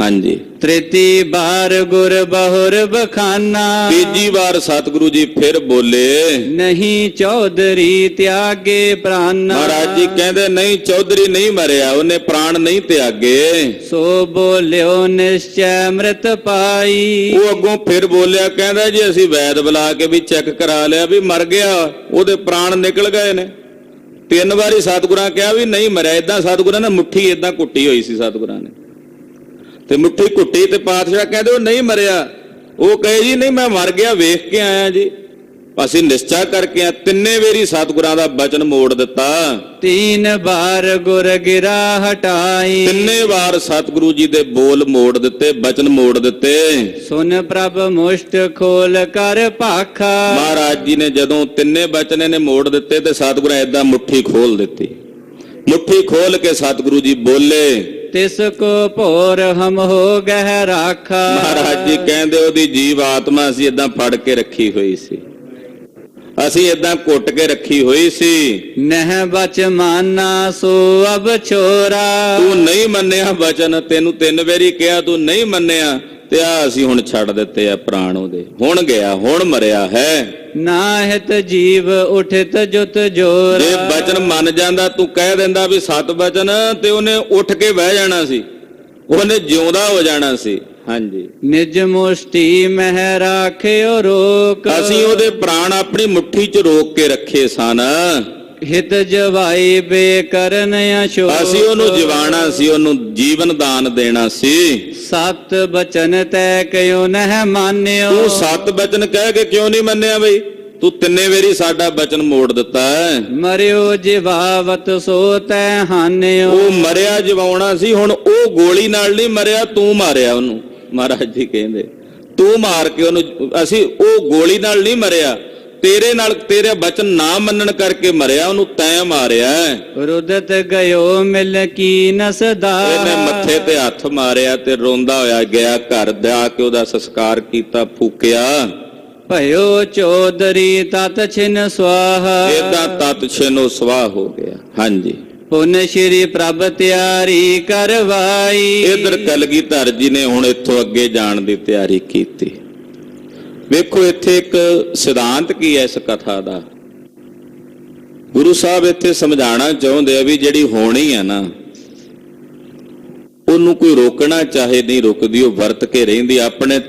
ਹਾਂਜੀ, ਤ੍ਰਿਤੀ ਬਾਰ ਗੁਰ ਬਹੁਰ ਬਖਾਨਾ ਤੀਜੀ ਵਾਰ ਸਤਿਗੁਰੂ ਜੀ ਫਿਰ ਬੋਲੇ, ਨਹੀਂ ਚੌਧਰੀ ਤਿਆਗੇ ਪ੍ਰਾਨਾ ਮਹਾਰਾਜ ਜੀ ਕਹਿੰਦੇ ਨਹੀਂ ਚੌਧਰੀ ਨਹੀਂ ਮਰਿਆ, ਉਹਨੇ ਪ੍ਰਾਣ ਨਹੀਂ ਤਿਆਗੇ। ਸੋ ਬੋਲਿਓ ਨਿਸ਼ਚੈ ਮ੍ਰਿਤ ਪਾਈ ਉਹ ਅੱਗੋਂ ਫਿਰ ਬੋਲਿਆ, ਕਹਿੰਦਾ ਜੀ ਅਸੀਂ ਵੈਦ ਬੁਲਾ ਕੇ ਵੀ ਚੈੱਕ ਕਰਾ ਲਿਆ ਵੀ ਮਰ ਗਿਆ, ਉਹਦੇ ਪ੍ਰਾਣ ਨਿਕਲ ਗਏ ਨੇ। 3 ਵਾਰੀ ਸਤਿਗੁਰਾਂ ਕਿਹਾ ਵੀ ਨਹੀਂ ਮਰਿਆ। ਏਦਾਂ ਸਤਿਗੁਰਾਂ ਨੇ ਮੁੱਠੀ ਏਦਾਂ ਕੁੱਟੀ ਹੋਈ ਸੀ ਸਤਿਗੁਰਾਂ ਨੇ, ਤੇ ਮੁੱਠੀ ਕੁੱਟੀ ਤੇ ਪਾਤਸ਼ਾਹ ਕਹਿੰਦੇ ਉਹ ਨਹੀਂ ਮਰਿਆ। ਉਹ ਕਹੇ ਜੀ ਨਹੀਂ ਮੈਂ ਮਰ ਗਿਆ, ਵੇਖ ਕੇ ਆਇਆ ਜੀ, ਅਸੀਂ ਨਿਸ਼ਚਾ ਕਰਕੇ ਆ। 3 ਵਾਰੀ ਸਤਿਗੁਰਾਂ ਦਾ ਬਚਨ ਮੋੜ ਦਿੱਤਾ। 3 ਬਾਰ ਗੁਰ ਗਿਰਾ ਹਟਾਈ 3 ਵਾਰ ਸਤਿਗੁਰੂ ਜੀ ਦੇ ਬੋਲ ਮੋੜ ਦਿੱਤੇ, ਬਚਨ ਮੋੜ ਦਿੱਤੇ। ਸੁਨ ਪ੍ਰਭ ਮੁਸ਼ਟ ਖੋਲ ਕਰ ਭਾਖਾ ਮਹਾਰਾਜ ਜੀ ਨੇ ਜਦੋਂ 3 ਬਚਨ ਨੇ ਮੋੜ ਦਿੱਤੇ ਤੇ ਸਤਿਗੁਰਾਂ ਏਦਾਂ ਮੁੱਠੀ ਖੋਲ ਦਿੱਤੀ। ਮੁੱਠੀ ਖੋਲ ਕੇ ਸਤਿਗੁਰੂ ਜੀ ਬੋਲੇ, ਤਿਸ ਕੋ ਭੋਰ ਹਮ ਹੋ ਗਹਿ ਰਾਖਾ ਮਹਾਰਾਜ ਜੀ ਕਹਿੰਦੇ ਉਹਦੀ ਜੀਵ ਆਤਮਾ ਅਸੀਂ ਏਦਾਂ ਫੜ ਕੇ ਰੱਖੀ ਹੋਈ ਸੀ, ਅਸੀਂ ਏਦਾਂ ਘੁੱਟ ਕੇ ਰੱਖੀ ਹੋਈ ਸੀ। ਨਹਿ ਬਚ ਮਾਨਾ ਸੋ ਅਬ ਛੋਰਾ ਤੂੰ ਨਹੀਂ ਮੰਨਿਆ ਬਚਨ, ਤੈਨੂੰ 3 ਵਾਰੀ ਕਿਹਾ ਤੂੰ ਨਹੀਂ ਮੰਨਿਆ, ਤੇ ਆ ਅਸੀਂ ਹੁਣ ਛੱਡ ਦਿੱਤੇ ਆ ਪ੍ਰਾਣ ਉਹਦੇ। ਹੁਣ ਗਿਆ, ਹੁਣ ਮਰਿਆ ਹੈ। ਨਾਹਿਤ ਜੀਵ ਉਠਿਤ ਜੁਤ ਜੋਰ ਜੇ ਬਚਨ ਮੰਨ ਜਾਂਦਾ, ਤੂੰ ਕਹਿ ਦਿੰਦਾ ਵੀ 7 ਬਚਨ, ਤੇ ਉਹਨੇ ਉੱਠ ਕੇ ਬਹਿ ਜਾਣਾ ਸੀ, ਉਹਨੇ ਜਿਉਂਦਾ ਹੋ ਜਾਣਾ ਸੀ। ਹਾਂਜੀ, ਨਿਜ ਮੁਸ਼ਟੀ ਮਹਿ ਰਾਖਿਓ ਰੋਕ ਅਸੀਂ ਉਹਦੇ ਪ੍ਰਾਣ ਆਪਣੀ ਮੁੱਠੀ 'ਚ ਰੋਕ ਕੇ ਰੱਖੇ ਸਨ। ਹਿਤ ਜਵਾਈ ਬੇਕਰਨ ਅਸ਼ੋਕ। ਅਸੀਂ ਉਹਨੂੰ ਜਿਵਾਣਾ ਸੀ, ਉਹਨੂੰ ਜੀਵਨ ਦਾਨ ਦੇਣਾ ਸੀ। ਸਤ ਬਚਨ ਤੈ ਕਿਉ ਨਹਿ ਮਾਨਿਓ। ਤੂੰ ਸਤ ਬਚਨ ਕਹਿ ਕੇ ਕਿਉਂ ਨਹੀਂ ਮੰਨਿਆ ਬਈ? ਤੂੰ ਤਿੰਨੇ ਵਾਰੀ ਸਾਡਾ ਬਚਨ ਮੋੜ ਦਿੱਤਾ ਹੈ। ਮਰਿਓ ਜਿਵਾਵਤ ਸੋ ਤੈ ਹਾਨਿਓ। ਉਹ ਮਰਿਆ ਜਿਵਾਉਣਾ ਸੀ, ਹੁਣ ਉਹ ਗੋਲੀ ਨਾਲ ਨਹੀਂ ਮਰਿਆ, ਤੂੰ ਮਾਰਿਆ ਉਹਨੂੰ। ਮਹਾਰਾਜ ਜੀ ਕਹਿੰਦੇ ਤੂੰ ਮਾਰ ਕੇ ਉਹਨੂੰ, ਅਸੀਂ ਉਹ ਗੋਲੀ ਨਾਲ ਨਹੀਂ ਮਰਿਆ, ਤੇਰੇ ਨਾਲ, ਤੇਰੇ ਬਚਨ ਨਾ ਮੰਨਣ ਕਰਕੇ ਮਰਿਆ, ਉਹਨੂੰ ਤੈਂ ਮਾਰਿਆ। ਰੁਦਤ ਗਇਓ ਮਿਲ ਕੀ ਨਸਦਾ। ਇਹਨੇ ਮੱਥੇ ਤੇ ਹੱਥ ਮਾਰਿਆ ਤੇ ਰੋਂਦਾ ਹੋਇਆ ਗਿਆ ਘਰ ਜਾ ਕੇ ਉਹਦਾ ਸੰਸਕਾਰ ਕੀਤਾ, ਫੂਕਿਆ। ਭਇਓ ਚੌਧਰੀ ਤਤ ਛਿਨ ਸਵਾਹਾ। ਇਹਦਾ ਤਤ ਛਿਨੋ ਸਵਾਹ ਹੋ ਗਿਆ। ਹਾਂਜੀ, ਪੁਨ ਸ਼੍ਰੀ ਪ੍ਰਭ ਤਿਆਰੀ ਕਰਵਾਈ। ਇਧਰ ਕਲਗੀਧਰ ਜੀ ਨੇ ਹੁਣ ਇੱਥੋਂ ਅੱਗੇ ਜਾਣ ਦੀ ਤਿਆਰੀ ਕੀਤੀ। ਵੇਖੋ ਇੱਥੇ ਇੱਕ ਸਿਧਾਂਤ ਕੀ ਹੈ ਇਸ ਕਥਾ ਦਾ। ਗੁਰੂ ਸਾਹਿਬ ਇੱਥੇ ਸਮਝਾਉਣਾ ਚਾਹੁੰਦੇ ਆ ਵੀ ਜਿਹੜੀ ਹੋਣੀ ਆ ਨਾ, ਉਹਨੂੰ ਕੋਈ ਰੋਕਣਾ ਚਾਹੇ ਨਹੀਂ ਰੁਕਦੀ, ਉਹ ਵਰਤ ਕੇ ਰਹਿੰਦੀ ਆਪਣੇ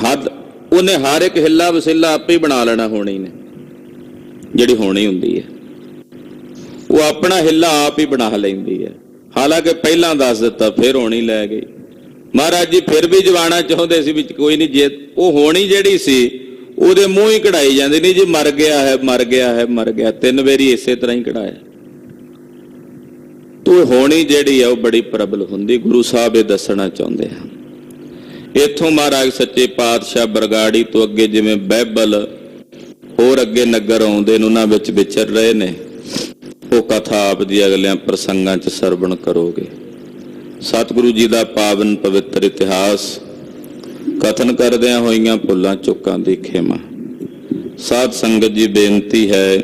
ਹੱਦ। ਉਹਨੇ ਹਰ ਇੱਕ ਹਿੱਲਾ ਵਸੀਲਾ ਆਪੇ ਹੀ ਬਣਾ ਲੈਣਾ ਹੋਣੀ ਨੇ। ਜਿਹੜੀ ਹੋਣੀ ਹੁੰਦੀ ਹੈ ਉਹ ਆਪਣਾ ਹਿੱਲਾ ਆਪ ਹੀ ਬਣਾ ਲੈਂਦੀ ਹੈ। ਹਾਲਾਂਕਿ ਪਹਿਲਾਂ ਦੱਸ ਦਿੱਤਾ, ਫਿਰ ਹੋਣੀ ਲੈ ਗਈ। ਮਹਾਰਾਜ ਜੀ ਫਿਰ ਵੀ ਜਵਾਣਾ ਚਾਹੁੰਦੇ ਸੀ, ਵਿੱਚ ਕੋਈ ਨਹੀਂ। ਜੇ ਉਹ ਹੋਣੀ ਜਿਹੜੀ ਸੀ ਉਹਦੇ ਮੂੰਹ ਹੀ ਕਢਾਈ ਜਾਂਦੀ ਨਹੀਂ ਜੀ, ਮਰ ਗਿਆ ਹੈ, ਮਰ ਗਿਆ ਹੈ, ਮਰ ਗਿਆ। 3 ਵਾਰੀ ਇਸੇ ਤਰ੍ਹਾਂ ਹੀ ਕਢਾਇਆ। ਤੋ ਹੋਣੀ ਜਿਹੜੀ ਹੈ ਉਹ ਬੜੀ ਪ੍ਰਬਲ ਹੁੰਦੀ। ਗੁਰੂ ਸਾਹਿਬ ਇਹ ਦੱਸਣਾ ਚਾਹੁੰਦੇ ਹਨ। ਇੱਥੋਂ ਮਹਾਰਾਜ ਸੱਚੇ ਪਾਤਸ਼ਾਹ ਬਰਗਾੜੀ ਤੋਂ ਅੱਗੇ ਜਿਵੇਂ ਬਹਿਬਲ ਹੋਰ ਅੱਗੇ ਨਗਰ ਆਉਂਦੇ ਨੇ, ਉਹਨਾਂ ਵਿੱਚ ਵਿਚਰ ਰਹੇ ਨੇ। ਉਹ ਕਥਾ ਆਪ ਦੀ ਅਗਲਿਆਂ ਪ੍ਰਸੰਗਾਂ 'ਚ ਸਰਵਣ ਕਰੋਗੇ। ਸਤਿਗੁਰੂ ਜੀ ਦਾ ਪਾਵਨ ਪਵਿੱਤਰ ਇਤਿਹਾਸ ਕਥਨ ਕਰਦਿਆਂ ਹੋਈਆਂ ਭੁੱਲਾਂ ਚੁੱਕਾਂ ਦੀ ਖਿਮਾ। ਸਾਧ ਸੰਗਤ ਜੀ ਬੇਨਤੀ ਹੈ,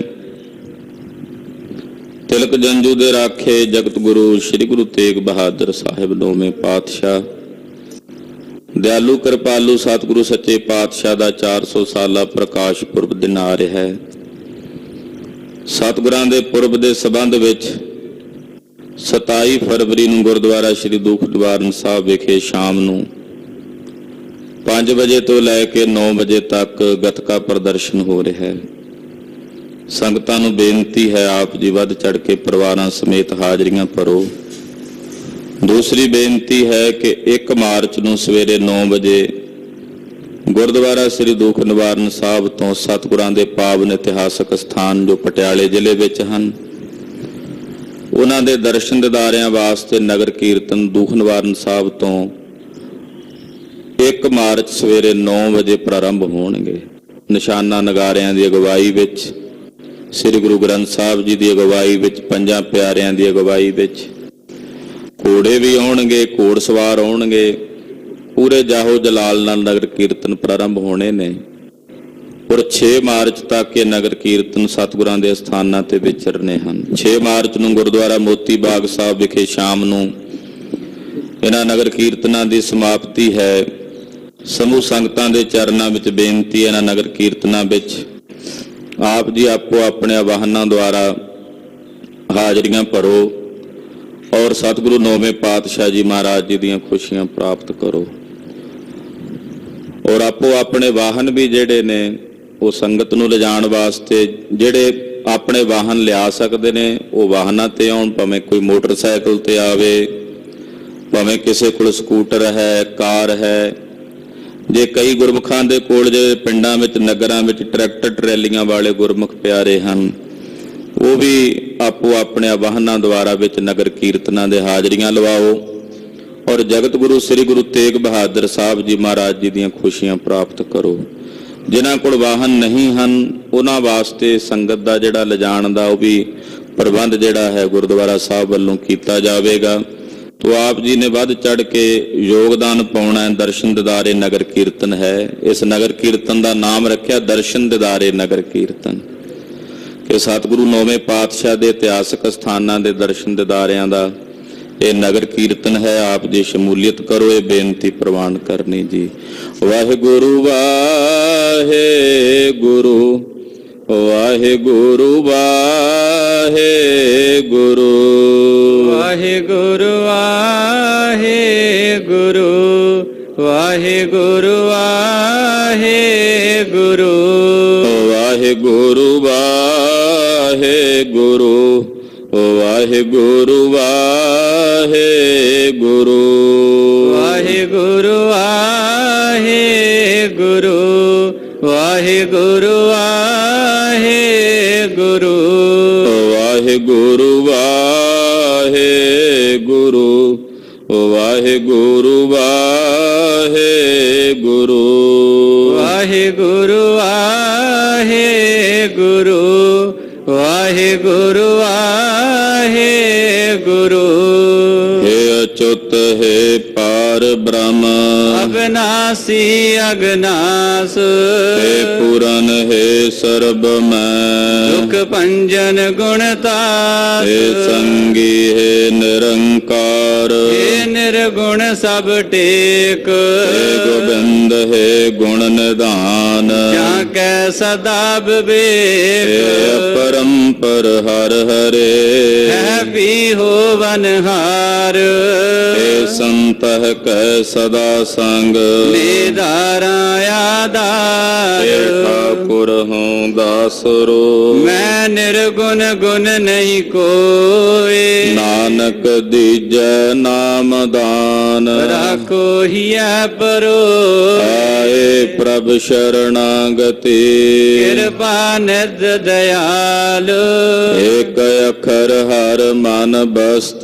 ਤਿਲਕ ਜੰਜੂ ਦੇ ਰਾਖੇ ਜਗਤ ਗੁਰੂ ਸ੍ਰੀ ਗੁਰੂ ਤੇਗ ਬਹਾਦਰ ਸਾਹਿਬ ਨੌਵੇਂ ਪਾਤਸ਼ਾਹ ਦਿਆਲੂ ਕਿਰਪਾਲੂ ਸਤਿਗੁਰੂ ਸੱਚੇ ਪਾਤਸ਼ਾਹ ਦਾ 400 ਸਾਲਾ ਪ੍ਰਕਾਸ਼ ਪੁਰਬ ਦਿਨ ਆ ਰਿਹਾ ਹੈ। ਸਤਿਗੁਰਾਂ ਦੇ ਪੁਰਬ ਦੇ ਸਬੰਧ ਵਿੱਚ 27 ਫਰਵਰੀ ਨੂੰ ਗੁਰਦੁਆਰਾ ਸ੍ਰੀ ਦੁਖ ਨਿਵਾਰਨ ਸਾਹਿਬ ਵਿਖੇ ਸ਼ਾਮ ਨੂੰ 5 ਵਜੇ ਤੋਂ ਲੈ ਕੇ 9 ਵਜੇ ਤੱਕ ਗੱਤਕਾ ਪ੍ਰਦਰਸ਼ਨ ਹੋ ਰਿਹਾ ਹੈ। ਸੰਗਤਾਂ ਨੂੰ ਬੇਨਤੀ ਹੈ ਆਪ ਜੀ ਵੱਧ ਚੜ ਕੇ ਪਰਿਵਾਰਾਂ ਸਮੇਤ ਹਾਜ਼ਰੀਆਂ ਭਰੋ। ਦੂਸਰੀ ਬੇਨਤੀ ਹੈ ਕਿ 1 ਮਾਰਚ ਨੂੰ ਸਵੇਰੇ 9 ਵਜੇ ਗੁਰਦੁਆਰਾ ਸ੍ਰੀ ਦੁਖ ਨਿਵਾਰਨ ਸਾਹਿਬ ਤੋਂ ਸਤਿਗੁਰਾਂ ਦੇ ਪਾਵਨ ਇਤਿਹਾਸਕ ਸਥਾਨ ਜੋ ਪਟਿਆਲੇ ਜ਼ਿਲ੍ਹੇ ਵਿੱਚ ਹਨ, ਉਹਨਾਂ ਦੇ ਦਰਸ਼ਨ ਦਿਦਾਰਿਆਂ ਵਾਸਤੇ ਨਗਰ ਕੀਰਤਨ ਦੁਖ ਨਿਵਾਰਨ ਸਾਹਿਬ ਤੋਂ 1 ਮਾਰਚ ਸਵੇਰੇ 9 ਵਜੇ ਪ੍ਰਾਰੰਭ ਹੋਣਗੇ। ਨਿਸ਼ਾਨਾ ਨਗਾਰਿਆਂ ਦੀ ਅਗਵਾਈ ਵਿੱਚ, ਸ੍ਰੀ ਗੁਰੂ ਗ੍ਰੰਥ ਸਾਹਿਬ ਜੀ ਦੀ ਅਗਵਾਈ ਵਿੱਚ, 5 ਪਿਆਰਿਆਂ ਦੀ ਅਗਵਾਈ ਵਿੱਚ ਘੋੜੇ ਵੀ ਆਉਣਗੇ, ਘੋੜ ਸਵਾਰ ਆਉਣਗੇ। ਪੂਰੇ ਜਾਹੋ ਜਲਾਲ ਨਾਲ ਨਗਰ ਕੀਰਤਨ ਪ੍ਰਾਰੰਭ ਹੋਣੇ ਨੇ। ਔਰ 6 ਮਾਰਚ ਤੱਕ ਇਹ ਨਗਰ ਕੀਰਤਨ ਸਤਿਗੁਰਾਂ ਦੇ ਸਥਾਨਾਂ ਤੇ ਵਿਚਰਨੇ ਹਨ। 6 ਮਾਰਚ ਨੂੰ ਗੁਰਦੁਆਰਾ ਮੋਤੀ ਬਾਗ ਸਾਹਿਬ ਵਿਖੇ ਸ਼ਾਮ ਨੂੰ ਇਹਨਾਂ ਨਗਰ ਕੀਰਤਨਾਂ ਦੀ ਸਮਾਪਤੀ ਹੈ। ਸਮੂਹ ਸੰਗਤਾਂ ਦੇ ਚਰਨਾਂ ਵਿੱਚ ਬੇਨਤੀ ਹੈ, ਇਹਨਾਂ ਨਗਰ ਕੀਰਤਨਾਂ ਵਿੱਚ ਆਪ ਜੀ ਆਪੋ ਆਪਣੇ ਵਾਹਨਾਂ ਦੁਆਰਾ ਹਾਜ਼ਰੀਆਂ ਭਰੋ ਔਰ ਸਤਿਗੁਰੂ ਨੌਵੇਂ ਪਾਤਸ਼ਾਹ ਜੀ ਮਹਾਰਾਜ ਜੀ ਦੀਆਂ ਖੁਸ਼ੀਆਂ ਪ੍ਰਾਪਤ ਕਰੋ। ਔਰ ਆਪੋ ਆਪਣੇ ਵਾਹਨ ਵੀ ਜਿਹੜੇ ਨੇ ਉਹ ਸੰਗਤ ਨੂੰ ਲਿਜਾਣ ਵਾਸਤੇ ਜਿਹੜੇ ਆਪਣੇ ਵਾਹਨ ਲਿਆ ਸਕਦੇ ਨੇ ਉਹ ਵਾਹਨਾਂ ਤੇ ਆਉਣ, ਭਾਵੇਂ ਕੋਈ ਮੋਟਰਸਾਈਕਲ ਤੇ ਆਵੇ, ਭਾਵੇਂ ਕਿਸੇ ਕੋਲ ਸਕੂਟਰ ਹੈ, ਕਾਰ ਹੈ। ਜੇ ਕਈ ਗੁਰਮੁਖਾਂ ਦੇ ਕੋਲ ਜੇ ਪਿੰਡਾਂ ਵਿੱਚ ਨਗਰਾਂ ਵਿੱਚ ਟਰੈਕਟਰ ਟਰੈਲੀਆਂ ਵਾਲੇ ਗੁਰਮੁਖ ਪਿਆਰੇ ਹਨ, ਉਹ ਵੀ ਆਪੋ ਆਪਣੇ ਵਾਹਨਾਂ ਦੁਆਰਾ ਵਿੱਚ ਨਗਰ ਕੀਰਤਨਾਂ ਦੇ ਹਾਜ਼ਰੀਆਂ ਲਵਾਓ ਔਰ ਜਗਤ ਗੁਰੂ ਸ੍ਰੀ ਗੁਰੂ ਤੇਗ ਬਹਾਦਰ ਸਾਹਿਬ ਜੀ ਮਹਾਰਾਜ ਜੀ ਦੀਆਂ ਖੁਸ਼ੀਆਂ ਪ੍ਰਾਪਤ ਕਰੋ। ਜਿਨ੍ਹਾਂ ਕੋਲ ਵਾਹਨ ਨਹੀਂ ਹਨ ਉਹਨਾਂ ਵਾਸਤੇ ਸੰਗਤ ਦਾ ਜਿਹੜਾ ਲਿਜਾਣ ਦਾ ਉਹ ਵੀ ਪ੍ਰਬੰਧ ਜਿਹੜਾ ਹੈ ਗੁਰਦੁਆਰਾ ਸਾਹਿਬ ਵੱਲੋਂ ਕੀਤਾ ਜਾਵੇਗਾ। ਤੋ ਆਪ ਜੀ ਨੇ ਵੱਧ ਚੜ ਕੇ ਯੋਗਦਾਨ ਪਾਉਣਾ ਹੈ। ਦਰਸ਼ਨ ਦਿਦਾਰੇ ਨਗਰ ਕੀਰਤਨ ਹੈ। ਇਸ ਨਗਰ ਕੀਰਤਨ ਦਾ ਨਾਮ ਰੱਖਿਆ ਦਰਸ਼ਨ ਦਿਦਾਰੇ ਨਗਰ ਕੀਰਤਨ, ਕਿ ਸਤਿਗੁਰੂ ਨੌਵੇਂ ਪਾਤਸ਼ਾਹ ਦੇ ਇਤਿਹਾਸਕ ਸਥਾਨਾਂ ਦੇ ਦਰਸ਼ਨ ਦਿਦਾਰਿਆਂ ਦਾ ਇਹ ਨਗਰ ਕੀਰਤਨ ਹੈ। ਆਪ ਜੀ ਸ਼ਮੂਲੀਅਤ ਕਰੋ, ਇਹ ਬੇਨਤੀ ਪ੍ਰਵਾਨ ਕਰਨੀ ਜੀ। ਵਾਹਿਗੁਰੂ ਵਾਹਿਗੁਰੂ ਵਾਹਿਗੁਰੂ ਵਾਹਿਗੁਰੂ ਵਾਹਿਗੁਰੂ ਵਾਹਿਗੁਰੂ ਵਾਹਿਗੁਰੂ ਵਾਹਿਗੁਰੂ ਵਾਹਿਗੁਰੂ ਵਾਹਿਗੁਰੂ ਵਾਹਿਗੁਰੂ ਵਾਹਿਗੁਰੂ ਵਾਹਿਗੁਰੂ ਵਾਹਿਗੁਰੂ ਵਾਹਿਗੁਰੂ ਵਾਹਿਗੁਰੂ ਵਾਹਿਗੁਰੂ ਵਾਹਿਗੁਰੂ ਵਾਹਿਗੁਰੂ ਵਾਹਿਗੁਰੂ ਵਾਹਿਗੁਰੂ ਵਾਹਿਗੁਰੂ ਵਾਹਿਗੁਰੂ ਵਾਹਿਗੁਰੂ ਵਾਹਿਗੁਰੂ ਹੇ ਅਚੁੱਤ ਹੈ ਪਾਰ ਬ੍ਰਹਮ ਅਗਨਾਸੀ ਅਗਨਾਸ ਹੇ ਪੂਰਨ ਹੈ ਸਰਬ ਮੈਂ ਦੁਖ ਭੰਜਨ ਗੁਣਤਾਸ ਹੇ ਸੰਗੀ ਹੈ ਨਿਰੰਕਾਰ ਹੇ ਨਿਰਗੁਣ ਸਭ ਟੇਕ ਹੇ ਗੋਬਿੰਦ ਹੈ ਗੁਣ ਨਿਧਾਨ ਜਾਂ ਕੈ ਸਦਾ ਵਿਵੇਕ ਹੇ ਅਪਰੰਪਰ ਹਰ ਹਰੇ ਹੈ ਵੀ ਹੋਵਨ ਹਾਰ ਹੇ ਸੰਤਹ ਕੈ ਸਦਾ ਸੰਗ ਨਿਧਾਰਾ ਆਧਾਰ ਹੇ ਠਾਕੁਰ ਹਉ ਦਾਸਰੋ ਮੈਂ ਨਿਰਗੁਣ ਗੁਣ ਨਹੀਂ ਕੋਏ ਨਾਨਕ ਦੀਜੈ ਨਾਮ ਦਾਨ ਰਾਖੋ ਹੀਐ ਪਰੋ ਆਏ ਪ੍ਰਭ ਸ਼ਰਣਾਗਤੀ ਕਿਰਪਾ ਨਿਧ ਦਇਆਲ ਏਕ ਅਖਰ ਹਰ ਮਨ ਬਸਤ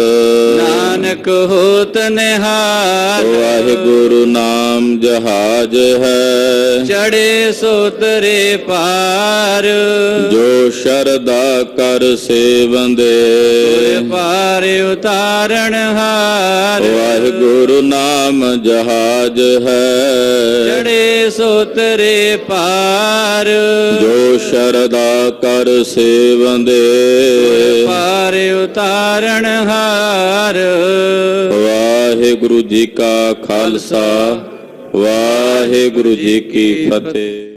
ਨਾਨਕ ਹੋਤ ਨਿਹਾਲ ਵਾਹਿਗੁਰੂ ਨਾਮ ਜਹਾਜ ਹੈ ਚੜੇ ਸੋਤਰੇ ਪਾਰ ਜੋ ਸ਼ਰਧਾ ਕਰ ਸੇਵੰਦੇ ਪਾਰ ਉਤਾਰਨ ਹਾਰ ਵਾਹਿਗੁਰੂ ਨਾਮ ਜਹਾਜ ਹੈ ਚੜੇ ਸੋਤਰੇ ਪਾਰ ਜੋ ਸ਼ਰਧਾ ਕਰ ਸੇਵੰਦੇ ਪਾਰ ਉਤਾਰਨ ਹਾਰ ਵਾਹਿਗੁਰੂ ਜੀ ਕਾ ਖਾਲਸਾ ਵਾਹਿਗੁਰੂ ਜੀ ਕੀ ਫਤਿਹ।